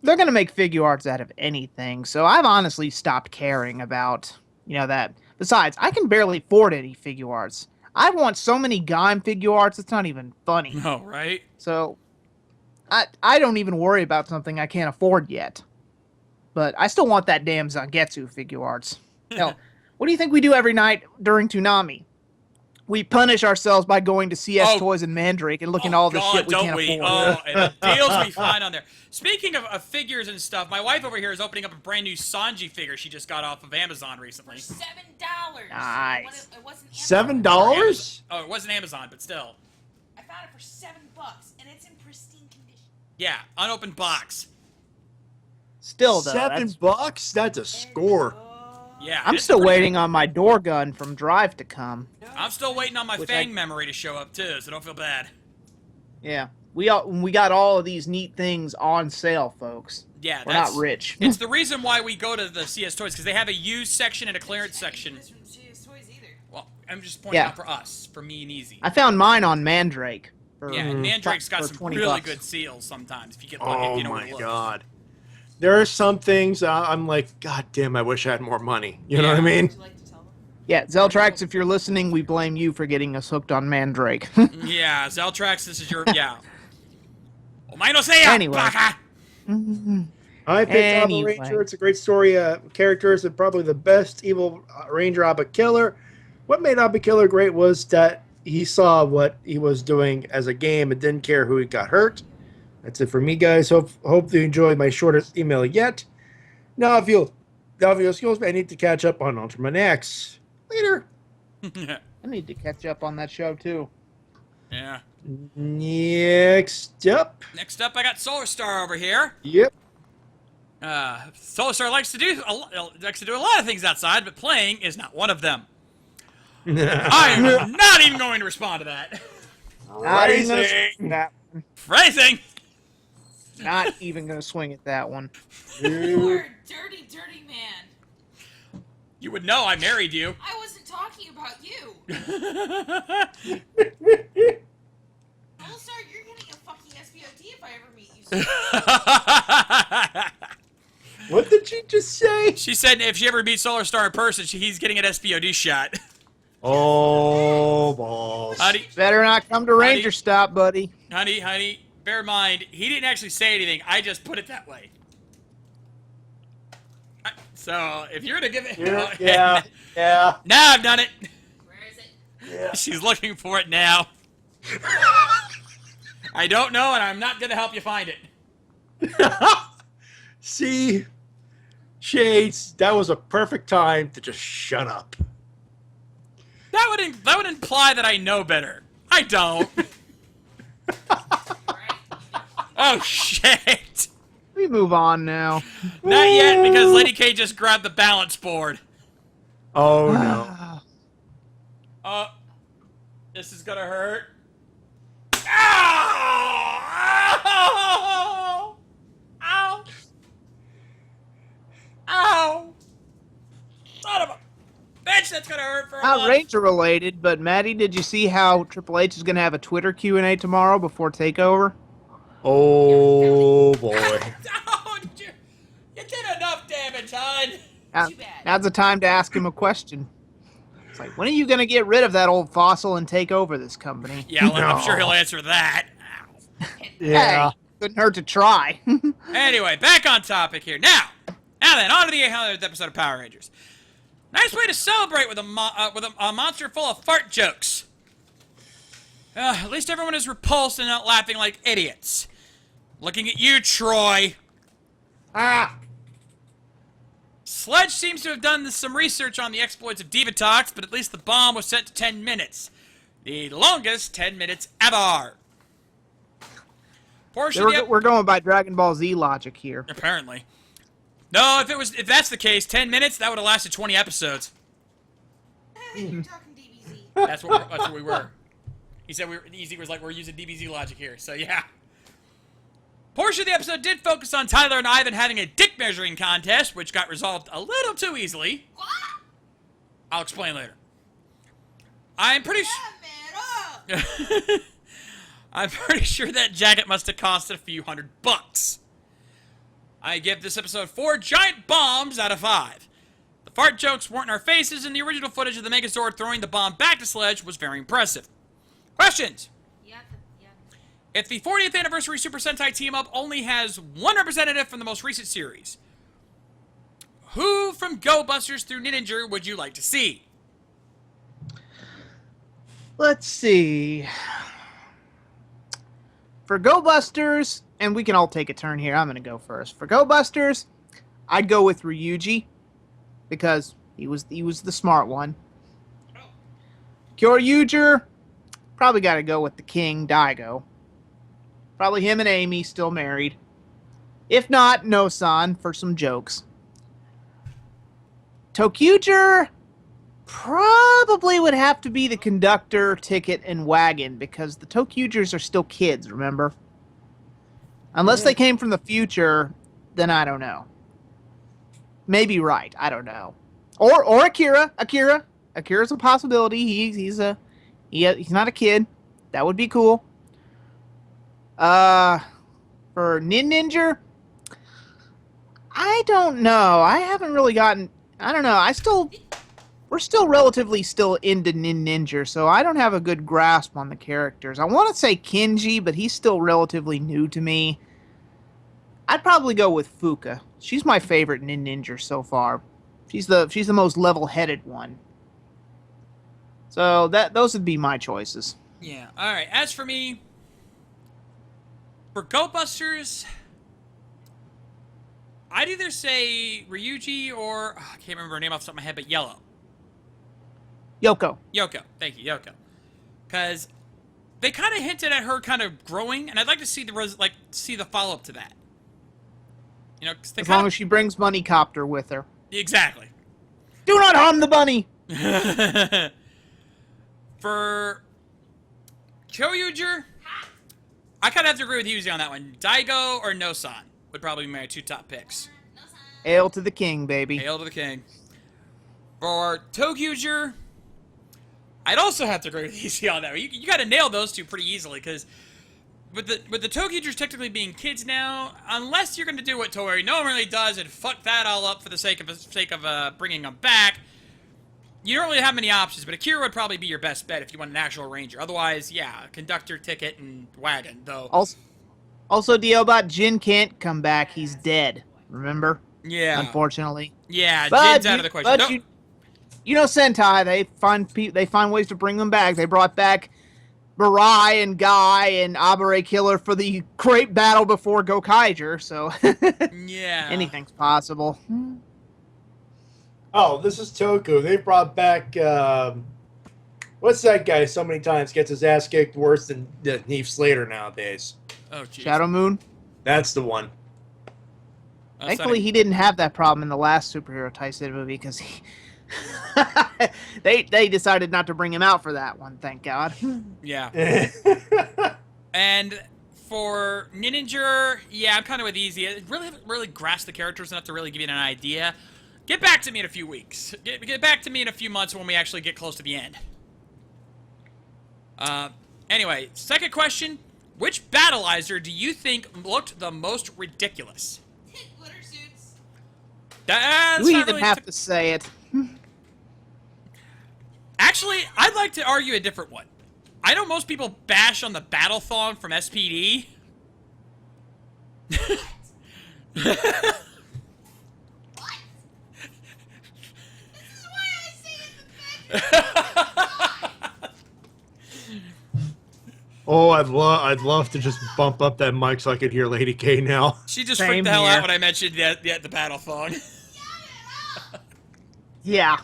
going to make figure arts out of anything. So, I've honestly stopped caring about, you know, that. Besides, I can barely afford any figure arts. I want so many Gaim figure arts, it's not even funny. No, right? So, I don't even worry about something I can't afford yet. But I still want that damn Zangetsu figure arts. Hell, what do you think we do every night during Toonami? We punish ourselves by going to CS Toys and Mandrake and looking at all the shit we can't afford. Oh, and the deals we find on there. Speaking of figures and stuff, my wife over here is opening up a brand new Sanji figure she just got off of Amazon recently. $7. Nice. It wasn't Amazon. $7? Oh, it wasn't Amazon, but still. I found it for $7, and it's in pristine condition. Yeah, unopened box. Still, though, $7? That's a score. Yeah, I'm it's still pretty waiting on my door gun from Drive to come. good. I'm still waiting on my Which Fang memory to show up too, so don't feel bad. Yeah, we got all of these neat things on sale, folks. Yeah, We're not rich. It's the reason why we go to the CS Toys, because they have a used section and a clearance section. Well, I'm just pointing out for us, for me and Easy. I found mine on Mandrake. Yeah, Mandrake's got for some 20 really bucks. good seals sometimes, if you get lucky, if you know where to look. God. There are some things I'm like, God damn, I wish I had more money. You know what I mean? Would you like to tell them? Yeah, Zeltrax, if you're listening, we blame you for getting us hooked on Mandrake. Yeah, Zeltrax, this is your, yeah. Omae no seiya, Anyway. baka! I picked Anyway. Abba Ranger. It's a great story. Characters and probably the best evil Ranger Abba Killer. What made Abba Killer great was that he saw what he was doing as a game and didn't care who he got hurt. That's it for me, guys. Hope you enjoyed my shortest email yet. Now, if you'll skills, I need to catch up on Ultraman X later. Yeah. I need to catch up on that show, too. Yeah. Next up. Next up, I got Solar Star over here. Yep. Solar Star likes to do a lot of things outside, but playing is not one of them. I'm not even going to respond to that. Not even gonna swing that one. Phrasing. Not even gonna swing at that one. You're a dirty, dirty man. You would know I married you. I wasn't talking about you. Soulstar, you're getting a fucking SBOT if I ever meet you. What did she just say? She said if she ever meets Solar Star in person, he's getting an SPOD shot. Oh, balls. Honey, Better not come to Ranger Stop, buddy. honey, bear in mind, he didn't actually say anything. I just put it that way. So if you're gonna give it, Yeah. Now I've done it. Where is it? Yeah. She's looking for it now. I don't know, and I'm not gonna help you find it. See, Shades, that was a perfect time to just shut up. That would imply that I know better. I don't. Oh shit! We move on now. Not yet, because Lady K just grabbed the balance board. Oh no. This is gonna hurt. Ow! Ow! Ow! Son of a bitch, that's gonna hurt for a Not month. Ranger related, but Maddie, did you see how Triple H is going to have a Twitter Q&A tomorrow before Takeover? Oh boy. Oh, you did enough damage, hon. Now, Too bad. now's the time to ask him a question. It's like, when are you going to get rid of that old fossil and take over this company? Yeah, well, I'm No. sure he'll answer that. Ow. Yeah. Hey, couldn't hurt to try. Anyway, back on topic here. Now then, on to the 800th episode of Power Rangers. Nice way to celebrate with a monster full of fart jokes. At least everyone is repulsed and not laughing like idiots. Looking at you, Troy. Sledge seems to have done some research on the exploits of Divatox, but at least the bomb was set to 10 minutes. The longest 10 minutes ever. Portion of the We're going by Dragon Ball Z logic here. Apparently. No, if that's the case, 10 minutes, that would have lasted 20 episodes. You're talking DBZ. That's what we were. He said Easy was like, we're using DBZ logic here, so yeah. Portion of the episode did focus on Tyler and Ivan having a dick measuring contest, which got resolved a little too easily. What? I'll explain later. I'm pretty I'm pretty sure that jacket must have cost a few $100. I give this episode 4 giant bombs out of 5. The fart jokes weren't in our faces, and the original footage of the Megazord throwing the bomb back to Sledge was very impressive. Questions? Yeah. If the 40th anniversary Super Sentai team-up only has one representative from the most recent series, who from Go Busters through Ninja would you like to see? Let's see. For Go Busters, and we can all take a turn here. I'm going to go first. For Go Busters, I'd go with Ryuji because he was the smart one. Kyoryuger, probably got to go with the king, Daigo. Probably him and Amy still married. If not, No-san for some jokes. Tokyuger probably would have to be the conductor, ticket, and wagon because the Tokyugers are still kids, remember? Unless they came from the future, then I don't know. Maybe right, I don't know. Or Akira. Akira's a possibility. He's not a kid. That would be cool. For Ninja, I don't know. I haven't really gotten. I don't know. We're still relatively into Ninja, so I don't have a good grasp on the characters. I want to say Kinji, but he's still relatively new to me. I'd probably go with Fuka. She's my favorite Ninja so far. She's the most level-headed one. So those would be my choices. Yeah, alright. As for me, for Go Busters, I'd either say Ryuji or... I can't remember her name off the top of my head, but Yellow. Yoko. Yoko. Thank you, Yoko. Because they kind of hinted at her kind of growing, and I'd like to see the follow-up to that. You know, 'cause they As long as she brings Money Copter with her. Exactly. Do not harm the bunny! For Kyoryuger, I kind of have to agree with Yuzi on that one. Daigo or No-san would probably be my 2 top picks. Hail to the king, baby. Hail to the king. For Tokyuger, I'd also have to agree with Yuzi on that one. You got to nail those 2 pretty easily, because with the Tokyugers technically being kids now, unless you're going to do what Toei normally does and fuck that all up for the sake of bringing them back, you don't really have many options, but Akira would probably be your best bet if you want an actual ranger. Otherwise, yeah, conductor, ticket, and wagon, though. Also, Diobot, Jin can't come back. He's dead. Remember? Yeah. unfortunately. Yeah, But Jin's out of the question. but No. you know Sentai, they find ways to bring them back. They brought back Mirai and Guy and Abare Killer for the great battle before Gokaiger, so Yeah. anything's possible. Oh, this is Toku. They brought back what's that guy? So many times gets his ass kicked worse than Neve Slater nowadays. Oh, jeez. Shadow Moon. That's the one. Thankfully, he didn't have that problem in the last superhero Tyson movie because they decided not to bring him out for that one. Thank God. Yeah. And for Ninja, yeah, I'm kind of with Easy. I really haven't really grasped the characters enough to really give you an idea. Get back to me in a few weeks. Get back to me in a few months when we actually get close to the end. Anyway, second question. Which Battleizer do you think looked the most ridiculous? Glitter suits. That's We not even really have to say it. Actually, I'd like to argue a different one. I know most people bash on the Battle Thong from SPD. What? This is why I say it's Oh, I'd love to just bump up that mic so I could hear Lady K now. She just Same freaked the hell here. out when I mentioned the Battle Thong. Yeah,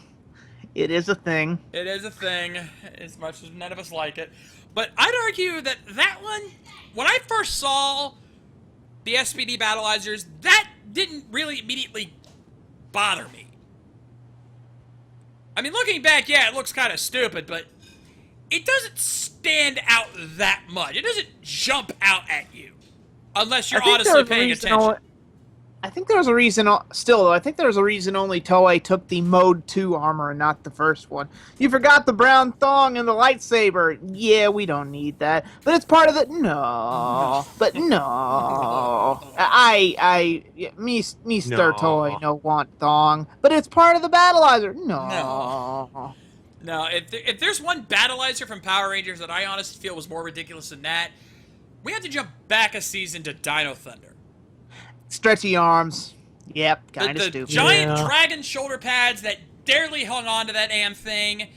it is a thing. It is a thing, as much as none of us like it. But I'd argue that that one, when I first saw the SPD Battleizers, that didn't really immediately bother me. I mean, looking back, yeah, it looks kind of stupid, but it doesn't stand out that much. It doesn't jump out at you. Unless you're honestly paying attention. I think there was a reason, still though, I think there was a reason only Toei took the Mode 2 armor and not the first one. You forgot the brown thong and the lightsaber. Yeah, we don't need that. But it's part of the, no. But no. Me stir Toei no want thong. But it's part of the Battleizer. No. No, if there's one Battleizer from Power Rangers that I honestly feel was more ridiculous than that, we have to jump back a season to Dino Thunder. Stretchy arms. Yep, kind of The stupid. giant dragon shoulder pads that barely hung on to that damn thing,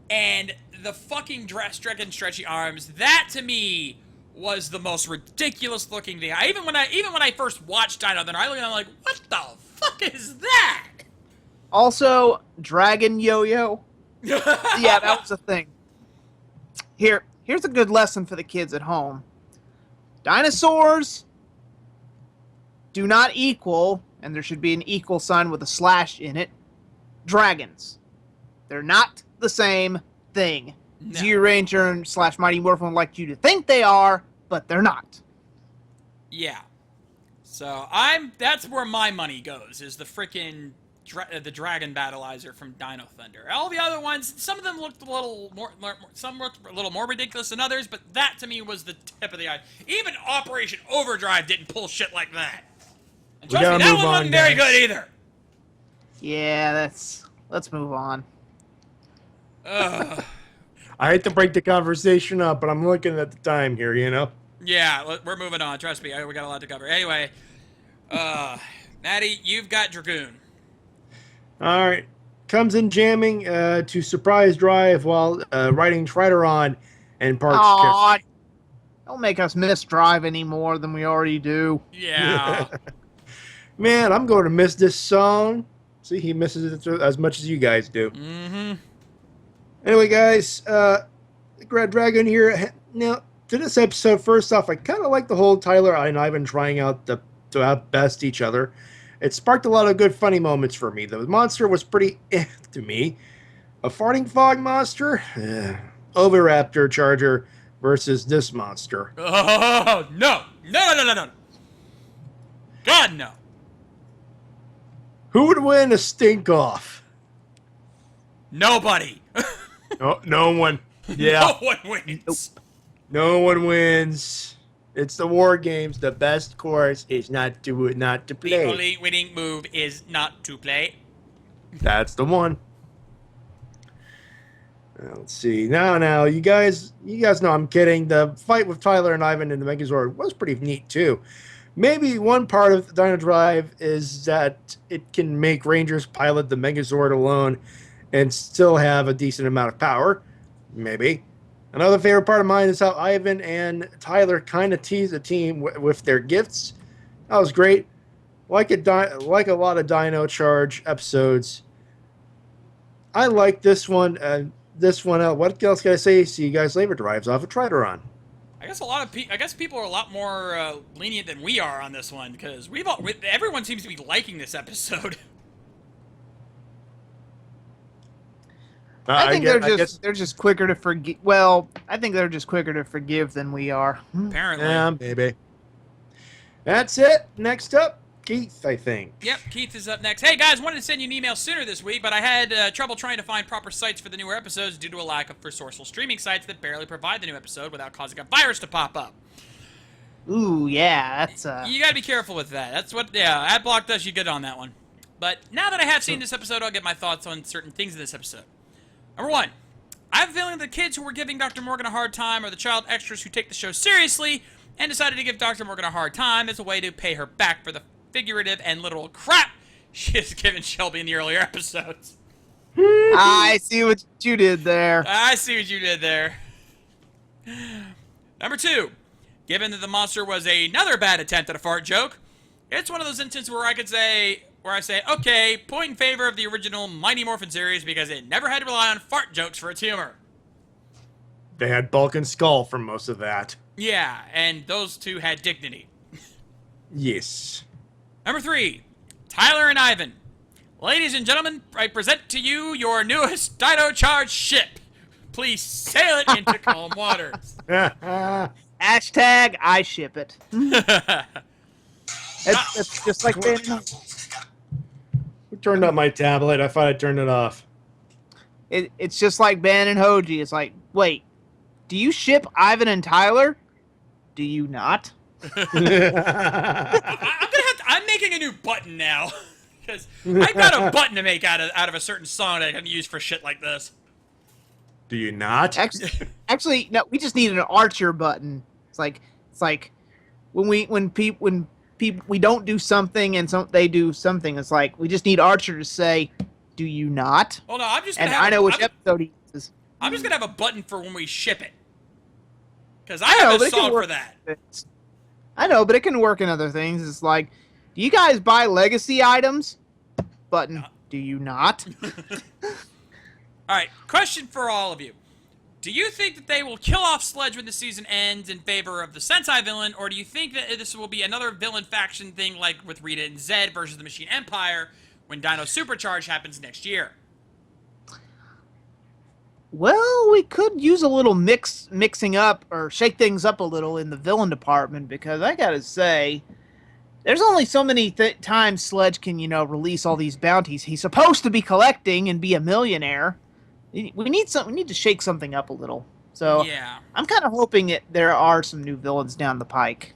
and the fucking dragon stretchy arms. That to me was the most ridiculous looking thing. Even when I first watched Dino Thunder, I looked at it, I'm like, what the fuck is that? Also, Dragon Yo-Yo. Yeah, that was a thing. Here's a good lesson for the kids at home. Dinosaurs do not equal, and there should be an equal sign with a slash in it, dragons. They're not the same thing. No. Zero Ranger and / Mighty Morphin would like you to think they are, but they're not. Yeah. So that's where my money goes, is the frickin' the Dragon Battleizer from Dino Thunder. All the other ones, some of them looked a little more, some looked a little more ridiculous than others, but that to me was the tip of the eye. Even Operation Overdrive didn't pull shit like that. And trust me, that one wasn't very good either. Yeah, let's move on. I hate to break the conversation up, but I'm looking at the time here, you know? Yeah, we're moving on. Trust me, we got a lot to cover. Anyway, Matty, you've got Dragoon. All right. Comes in jamming to surprise drive while riding Trideron and parks. Aw, don't make us miss Drive any more than we already do. Yeah. Man, I'm going to miss this song. See, he misses it as much as you guys do. Mm-hmm. Anyway, guys, Grad Dragon here. Now, to this episode, first off, I kind of like the whole Tyler and Ivan trying out to outbest each other. It sparked a lot of good, funny moments for me. The monster was pretty to me. A farting fog monster? Oviraptor Charger versus this monster. Oh, no. No. God, no. Who would win a stink off? Nobody. No one. Yeah. No one wins. No one wins. It's the war games. The best course is not to The play. only winning move is not to play. That's the one. Let's see. Now, you guys know I'm kidding. The fight with Tyler and Ivan in the Megazord was pretty neat too. Maybe one part of Dino Drive is that it can make Rangers pilot the Megazord alone and still have a decent amount of power. Maybe. Another favorite part of mine is how Ivan and Tyler kind of tease the team with their gifts. That was great. Like a lot of Dino Charge episodes. I like this one. What else can I say? See you guys later. Drives off a Trideron. I guess people are a lot more lenient than we are on this one because everyone seems to be liking this episode. I think they're just quicker to forgive. Well, I think they're just quicker to forgive than we are. Apparently. Yeah, maybe. That's it. Next up, Keith, I think. Yep, Keith is up next. Hey guys, wanted to send you an email sooner this week, but I had trouble trying to find proper sites for the newer episodes due to a lack of resourceful streaming sites that barely provide the new episode without causing a virus to pop up. Ooh, yeah, that's You gotta be careful with that. That's what, yeah, Adblock does you good on that one. But now that I have seen this episode, I'll get my thoughts on certain things in this episode. Number one, I have a feeling the kids who were giving Dr. Morgan a hard time are the child extras who take the show seriously and decided to give Dr. Morgan a hard time as a way to pay her back for the figurative and literal crap she has given Shelby in the earlier episodes. I see what you did there. I see what you did there. Number two, given that the monster was another bad attempt at a fart joke, it's one of those instances where I say, okay, point in favor of the original Mighty Morphin series because it never had to rely on fart jokes for its humor. They had Bulk and Skull for most of that. Yeah, and those two had dignity. Yes. Number three, Tyler and Ivan. Ladies and gentlemen, I present to you your newest Dino Charge ship. Please sail it into calm waters. Hashtag I ship it. It's just like Who turned up my tablet? I thought I turned it off. it's just like Ben and Hoji. It's like, wait, do you ship Ivan and Tyler? Do you not? I'm making a new button now. Because I've got a button to make out of a certain song that I can use for shit like this. Do you not? Actually, no. We just need an Archer button. It's like when we don't do something and they do something. It's like we just need Archer to say, "Do you not?" Well, no, I'm just And gonna I know which episode he uses. I'm just gonna have a button for when we ship it. Because I have a song for that. I know, but it can work in other things. It's like, do you guys buy legacy items? Button. Do you not? All right, question for all of you. Do you think that they will kill off Sledge when the season ends in favor of the Sentai villain, or do you think that this will be another villain faction thing like with Rita and Zed versus the Machine Empire when Dino Supercharge happens next year? Well, we could use a little mixing up or shake things up a little in the villain department because I gotta say, there's only so many times Sledge can, release all these bounties. He's supposed to be collecting and be a millionaire. We need to shake something up a little. So yeah. I'm kind of hoping there are some new villains down the pike.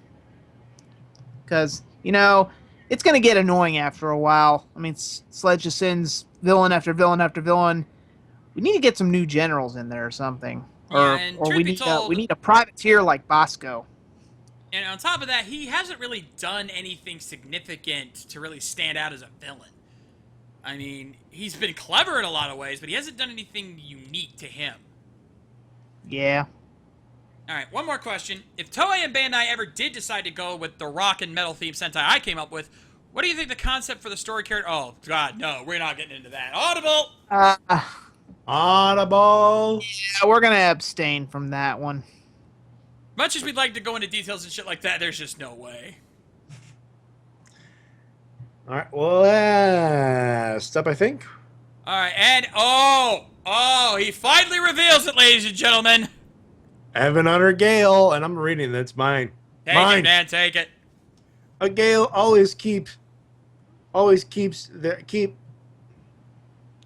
Because, it's going to get annoying after a while. I mean, Sledge just sends villain after villain after villain. We need to get some new generals in there or something. Yeah, or we need a privateer like Bosco. And on top of that, he hasn't really done anything significant to really stand out as a villain. I mean, he's been clever in a lot of ways, but he hasn't done anything unique to him. Yeah. Alright, one more question. If Toei and Bandai ever did decide to go with the rock and metal theme Sentai I came up with, what do you think the concept for the story character... Oh, God, no, we're not getting into that. Audible! Audible! Yeah, we're going to abstain from that one. Much as we'd like to go into details and shit like that, there's just no way. All right, well, last up, I think. All right, and he finally reveals it, ladies and gentlemen. Evan Hunter Gale, and I'm reading it. It's mine. Take it, man, take it. A Gale always keeps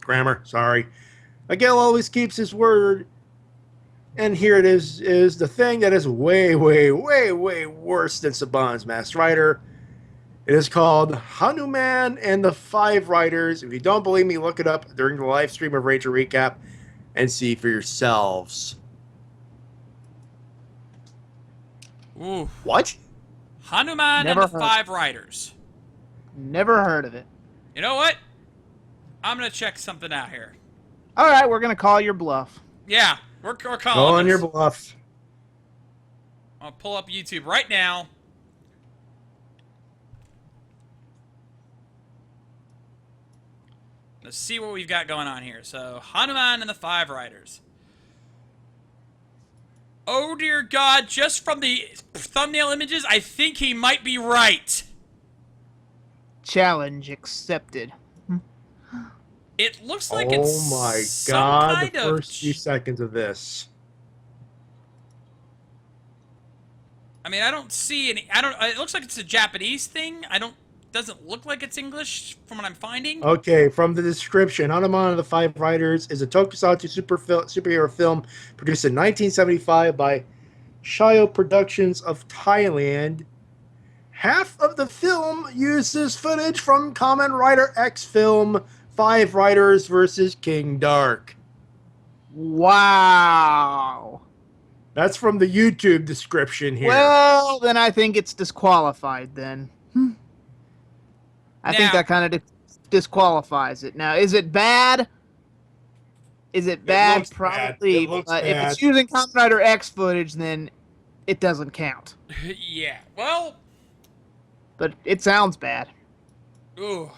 grammar. Sorry, a Gale always keeps his word. And here it is the thing that is way, way, way, way worse than Saban's Masked Rider. It is called Hanuman and the Five Riders. If you don't believe me, look it up during the live stream of Ranger Recap and see for yourselves. Ooh. What? Hanuman Never and the heard. 5 Riders. Never heard of it. You know what? I'm going to check something out here. All right, we're going to call your bluff. Yeah, we're calling Go on this. your bluff. I'll pull up YouTube right now. Let's see what we've got going on here. So, Hanuman and the 5 Riders. Oh dear God, just from the thumbnail images, I think he might be right. Challenge accepted. It looks like Oh it's my some God, kind the of first few seconds of this. I mean, I don't see any. I don't. It looks like it's a Japanese thing. Doesn't look like it's English from what I'm finding. Okay, from the description, Hanuman and the 5 Riders is a tokusatsu superhero film produced in 1975 by Shio Productions of Thailand. Half of the film uses footage from Kamen Rider X film 5 Riders versus King Dark. Wow. That's from the YouTube description here. Well, then I think it's disqualified then. I think Now- that kind of disqualifies it. Now, is it bad? Is it bad? looks bad. Probably. It looks But if bad. it's using Kamen Rider X footage, then it doesn't count. Yeah. Well. But it sounds bad. Ooh.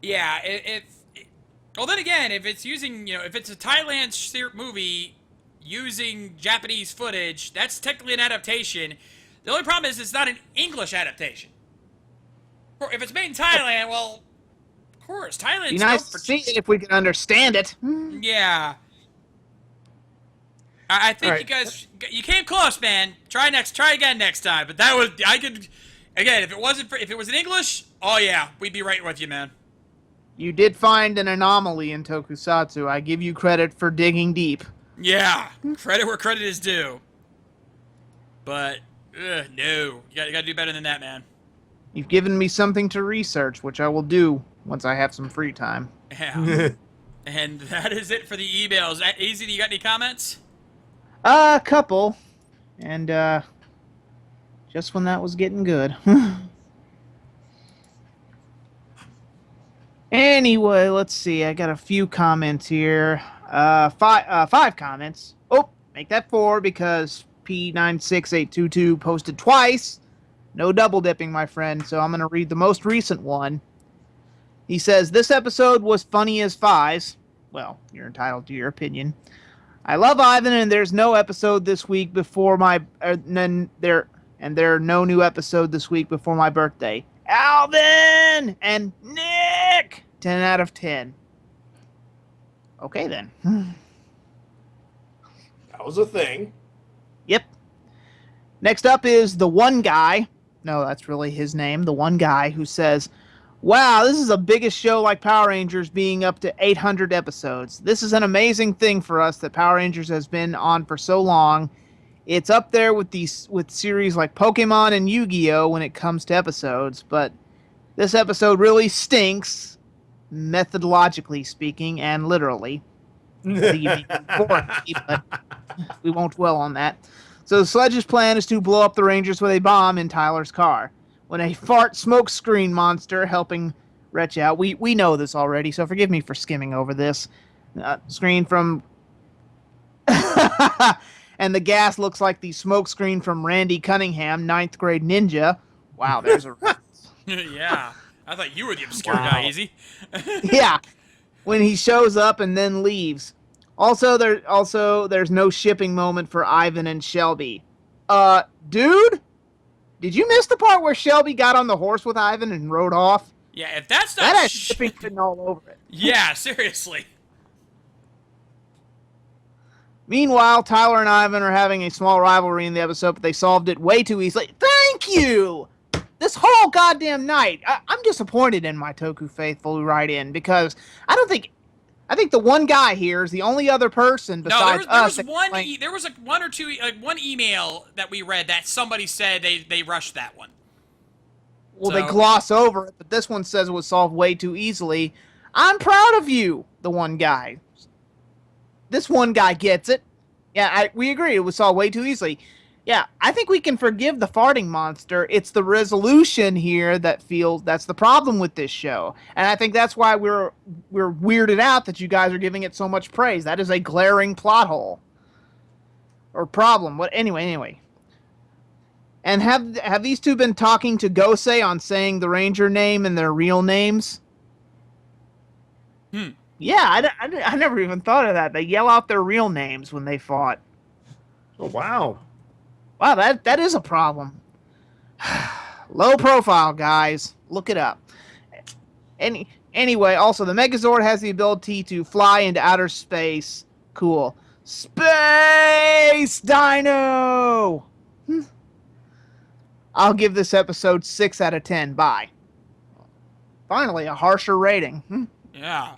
Yeah. Well, then again, if it's using, if it's a Thailand movie using Japanese footage, that's technically an adaptation. The only problem is it's not an English adaptation. Or if it's made in Thailand, well, of course, Thailand's Be known nice for to see it if we can understand it. Yeah. I think All you right. guys, you came close, man. Try again next time. But that was, again, if it was in English, oh yeah, we'd be right with you, man. You did find an anomaly in Tokusatsu. I give you credit for digging deep. Yeah, credit where credit is due. But, no. You gotta do better than that, man. You've given me something to research, which I will do once I have some free time. Yeah. And that is it for the emails. Easy, you got any comments? A couple. And, just when that was getting good. Anyway, let's see. I got a few comments here. Five comments. Oh, make that 4 because P96822 posted twice. No double dipping, my friend. So I'm going to read the most recent one. He says, this episode was funny as flies. Well, you're entitled to your opinion. I love Ivan, and there's no episode this week before my... there are no new episode this week before my birthday. Alvin and Nick! 10 out of 10. Okay, then. That was a thing. Yep. Next up is the one guy. No, that's really his name. The one guy who says, wow, this is the biggest show like Power Rangers being up to 800 episodes. This is an amazing thing for us that Power Rangers has been on for so long. It's up there with series like Pokemon and Yu-Gi-Oh! When it comes to episodes, but this episode really stinks, methodologically speaking, and literally. But we won't dwell on that. So Sledge's plan is to blow up the Rangers with a bomb in Tyler's car. When a fart smoke screen monster helping Wretch out, we know this already, so forgive me for skimming over this. Screen from... And the gas looks like the smoke screen from Randy Cunningham, 9th grade ninja. Wow, there's a reference. Yeah. I thought you were the obscure guy, Easy. Yeah. When he shows up and then leaves. Also, there's no shipping moment for Ivan and Shelby. Dude? Did you miss the part where Shelby got on the horse with Ivan and rode off? Yeah, if that's not... That has shipping written all over it. Yeah, seriously. Meanwhile, Tyler and Ivan are having a small rivalry in the episode, but they solved it way too easily. Thank you! This whole goddamn night, I'm disappointed in my Toku faithful who write in, because I think the one guy here is the only other person besides us. There was one email that we read that somebody said they rushed that one. Well, they gloss over it, but this one says it was solved way too easily. I'm proud of you, the one guy. This one guy gets it. Yeah, we agree. It was solved way too easily. Yeah, I think we can forgive the farting monster. It's the resolution here that's the problem with this show. And I think that's why we're weirded out that you guys are giving it so much praise. That is a glaring plot hole. Or problem. Anyway. And have these two been talking to Gosei on saying the ranger name and their real names? Yeah, I never even thought of that. They yell out their real names when they fought. Oh, wow. Wow, that is a problem. Low profile, guys. Look it up. Anyway, also, the Megazord has the ability to fly into outer space. Cool. Space Dino! I'll give this episode 6 out of 10. Bye. Finally, a harsher rating. Yeah.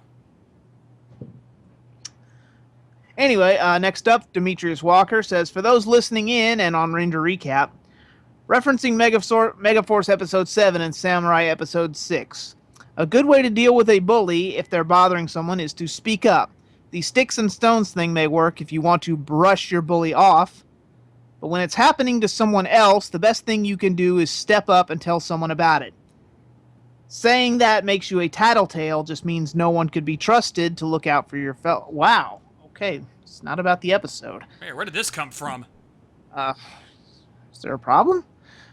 Anyway, next up, Demetrius Walker says, for those listening in and on Ranger Recap, referencing Megaforce Episode 7 and Samurai Episode 6, a good way to deal with a bully if they're bothering someone is to speak up. The sticks and stones thing may work if you want to brush your bully off, but when it's happening to someone else, the best thing you can do is step up and tell someone about it. Saying that makes you a tattletale just means no one could be trusted to look out for your fellow. Wow. Okay, it's not about the episode. Hey, where did this come from? Is there a problem?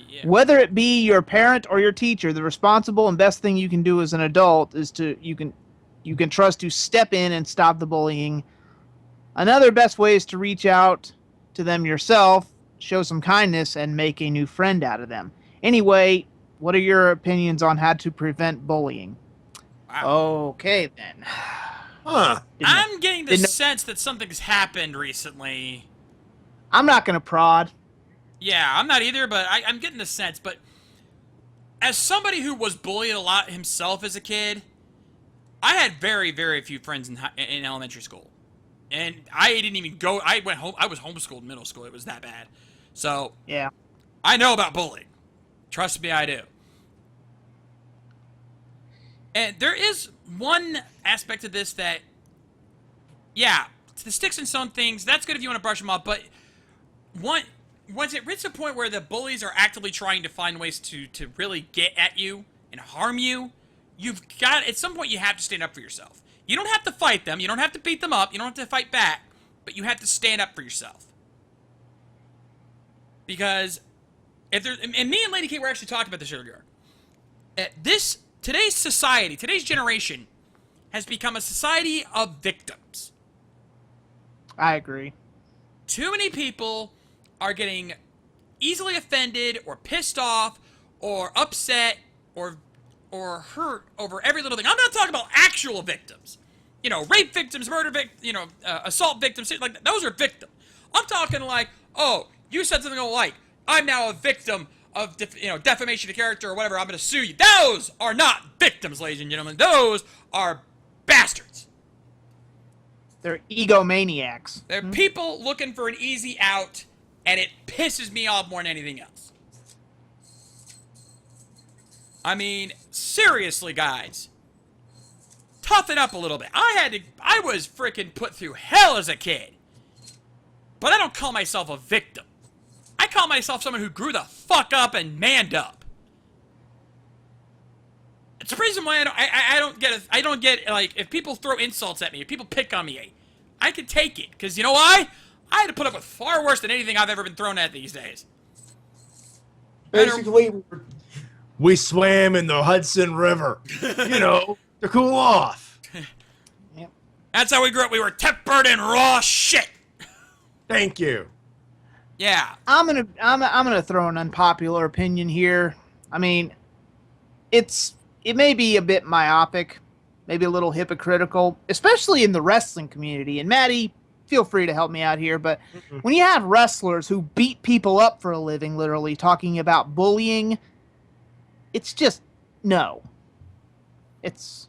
Yeah. Whether it be your parent or your teacher, the responsible and best thing you can do as an adult is you can trust to step in and stop the bullying. Another best way is to reach out to them yourself, show some kindness, and make a new friend out of them. Anyway, what are your opinions on how to prevent bullying? Wow. Okay, then. Huh. I'm getting the sense that something's happened recently. I'm not going to prod. Yeah, I'm not either, but I'm getting the sense. But as somebody who was bullied a lot himself as a kid, I had very, very few friends in elementary school. And I didn't even go, I went home, I was homeschooled in middle school. It was that bad. So, yeah, I know about bullying. Trust me, I do. And there is one aspect of this that, yeah, the sticks and stone things, that's good if you want to brush them off, but once it reaches a point where the bullies are actively trying to find ways to really get at you and harm you, at some point you have to stand up for yourself. You don't have to fight them, you don't have to beat them up, you don't have to fight back, but you have to stand up for yourself. Because, and me and Lady K were actually talking about this earlier. Today's society, today's generation, has become a society of victims. I agree. Too many people are getting easily offended or pissed off or upset or hurt over every little thing. I'm not talking about actual victims. You know, rape victims, murder victims, assault victims, like that. Those are victims. I'm talking like, oh, you said something I don't like. I'm now a victim of defamation of character or whatever. I'm going to sue you. Those are not victims, ladies and gentlemen. Those are bastards. They're egomaniacs. They're people looking for an easy out, and it pisses me off more than anything else. I mean, seriously, guys. Toughen up a little bit. I was freaking put through hell as a kid. But I don't call myself a victim. I call myself someone who grew the fuck up and manned up. It's the reason why I don't get, like, if people throw insults at me, if people pick on me, I can take it. Because you know why? I had to put up with far worse than anything I've ever been thrown at these days. Basically, we swam in the Hudson River, to cool off. Yep. That's how we grew up. We were tempered and raw shit. Thank you. Yeah. I'm gonna throw an unpopular opinion here. I mean, it may be a bit myopic, maybe a little hypocritical, especially in the wrestling community. And Matty, feel free to help me out here, but when you have wrestlers who beat people up for a living, literally talking about bullying, it's just no. It's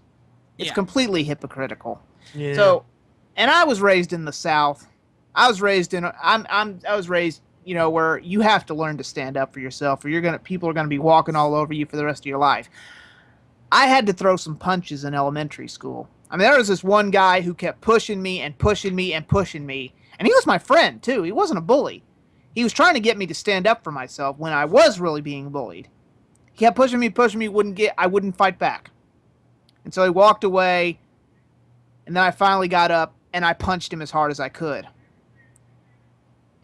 completely hypocritical. Yeah. So, and I was raised in the South. I was raised where you have to learn to stand up for yourself, or people are gonna be walking all over you for the rest of your life. I had to throw some punches in elementary school. I mean, there was this one guy who kept pushing me and pushing me and pushing me, and he was my friend too. He wasn't a bully. he was trying to get me to stand up for myself when I was really being bullied. He kept pushing me, I wouldn't fight back. And so he walked away, and then I finally got up, and I punched him as hard as I could.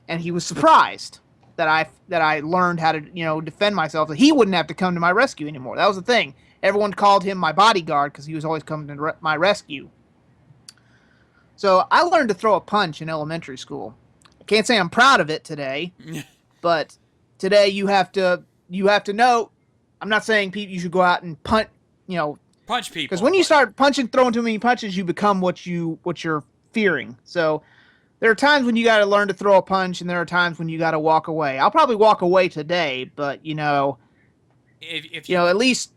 And he was surprised that I learned how to, defend myself, that he wouldn't have to come to my rescue anymore. That was the thing. Everyone called him my bodyguard because he was always coming to my rescue. So I learned to throw a punch in elementary school. I can't say I'm proud of it today, but today you have to know. I'm not saying you should go out and punch people. Because when you start throwing too many punches, you become what you're fearing. So there are times when you got to learn to throw a punch, and there are times when you got to walk away. I'll probably walk away today, but if at least.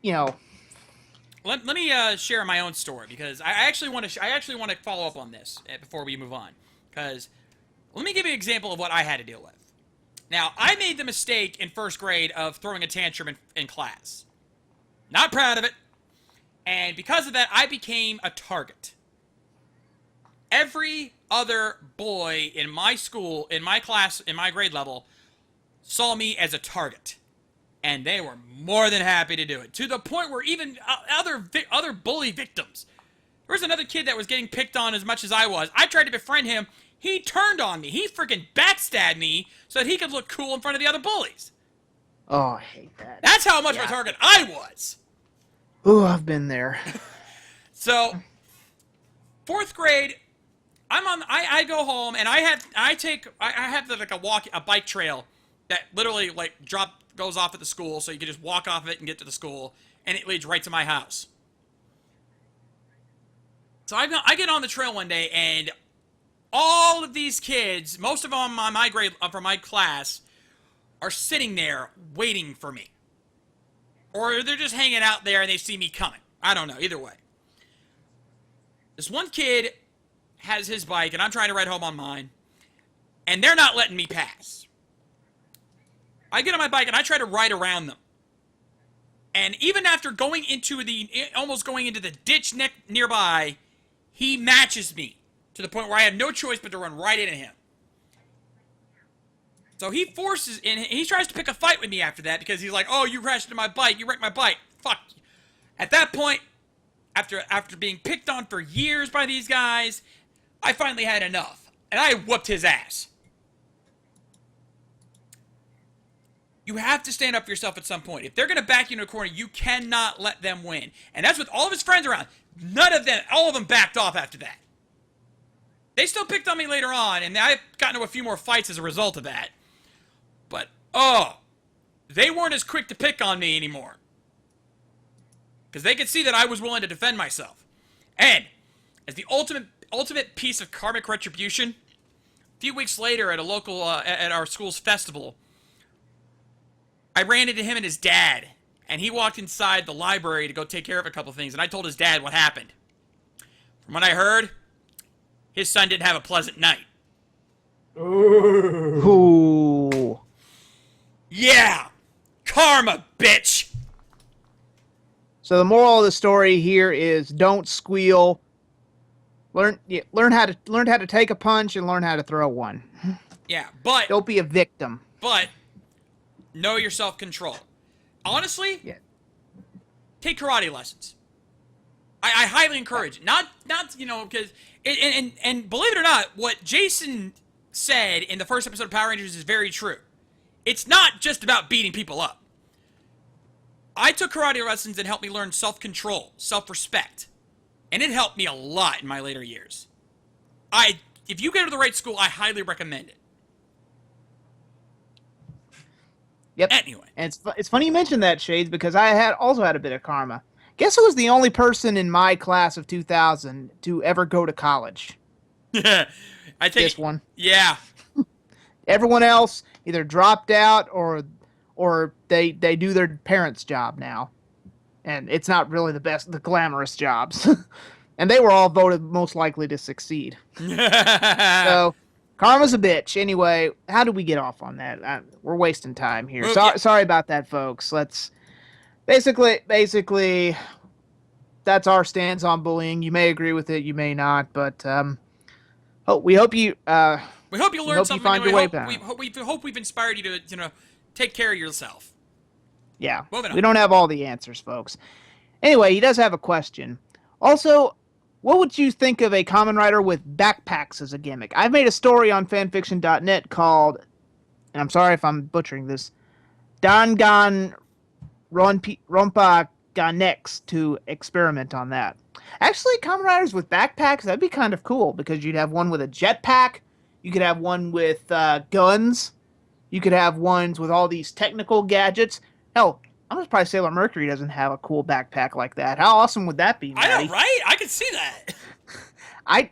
Let me share my own story, because I actually want to follow up on this before we move on. Because let me give you an example of what I had to deal with. Now, I made the mistake in first grade of throwing a tantrum in class. Not proud of it. And because of that, I became a target. Every other boy in my school, in my class, in my grade level, saw me as a target. And they were more than happy to do it. To the point where even other bully victims. There was another kid that was getting picked on as much as I was. I tried to befriend him. He turned on me. He freaking backstabbed me so that he could look cool in front of the other bullies. Oh, I hate that. That's how much of a target I was. Ooh, I've been there. So, 4th grade, I go home, and I have like a bike trail that literally goes off at the school, so you can just walk off of it and get to the school, and it leads right to my house. So I get on the trail one day, and all of these kids, most of them on my grade, from my class, are sitting there waiting for me. Or they're just hanging out there and they see me coming. I don't know, either way. This one kid has his bike, and I'm trying to ride home on mine, and they're not letting me pass. I get on my bike and I try to ride around them. And even after almost going into the ditch nearby, he matches me to the point where I had no choice but to run right into him. So he tries to pick a fight with me after that, because he's like, oh, you crashed into my bike, you wrecked my bike, fuck you. At that point, after being picked on for years by these guys, I finally had enough, and I whooped his ass. You have to stand up for yourself at some point. If they're going to back you in a corner, you cannot let them win. And that's with all of his friends around. All of them backed off after that. They still picked on me later on, and I've gotten into a few more fights as a result of that. But, they weren't as quick to pick on me anymore. Because they could see that I was willing to defend myself. And, as the ultimate piece of karmic retribution, a few weeks later at at our school's festival, I ran into him and his dad, and he walked inside the library to go take care of a couple things, and I told his dad what happened. From what I heard, his son didn't have a pleasant night. Ooh. Yeah! Karma, bitch! So the moral of the story here is don't squeal. Learn how to take a punch and learn how to throw one. Yeah, but Don't be a victim. But know your self-control. Honestly, take karate lessons. I highly encourage it. Not because and believe it or not, what Jason said in the first episode of Power Rangers is very true. It's not just about beating people up. I took karate lessons and helped me learn self-control, self-respect. And it helped me a lot in my later years. If you go to the right school, I highly recommend it. Yep. Anyway. And it's funny you mentioned that, Shades, because I also had a bit of karma. Guess who was the only person in my class of 2000 to ever go to college? Yeah. I think this one. Yeah. Everyone else either dropped out or they do their parents' job now. And it's not really the glamorous jobs. And they were all voted most likely to succeed. So, karma's a bitch. Anyway, how do we get off on that? We're wasting time here. Sorry about that, folks. Let's... Basically, that's our stance on bullying. You may agree with it, you may not, but we hope you We hope you We learned hope you something. find and your way we back. hope we've inspired you to, take care of yourself. Yeah, Moving on. we don't have all the answers, folks. Anyway, he does have a question. Also, what would you think of a common writer with backpacks as a gimmick? I've made a story on fanfiction.net called, and I'm sorry if I'm butchering this, Dangan Rompa Ganex to experiment on that. Actually, common writers with backpacks, that'd be kind of cool because you'd have one with a jetpack, you could have one with guns, you could have ones with all these technical gadgets. Hell, I'm surprised Sailor Mercury doesn't have a cool backpack like that. How awesome would that be, I Matty? know, right? I can see that. I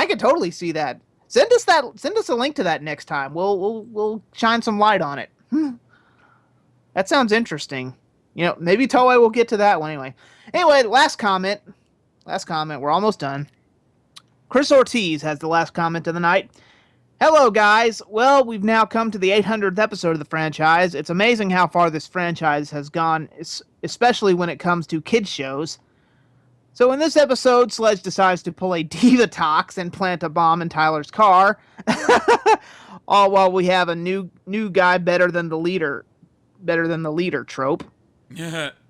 could totally see that. Send us a link to that next time. We'll shine some light on it. That sounds interesting. Maybe Toei will get to that one anyway. Anyway, last comment. We're almost done. Chris Ortiz has the last comment of the night. Hello, guys. Well, we've now come to the 800th episode of the franchise. It's amazing how far this franchise has gone, especially when it comes to kids shows. So in this episode, Sledge decides to pull a diva tox and plant a bomb in Tyler's car, all while we have a new guy better than the leader trope. I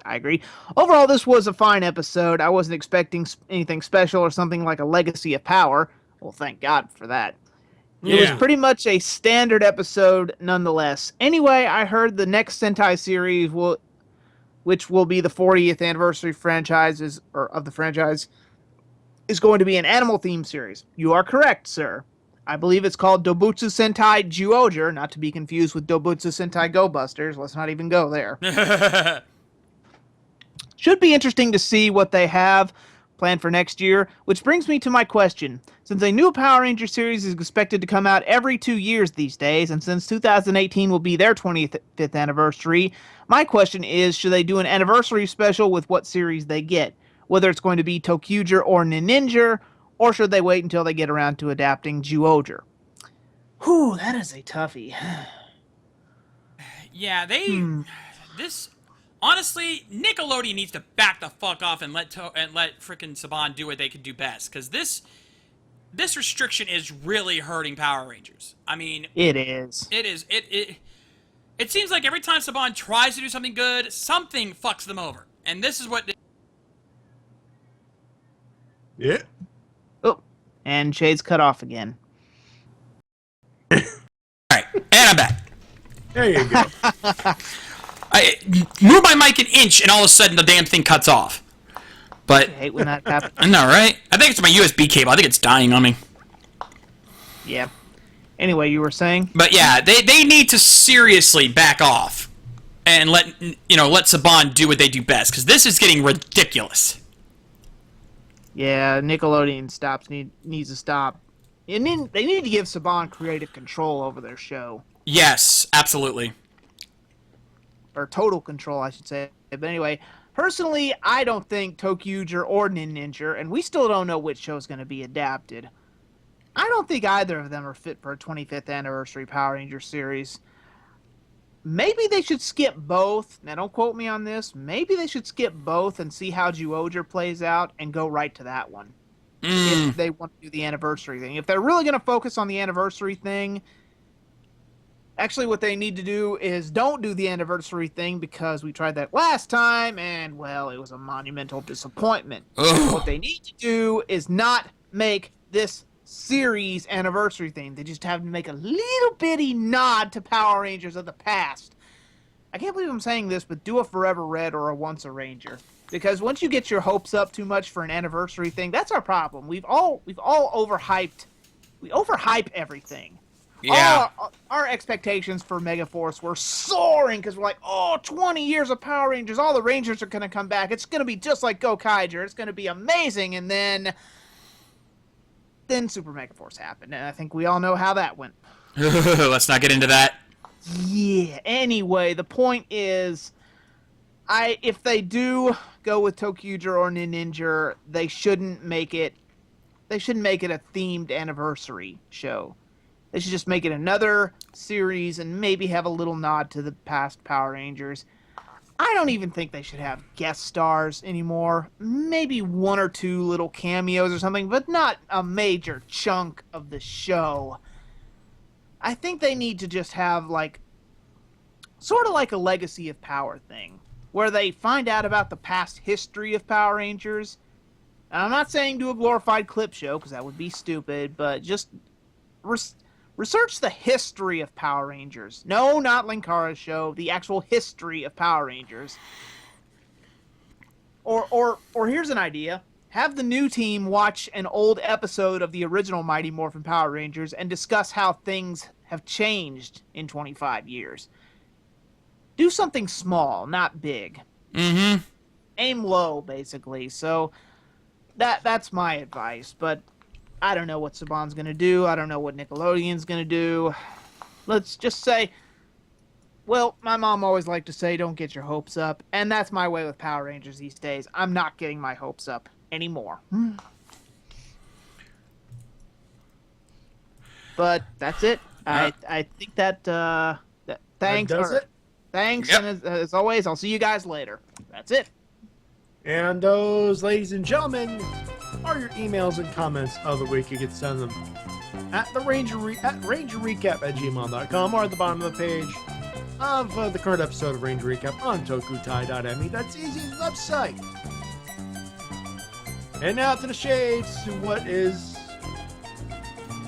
agree. Overall, this was a fine episode. I wasn't expecting anything special or something like a Legacy of Power. Well, thank God for that. It was pretty much a standard episode nonetheless. Anyway, I heard the next Sentai series which will be the 40th anniversary of the franchise, is going to be an animal-themed series. You are correct, sir. I believe it's called Dobutsu Sentai Zyuohger, not to be confused with Dobutsu Sentai Go Busters. Let's not even go there. Should be interesting to see what they have planned for next year, which brings me to my question. Since a new Power Ranger series is expected to come out every 2 years these days, and since 2018 will be their 25th anniversary, my question is, should they do an anniversary special with what series they get? Whether it's going to be Tokyuger or Ninja, or should they wait until they get around to adapting Zyuohger? Whew, that is a toughie. Yeah, this honestly, Nickelodeon needs to back the fuck off and let frickin' Saban do what they can do best, because this restriction is really hurting Power Rangers. I mean, it is. It seems like every time Saban tries to do something good, something fucks them over, and this is what. Yeah. Oh, and Shade's cut off again. All right, and I'm back. There you go. I move my mic an inch, and all of a sudden the damn thing cuts off. But I hate when that happens. I know, right? I think it's my USB cable. I think it's dying on me. Yeah. Anyway, you were saying? But yeah, they need to seriously back off and let Saban do what they do best, because this is getting ridiculous. Yeah, Nickelodeon needs to stop. And then they need to give Saban creative control over their show. Yes, absolutely. Or total control, I should say. But anyway, personally, I don't think Tokyuger or Ninja, and we still don't know which show is going to be adapted. I don't think either of them are fit for a 25th anniversary Power Ranger series. Maybe they should skip both. Now, don't quote me on this. Maybe they should skip both and see how Zyuohger plays out and go right to that one. If they want to do the anniversary thing. If they're really going to focus on the anniversary thing, actually what they need to do is don't do the anniversary thing, because we tried that last time and, well, it was a monumental disappointment. What they need to do is not make this series anniversary thing. They just have to make a little bitty nod to Power Rangers of the past. I can't believe I'm saying this, but do a Forever Red or a Once a Ranger. Because once you get your hopes up too much for an anniversary thing, that's our problem. We've all overhyped. We overhype everything. Yeah. Our expectations for Megaforce were soaring because we're like, 20 years of Power Rangers, all the Rangers are going to come back. It's going to be just like Gokaiger. It's going to be amazing. And then Super Megaforce happened, and I think we all know how that went. Let's not get into that. Yeah. Anyway, the point is, if they do go with Tokyuger or Ninja, they shouldn't make it a themed anniversary show. They should just make it another series and maybe have a little nod to the past Power Rangers. I don't even think they should have guest stars anymore. Maybe one or two little cameos or something, but not a major chunk of the show. I think they need to just have, like, sort of like a Legacy of Power thing, where they find out about the past history of Power Rangers. And I'm not saying do a glorified clip show, because that would be stupid, but just research the history of Power Rangers. No, not Linkara's show, the actual history of Power Rangers. Or here's an idea. Have the new team watch an old episode of the original Mighty Morphin Power Rangers and discuss how things have changed in 25 years. Do something small, not big. Mm-hmm. Aim low, basically. So that's my advice, but I don't know what Saban's going to do. I don't know what Nickelodeon's going to do. Let's just say, well, my mom always liked to say, don't get your hopes up, and that's my way with Power Rangers these days. I'm not getting my hopes up anymore. But that's it. I think that thanks. That does it? Thanks, Yep. and as always, I'll see you guys later. That's it. And those, ladies and gentlemen, are your emails and comments of the week. You can send them at rangerrecap@gmail.com or at the bottom of the page of the current episode of Ranger Recap on tokutai.me. That's easy website. And now to the shades to what is...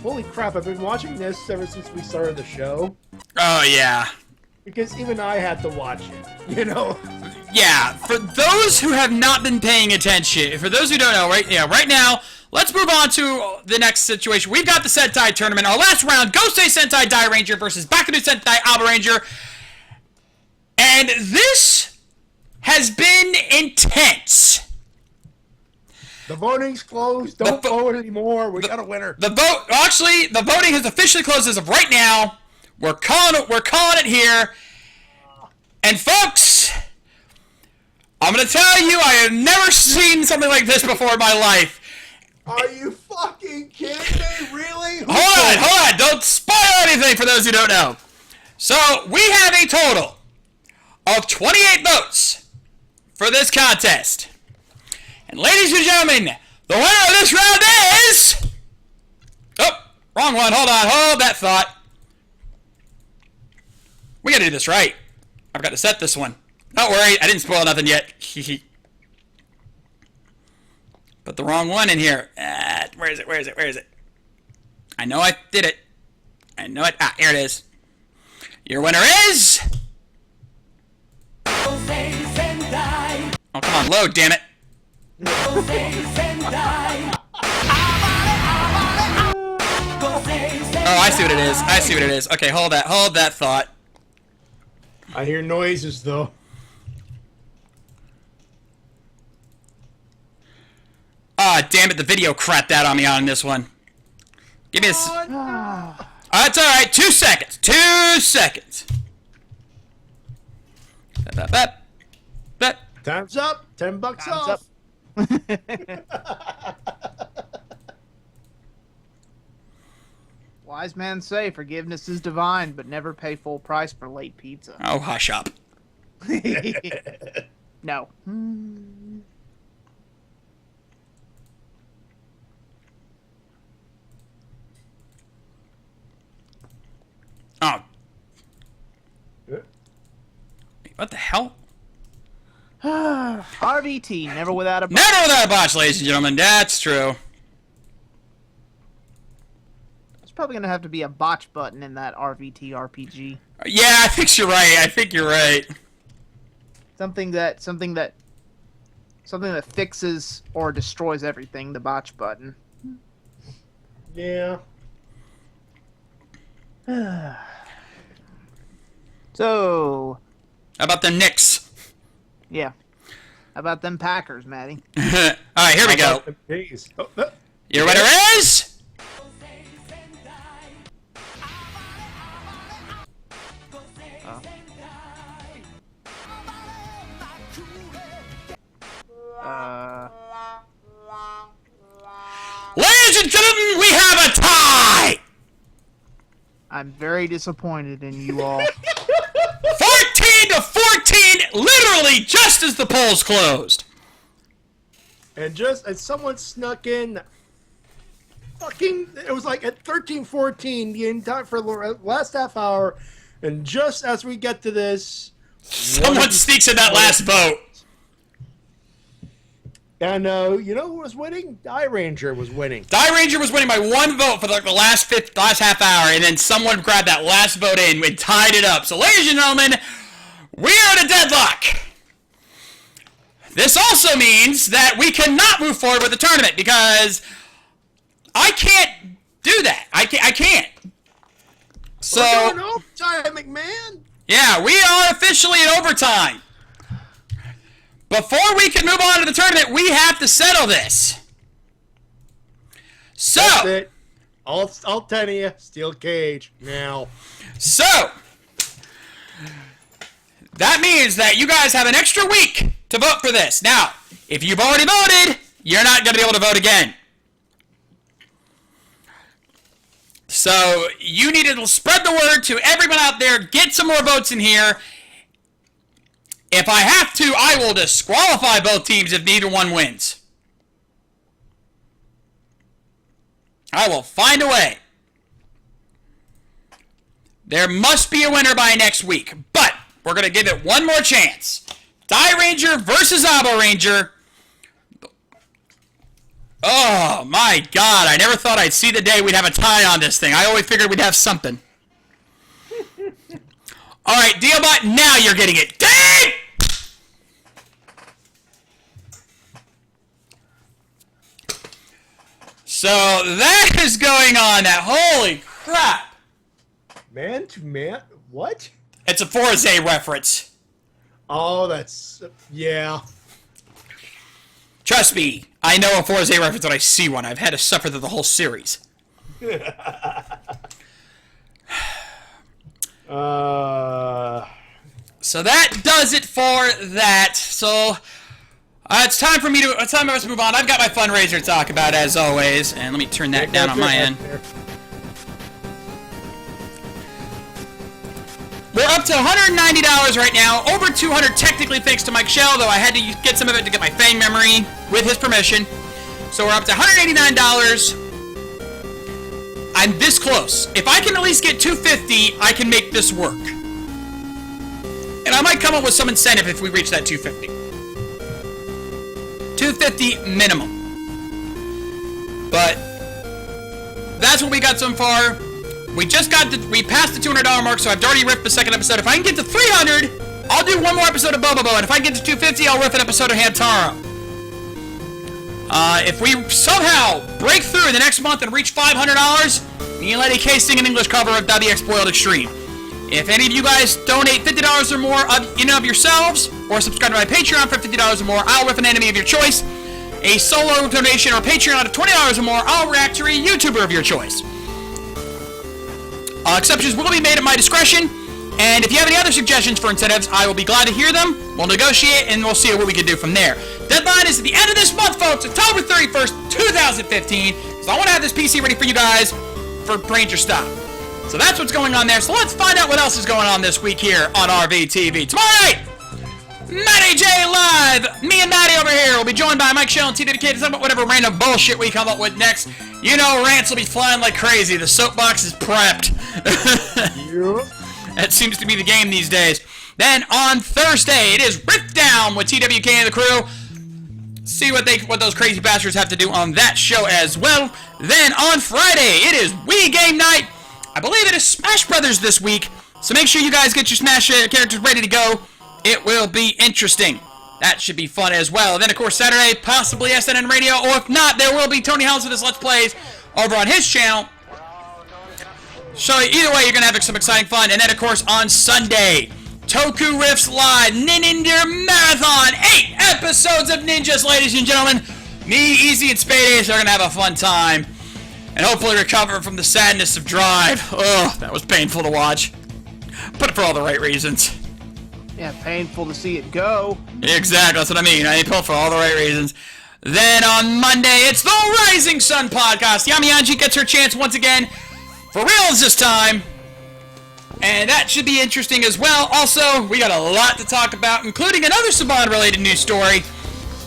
Holy crap, I've been watching this ever since we started the show. Oh, yeah. Because even I had to watch it, you know? Yeah, for those who have not been paying attention, for those who don't know, right now, let's move on to the next situation. We've got the Sentai tournament. Our last round, Gosei Sentai Dai Ranger versus Bakudu Sentai Alba Ranger. And this has been intense. The voting's closed. Don't vote anymore. We got a winner. The voting has officially closed as of right now. We're calling it here. And folks, I'm going to tell you, I have never seen something like this before in my life. Are you fucking kidding me? Really? Hold on. Don't spoil anything for those who don't know. So, we have a total of 28 votes for this contest. And ladies and gentlemen, the winner of this round is... Oh, wrong one. Hold on. Hold that thought. We gotta do this right. I've got to set this one. Don't worry, I didn't spoil nothing yet. Put the wrong one in here. Where is it? I know I did it. I know it. Ah, here it is. Your winner is... Oh, come on, load, damn it. Oh, I see what it is. Okay, hold that thought. I hear noises, though. Ah, damn it, the video crapped out on me on this one. Give me a... That's alright, 2 seconds. 2 seconds. Time's up. $10 Time's off. Wise men say forgiveness is divine, but never pay full price for late pizza. Oh, hush up. No. Oh. Wait, what the hell? RVT, never without a... Never without a botch, ladies and gentlemen. That's true. There's probably going to have to be a botch button in that RVT RPG. Yeah, I think you're right. Something that fixes or destroys everything, the botch button. Yeah. So... How about the Knicks? Yeah. How about them Packers, Matty? Alright, here we go. Your winner is... Ladies and gentlemen, we have a tie! I'm very disappointed in you all. 14 15-14, literally just as the polls closed. And just as someone snuck in, it was like at 13-14 the entire for the last half hour, and just as we get to this, someone sneaks in that last vote. And you know who was winning? Die Ranger was winning. Die Ranger was winning by one vote for the last half hour, and then someone grabbed that last vote in and tied it up. So, ladies and gentlemen, we are at a deadlock. This also means that we cannot move forward with the tournament because I can't do that. I can't. So, we're going overtime, McMahon. Yeah, we are officially in overtime. Before we can move on to the tournament, we have to settle this. So, that's it. All 10 of you, steel cage now. So, that means that you guys have an extra week to vote for this. Now, if you've already voted, you're not going to be able to vote again. So, you need to spread the word to everyone out there. Get some more votes in here. If I have to, I will disqualify both teams if neither one wins. I will find a way. There must be a winner by next week, but we're going to give it one more chance. Die Ranger versus Abo Ranger. Oh, my God. I never thought I'd see the day we'd have a tie on this thing. I always figured we'd have something. All right, Dealbot, now you're getting it. Dang! So that is going on. That holy crap! Man to man, what? It's a Forza reference. Oh, that's yeah. Trust me, I know a Forza reference when I see one. I've had to suffer through the whole series. So that does it for that. So it's time for us to move on. I've got my fundraiser to talk about as always, and let me turn that down on my end. We're up to $190 right now, over $200 technically thanks to Mike Shell, though I had to get some of it to get my Fang memory with his permission. So we're up to $189. I'm this close. If I can at least get $250, I can make this work. And I might come up with some incentive if we reach that $250. $250 minimum. But that's what we got so far. We passed the $200 mark, so I've already ripped the second episode. If I can get to $300, I'll do one more episode of Bobo, and if I can get to $250, I'll riff an episode of Hamtaro. If we somehow break through in the next month and reach $500, me and Lady K sing an English cover of WX Boiled Extreme. If any of you guys donate $50 or more of yourselves, or subscribe to my Patreon for $50 or more, I'll riff an enemy of your choice. A solo donation or Patreon of $20 or more, I'll react to a YouTuber of your choice. Exceptions will be made at my discretion, and if you have any other suggestions for incentives, I will be glad to hear them. We'll negotiate, and we'll see what we can do from there. Deadline is at the end of this month, folks, October 31st, 2015, so I want to have this PC ready for you guys for Ranger Stop. So that's what's going on there, so let's find out what else is going on this week here on RVTV. Tomorrow night, Matty Jay live! Me and Matty over here will be joined by Mike Shell and TWK to talk about whatever random bullshit we come up with next. You know, rants will be flying like crazy. The soapbox is prepped. That seems to be the game these days. Then on Thursday, it is Rift Down with TWK and the crew. See what those crazy bastards have to do on that show as well. Then on Friday, it is Wii Game Night. I believe it is Smash Brothers this week, so make sure you guys get your Smash characters ready to go. It will be interesting. That should be fun as well. And then, of course, Saturday, possibly SNN Radio, or if not, there will be Tony Helms with his Let's Plays over on his channel. So either way, you're going to have some exciting fun. And then, of course, on Sunday, Toku Riffs Live, Ninja Marathon, 8 episodes of Ninjas, ladies and gentlemen. Me, Easy, and Spade Ace are going to have a fun time. And hopefully recover from the sadness of Drive. Oh, that was painful to watch. But for all the right reasons. Yeah, painful to see it go. Exactly, that's what I mean. I pulled for all the right reasons. Then on Monday, it's the Rising Sun podcast. Yami Anji gets her chance once again. For reals this time. And that should be interesting as well. Also, we got a lot to talk about, including another Saban-related news story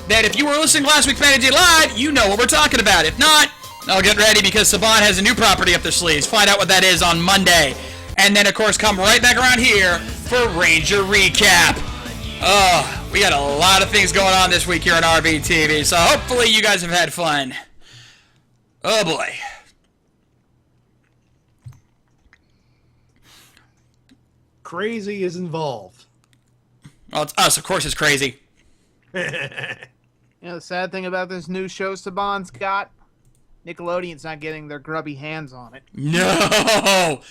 that if you were listening to last week's Matty Jay Live, you know what we're talking about. If not, I'll get ready because Saban has a new property up their sleeves. Find out what that is on Monday. And then, of course, come right back around here for Ranger Recap. We got a lot of things going on this week here on RBTV, so hopefully you guys have had fun. Oh, boy. Crazy is involved. Well, it's us. Of course it's crazy. You know, the sad thing about this new show Saban's got? Nickelodeon's not getting their grubby hands on it. No!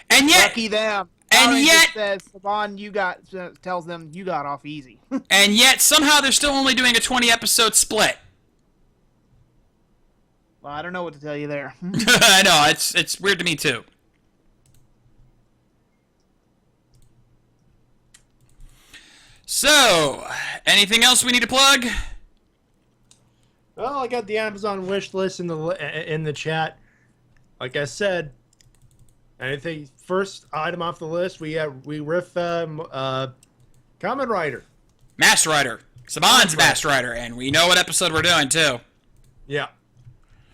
And yet... Lucky them. And yet... says, Saban, tells them you got off easy. And yet, somehow they're still only doing a 20-episode split. Well, I don't know what to tell you there. I know, it's weird to me, too. So, anything else we need to plug? Well, I got the Amazon wish list in the chat. Like I said, anything first item off the list, we riff Kamen Rider. Master Rider. Saban's Master Rider, and we know what episode we're doing, too. Yeah.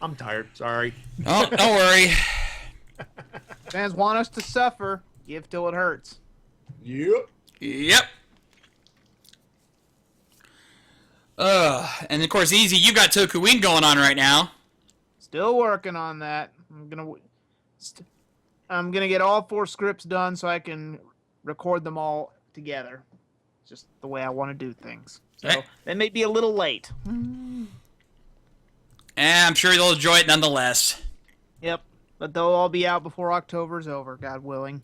I'm tired, sorry. Oh, don't worry. Fans want us to suffer. Give till it hurts. Yep. Yep. And of course, Easy, you got Tokuin going on right now. Still working on that. I'm gonna get all 4 scripts done so I can record them all together. It's just the way I want to do things. So they may be a little late. And I'm sure you'll enjoy it nonetheless. Yep, but they'll all be out before October's over, God willing.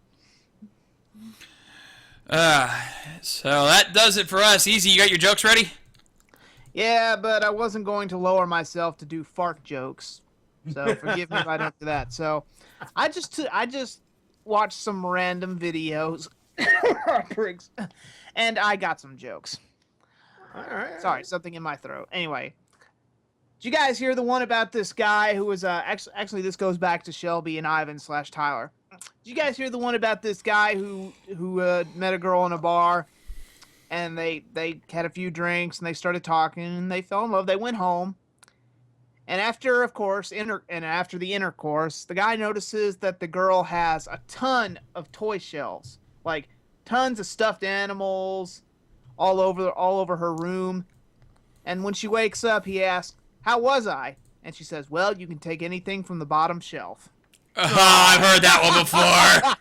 So that does it for us. Easy, you got your jokes ready? Yeah, but I wasn't going to lower myself to do fart jokes. So forgive me if I don't do that. So I just watched some random videos. And I got some jokes. All right. Sorry, something in my throat. Anyway, did you guys hear the one about this guy who was actually this goes back to Shelby and Ivan / Tyler. Did you guys hear the one about this guy who met a girl in a bar? And they had a few drinks, and they started talking, and they fell in love. They went home. And after, of course, after the intercourse, the guy notices that the girl has a ton of toy shelves. Like, tons of stuffed animals all over her room. And when she wakes up, he asks, "How was I?" And she says, "Well, you can take anything from the bottom shelf." I've heard that one before.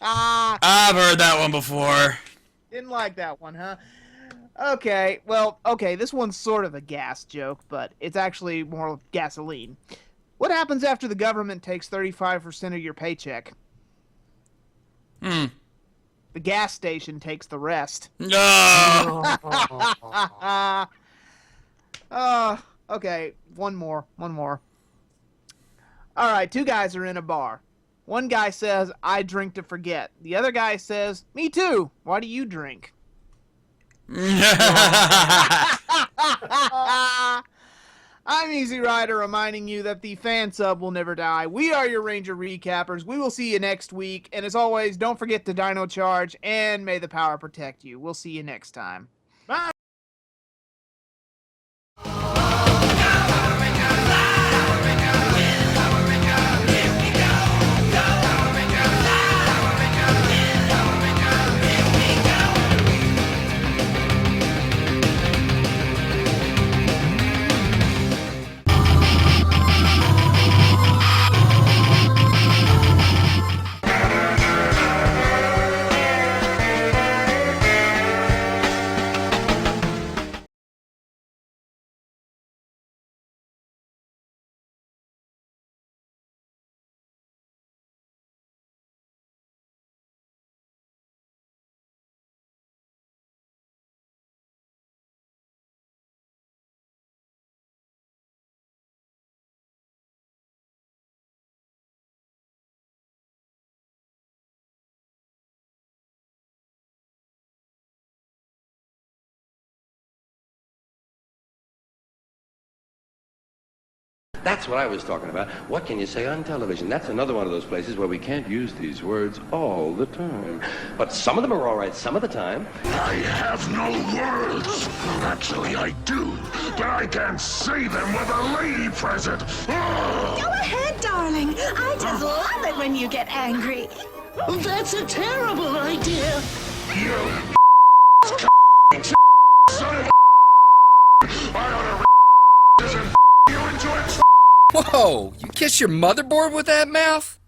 I've heard that one before. Didn't like that one, huh? Okay, well, this one's sort of a gas joke, but it's actually more gasoline. What happens after the government takes 35% of your paycheck? The gas station takes the rest. No. Okay, one more. All right, 2 guys are in a bar. One guy says, "I drink to forget." The other guy says, "Me too. Why do you drink?" I'm Easy Rider, reminding you that the fan sub will never die. We are your Ranger Recappers. We will see you next week. And as always, don't forget to Dino Charge, and may the power protect you. We'll see you next time. Bye. That's what I was talking about. What can you say on television? That's another one of those places where we can't use these words all the time. But some of them are all right some of the time. I have no words. Actually, I do. But I can't say them with a lady present. Go ahead, darling. I just love it when you get angry. That's a terrible idea. You son of a I ought to you into it. Whoa, you kiss your motherboard with that mouth?